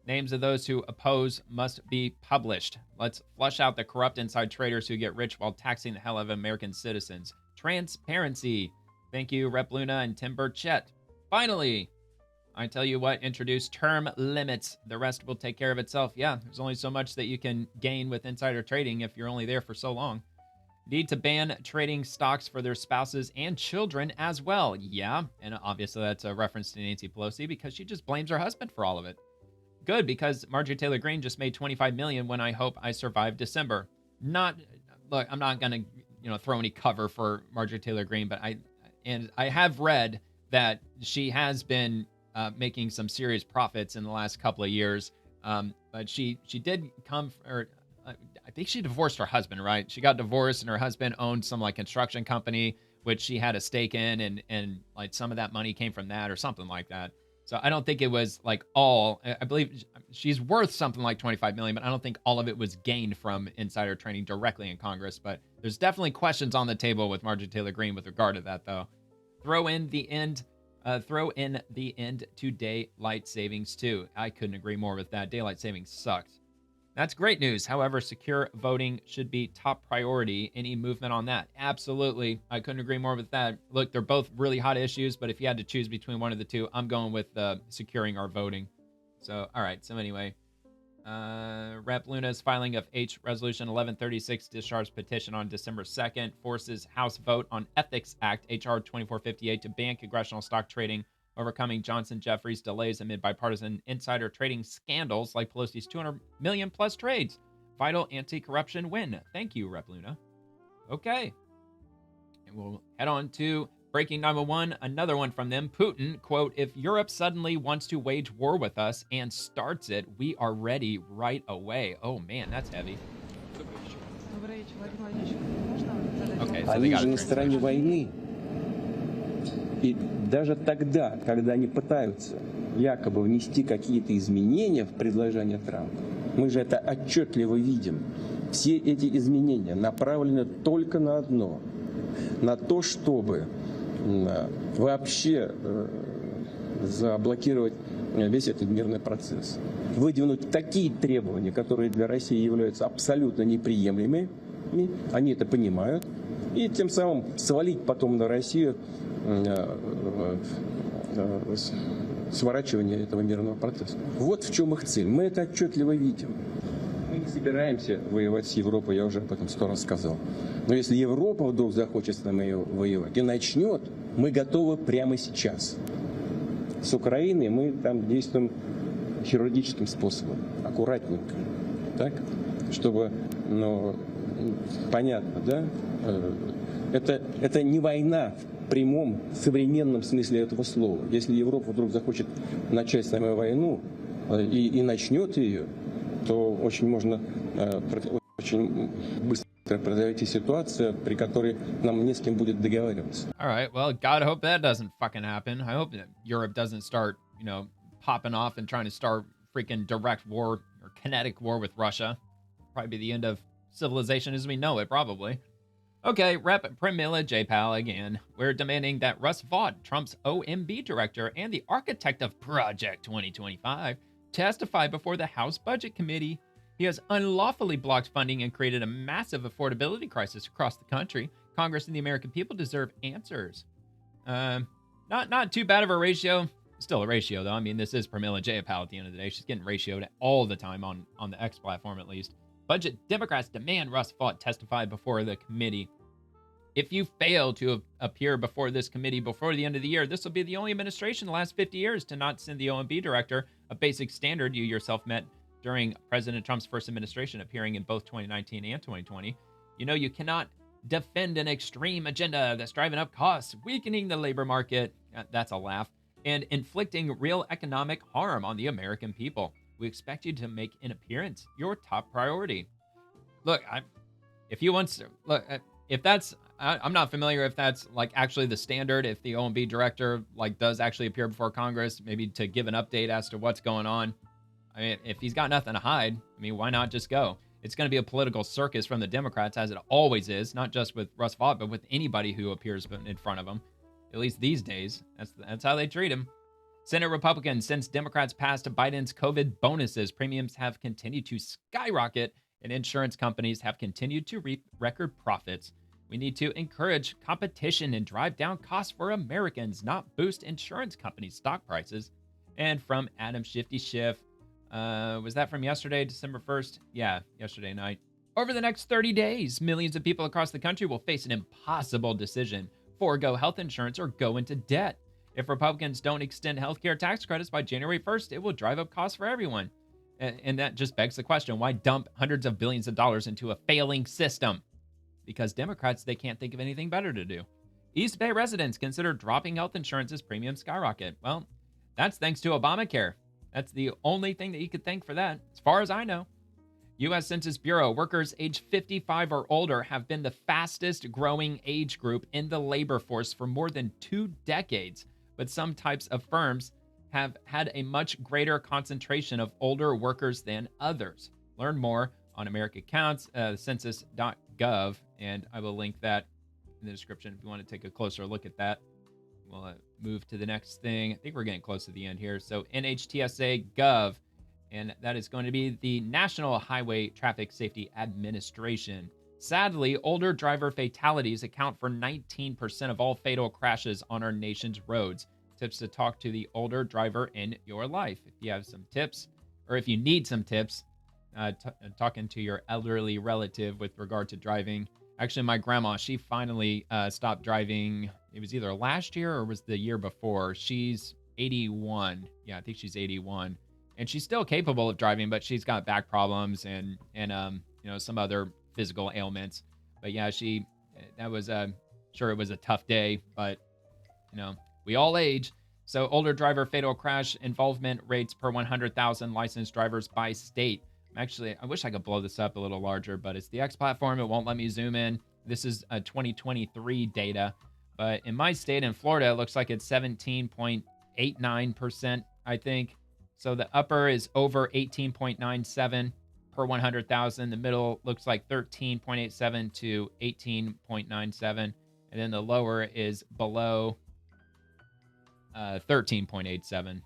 Names of those who oppose must be published. Let's flush out the corrupt inside traders who get rich while taxing the hell out of American citizens. Transparency. Thank you, Rep. Luna and Tim Burchett. Finally, I tell you what, introduce term limits. The rest will take care of itself. Yeah, there's only so much that you can gain with insider trading if you're only there for so long. Need to ban trading stocks for their spouses and children as well. Yeah, and obviously that's a reference to Nancy Pelosi because she just blames her husband for all of it. Good, because Marjorie Taylor Greene just made $25 million when I hope I survive December. Look, I'm not gonna, throw any cover for Marjorie Taylor Greene, but I have read that she has been making some serious profits in the last couple of years. But she did come, I think she divorced her husband, right? She got divorced and her husband owned some construction company, which she had a stake in, and some of that money came from that or something like that. So I don't think it was all. I believe she's worth something like $25 million, but I don't think all of it was gained from insider trading directly in Congress. But there's definitely questions on the table with Marjorie Taylor Greene with regard to that, though. Throw in the end to daylight savings too. I couldn't agree more with that. Daylight savings sucks. That's great news. However, secure voting should be top priority. Any movement on that? Absolutely. I couldn't agree more with that. Look, they're both really hot issues, but if you had to choose between one of the two, I'm going with securing our voting. So, all right. So anyway, Rep. Luna's filing of H Resolution 1136 discharge petition on December 2nd forces House vote on Ethics Act HR 2458 to ban congressional stock trading, overcoming Johnson-Jeffries delays amid bipartisan insider trading scandals like Pelosi's $200 million plus trades. Vital anti-corruption win. Thank you, Rep. Luna. Okay. And we'll head on to breaking 911, another one from them. Putin, quote, if Europe suddenly wants to wage war with us and starts it, we are ready right away. Oh, man, that's heavy. Okay, so they got it. И даже тогда, когда они пытаются якобы внести какие-то изменения в предложение Трампа, мы же это отчетливо видим. Все эти изменения направлены только на одно, на то, чтобы вообще заблокировать весь этот мирный процесс. Выдвинуть такие требования, которые для России являются абсолютно неприемлемыми, они это понимают, и тем самым свалить потом на Россию сворачивание этого мирного процесса. Вот в чем их цель. Мы это отчетливо видим. Мы не собираемся воевать с Европой, я уже об этом 100 раз сказал. Но если Европа вдруг захочет с нами воевать и начнет, Мы готовы прямо сейчас. С Украиной мы там действуем хирургическим способом, аккуратненько, так, чтобы, ну, понятно, да? Это не война в прямом современном смысле этого слова. Если Европа вдруг захочет начать с нами войну и начнет ее, то очень можно очень быстро произойти ситуация, при которой нам не с кем будет договариваться. All right, well, God hope that doesn't fucking happen. I hope that Europe doesn't start, popping off and trying to start freaking direct war or kinetic war with Russia. Probably be the end of civilization as we know it, probably. Okay, Rep. Pramila Jayapal again. We're demanding that Russ Vought, Trump's OMB director and the architect of Project 2025, testify before the House Budget Committee. He has unlawfully blocked funding and created a massive affordability crisis across the country. Congress and the American people deserve answers. Not too bad of a ratio. Still a ratio, though. I mean, this is Pramila Jayapal at the end of the day. She's getting ratioed all the time on the X platform, at least. Budget Democrats demand Russ Vought testify before the committee. If you fail to appear before this committee before the end of the year, this will be the only administration in the last 50 years to not send the OMB director a basic standard you yourself met during President Trump's first administration, appearing in both 2019 and 2020. You cannot defend an extreme agenda that's driving up costs, weakening the labor market, that's a laugh, and inflicting real economic harm on the American people. We expect you to make an appearance your top priority. Look, if that's, I'm not familiar if that's like actually the standard, if the OMB director does actually appear before Congress, maybe to give an update as to what's going on. I mean, if he's got nothing to hide, why not just go? It's going to be a political circus from the Democrats, as it always is, not just with Russ Vought, but with anybody who appears in front of him. At least these days, that's how they treat him. Senate Republicans, since Democrats passed Biden's COVID bonuses, premiums have continued to skyrocket and insurance companies have continued to reap record profits. We need to encourage competition and drive down costs for Americans, not boost insurance companies' stock prices. And from Adam Shifty Schiff, was that from yesterday, December 1st? Yeah, yesterday night. Over the next 30 days, millions of people across the country will face an impossible decision: forego health insurance or go into debt. If Republicans don't extend healthcare tax credits by January 1st, it will drive up costs for everyone. And that just begs the question, why dump hundreds of billions of dollars into a failing system? Because Democrats, they can't think of anything better to do. East Bay residents consider dropping health insurance as premiums skyrocket. Well, that's thanks to Obamacare. That's the only thing that you could thank for that, as far as I know. U.S. Census Bureau, workers age 55 or older have been the fastest growing age group in the labor force for more than 2 decades. But some types of firms have had a much greater concentration of older workers than others. Learn more on America Counts, census.gov, and I will link that in the description if you want to take a closer look at that. We'll move to the next thing. I think we're getting close to the end here. So NHTSA.gov, and that is going to be the National Highway Traffic Safety Administration. Sadly, older driver fatalities account for 19% of all fatal crashes on our nation's roads. Tips to talk to the older driver in your life. If you have some tips, or if you need some tips, talking to your elderly relative with regard to driving. Actually, my grandma, she finally stopped driving. It was either last year or was the year before. She's 81. Yeah, I think she's 81. And she's still capable of driving, but she's got back problems and some other physical ailments. But yeah, that was sure it was a tough day, but we all age. So older driver fatal crash involvement rates per 100,000 licensed drivers by state. Actually, I wish I could blow this up a little larger, but it's the X platform. It won't let me zoom in. This is 2023 data, but in my state in Florida, it looks like it's 17.89%, I think. So the upper is over 18.97 per 100,000. The middle looks like 13.87 to 18.97. And then the lower is below 13.87.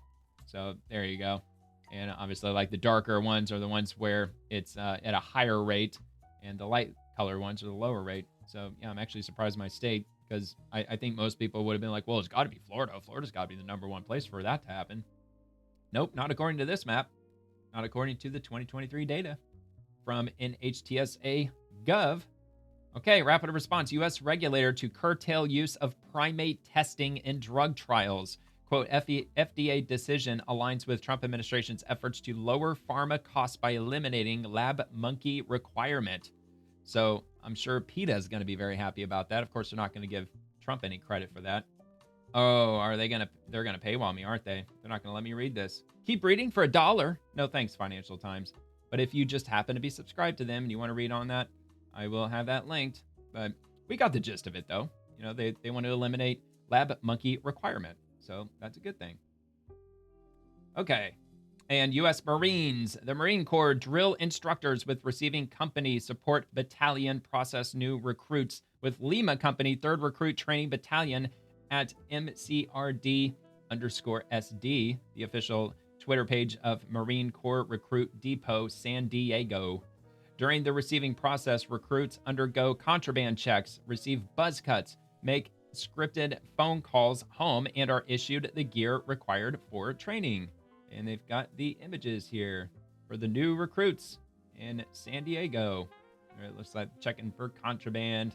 So there you go. And obviously, like the darker ones are the ones where it's at a higher rate, and the light color ones are the lower rate. So yeah, I'm actually surprised my state, because I think most people would have been like, well, it's got to be Florida. Florida's got to be the number one place for that to happen. Nope, not according to this map. Not according to the 2023 data from NHTSA.gov. Okay, rapid response. U.S. regulator to curtail use of primate testing in drug trials. Quote, FDA decision aligns with Trump administration's efforts to lower pharma costs by eliminating lab monkey requirement. So I'm sure PETA is going to be very happy about that. Of course, they're not going to give Trump any credit for that. Oh, they're going to paywall me, aren't they? They're not going to let me read this. Keep reading for $1. No thanks, Financial Times. But if you just happen to be subscribed to them and you want to read on that, I will have that linked. But we got the gist of it, though. You know, they want to eliminate lab monkey requirement. So that's a good thing. Okay. And U.S. Marines. The Marine Corps drill instructors with receiving company support battalion process new recruits with Lima Company 3rd Recruit Training Battalion at MCRD_SD, the official Twitter page of Marine Corps Recruit Depot, San Diego. During the receiving process, recruits undergo contraband checks, receive buzz cuts, make scripted phone calls home, and are issued the gear required for training. And they've got the images here for the new recruits in San Diego. It looks like checking for contraband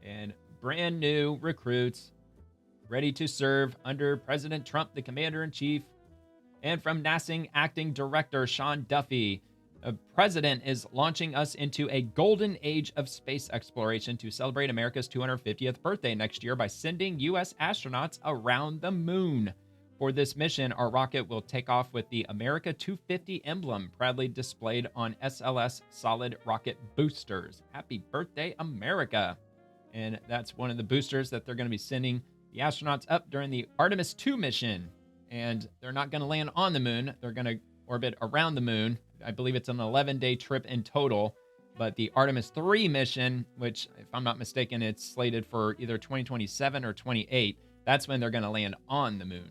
and brand new recruits ready to serve under President Trump, the commander-in-chief. And from NASING acting director Sean Duffy, the president is launching us into a golden age of space exploration to celebrate America's 250th birthday next year by sending U.S. astronauts around the moon. For this mission, our rocket will take off with the America 250 emblem proudly displayed on SLS solid rocket boosters. Happy birthday, America. And that's one of the boosters that they're going to be sending the astronauts up during the Artemis 2 mission. And they're not going to land on the moon. They're going to orbit around the moon. I believe it's an 11-day trip in total. But the Artemis 3 mission, which, if I'm not mistaken, it's slated for either 2027 or 28, that's when they're going to land on the moon.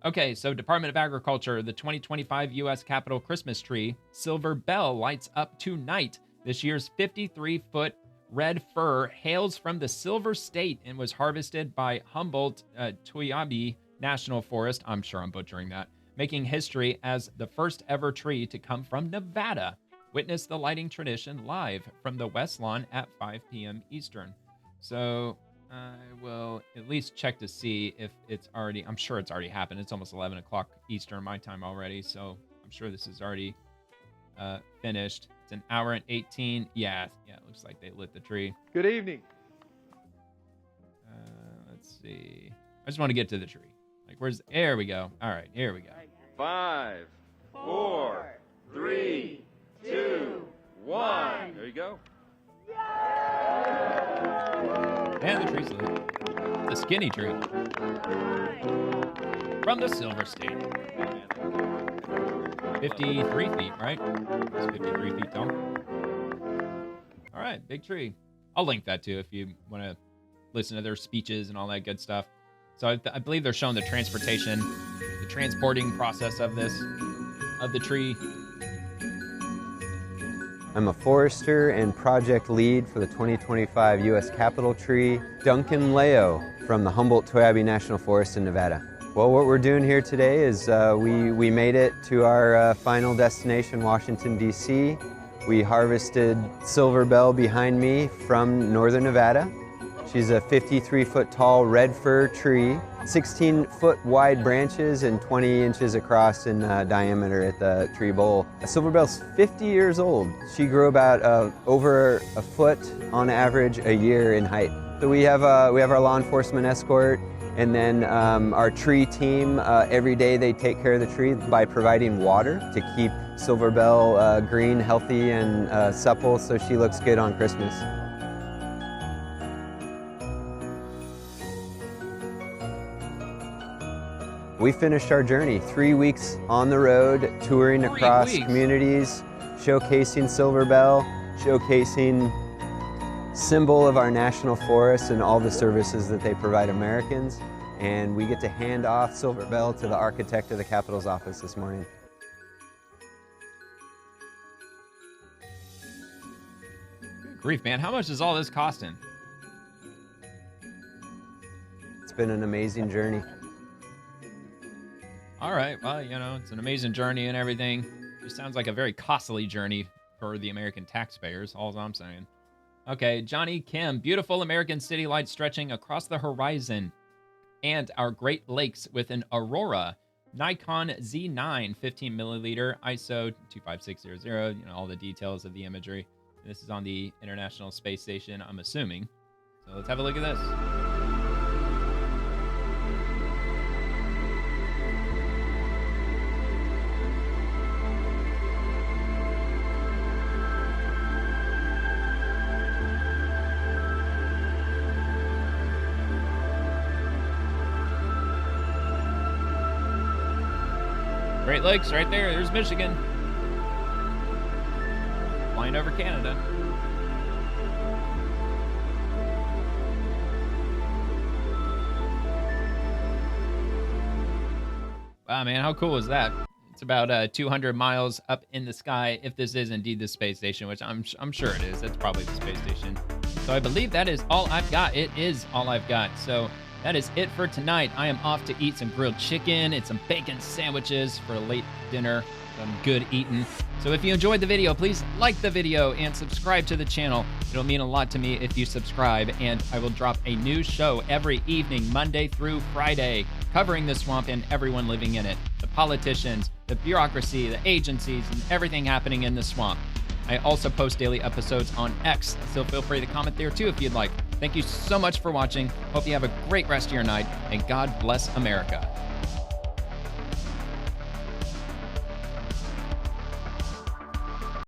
Okay, so Department of Agriculture, the 2025 U.S. Capitol Christmas tree, Silver Bell, lights up tonight. This year's 53-foot red fir hails from the Silver State and was harvested by Humboldt-Toyabe National Forest. I'm sure I'm butchering that. Making history as the first ever tree to come from Nevada. Witness the lighting tradition live from the West Lawn at 5 p.m. Eastern. So I will at least check to see if it's already, I'm sure it's already happened. It's almost 11 o'clock Eastern my time already, so I'm sure this is already finished. It's an hour and 18. Yeah, it looks like they lit the tree. Good evening. Let's see. I just want to get to the tree. Like, there we go. All right, here we go. 5, 4, 3, 2, 1. There you go. And the tree's lit. The skinny tree. From the Silver State. 53 feet, right? It's 53 feet tall. All right, big tree. I'll link that too if you want to listen to their speeches and all that good stuff. So I believe they're showing the transporting process of the tree. I'm a forester and project lead for the 2025 U.S. Capitol tree, Duncan Leo from the Humboldt-Toyabe National Forest in Nevada. Well, what we're doing here today is we made it to our final destination, Washington, D.C. We harvested Silver Bell behind me from northern Nevada. She's a 53-foot tall red fir tree, 16-foot wide branches and 20 inches across in diameter at the tree bole. Silver Bell's 50 years old. She grew about over a foot on average a year in height. So we have our law enforcement escort, and then our tree team. Every day they take care of the tree by providing water to keep Silver Bell green, healthy, and supple, so she looks good on Christmas. We finished our journey, 3 weeks on the road, touring across communities, showcasing Silver Bell, showcasing symbol of our national forest and all the services that they provide Americans. And we get to hand off Silver Bell to the architect of the Capitol's office this morning. Good grief, man. How much is all this costing? It's been an amazing journey. All right, well, it's an amazing journey and everything. Just sounds like a very costly journey for the American taxpayers, all I'm saying. Okay, Johnny Kim, beautiful American city lights stretching across the horizon. And our Great Lakes with an aurora. Nikon Z9, 15 milliliter, ISO 25600, all the details of the imagery. This is on the International Space Station, I'm assuming. So let's have a look at this. Great Lakes right there. There's Michigan. Flying over Canada. Wow, man, how cool is that? It's about 200 miles up in the sky, if this is indeed the space station, which I'm sure it is. That's probably the space station. So I believe that is all I've got. It is all I've got. So that is it for tonight. I am off to eat some grilled chicken and some bacon sandwiches for a late dinner. Some good eating. So if you enjoyed the video, please like the video and subscribe to the channel. It'll mean a lot to me if you subscribe, and I will drop a new show every evening, Monday through Friday, covering the swamp and everyone living in it. The politicians, the bureaucracy, the agencies, and everything happening in the swamp. I also post daily episodes on X, so feel free to comment there too if you'd like. Thank you so much for watching. Hope you have a great rest of your night, and God bless America.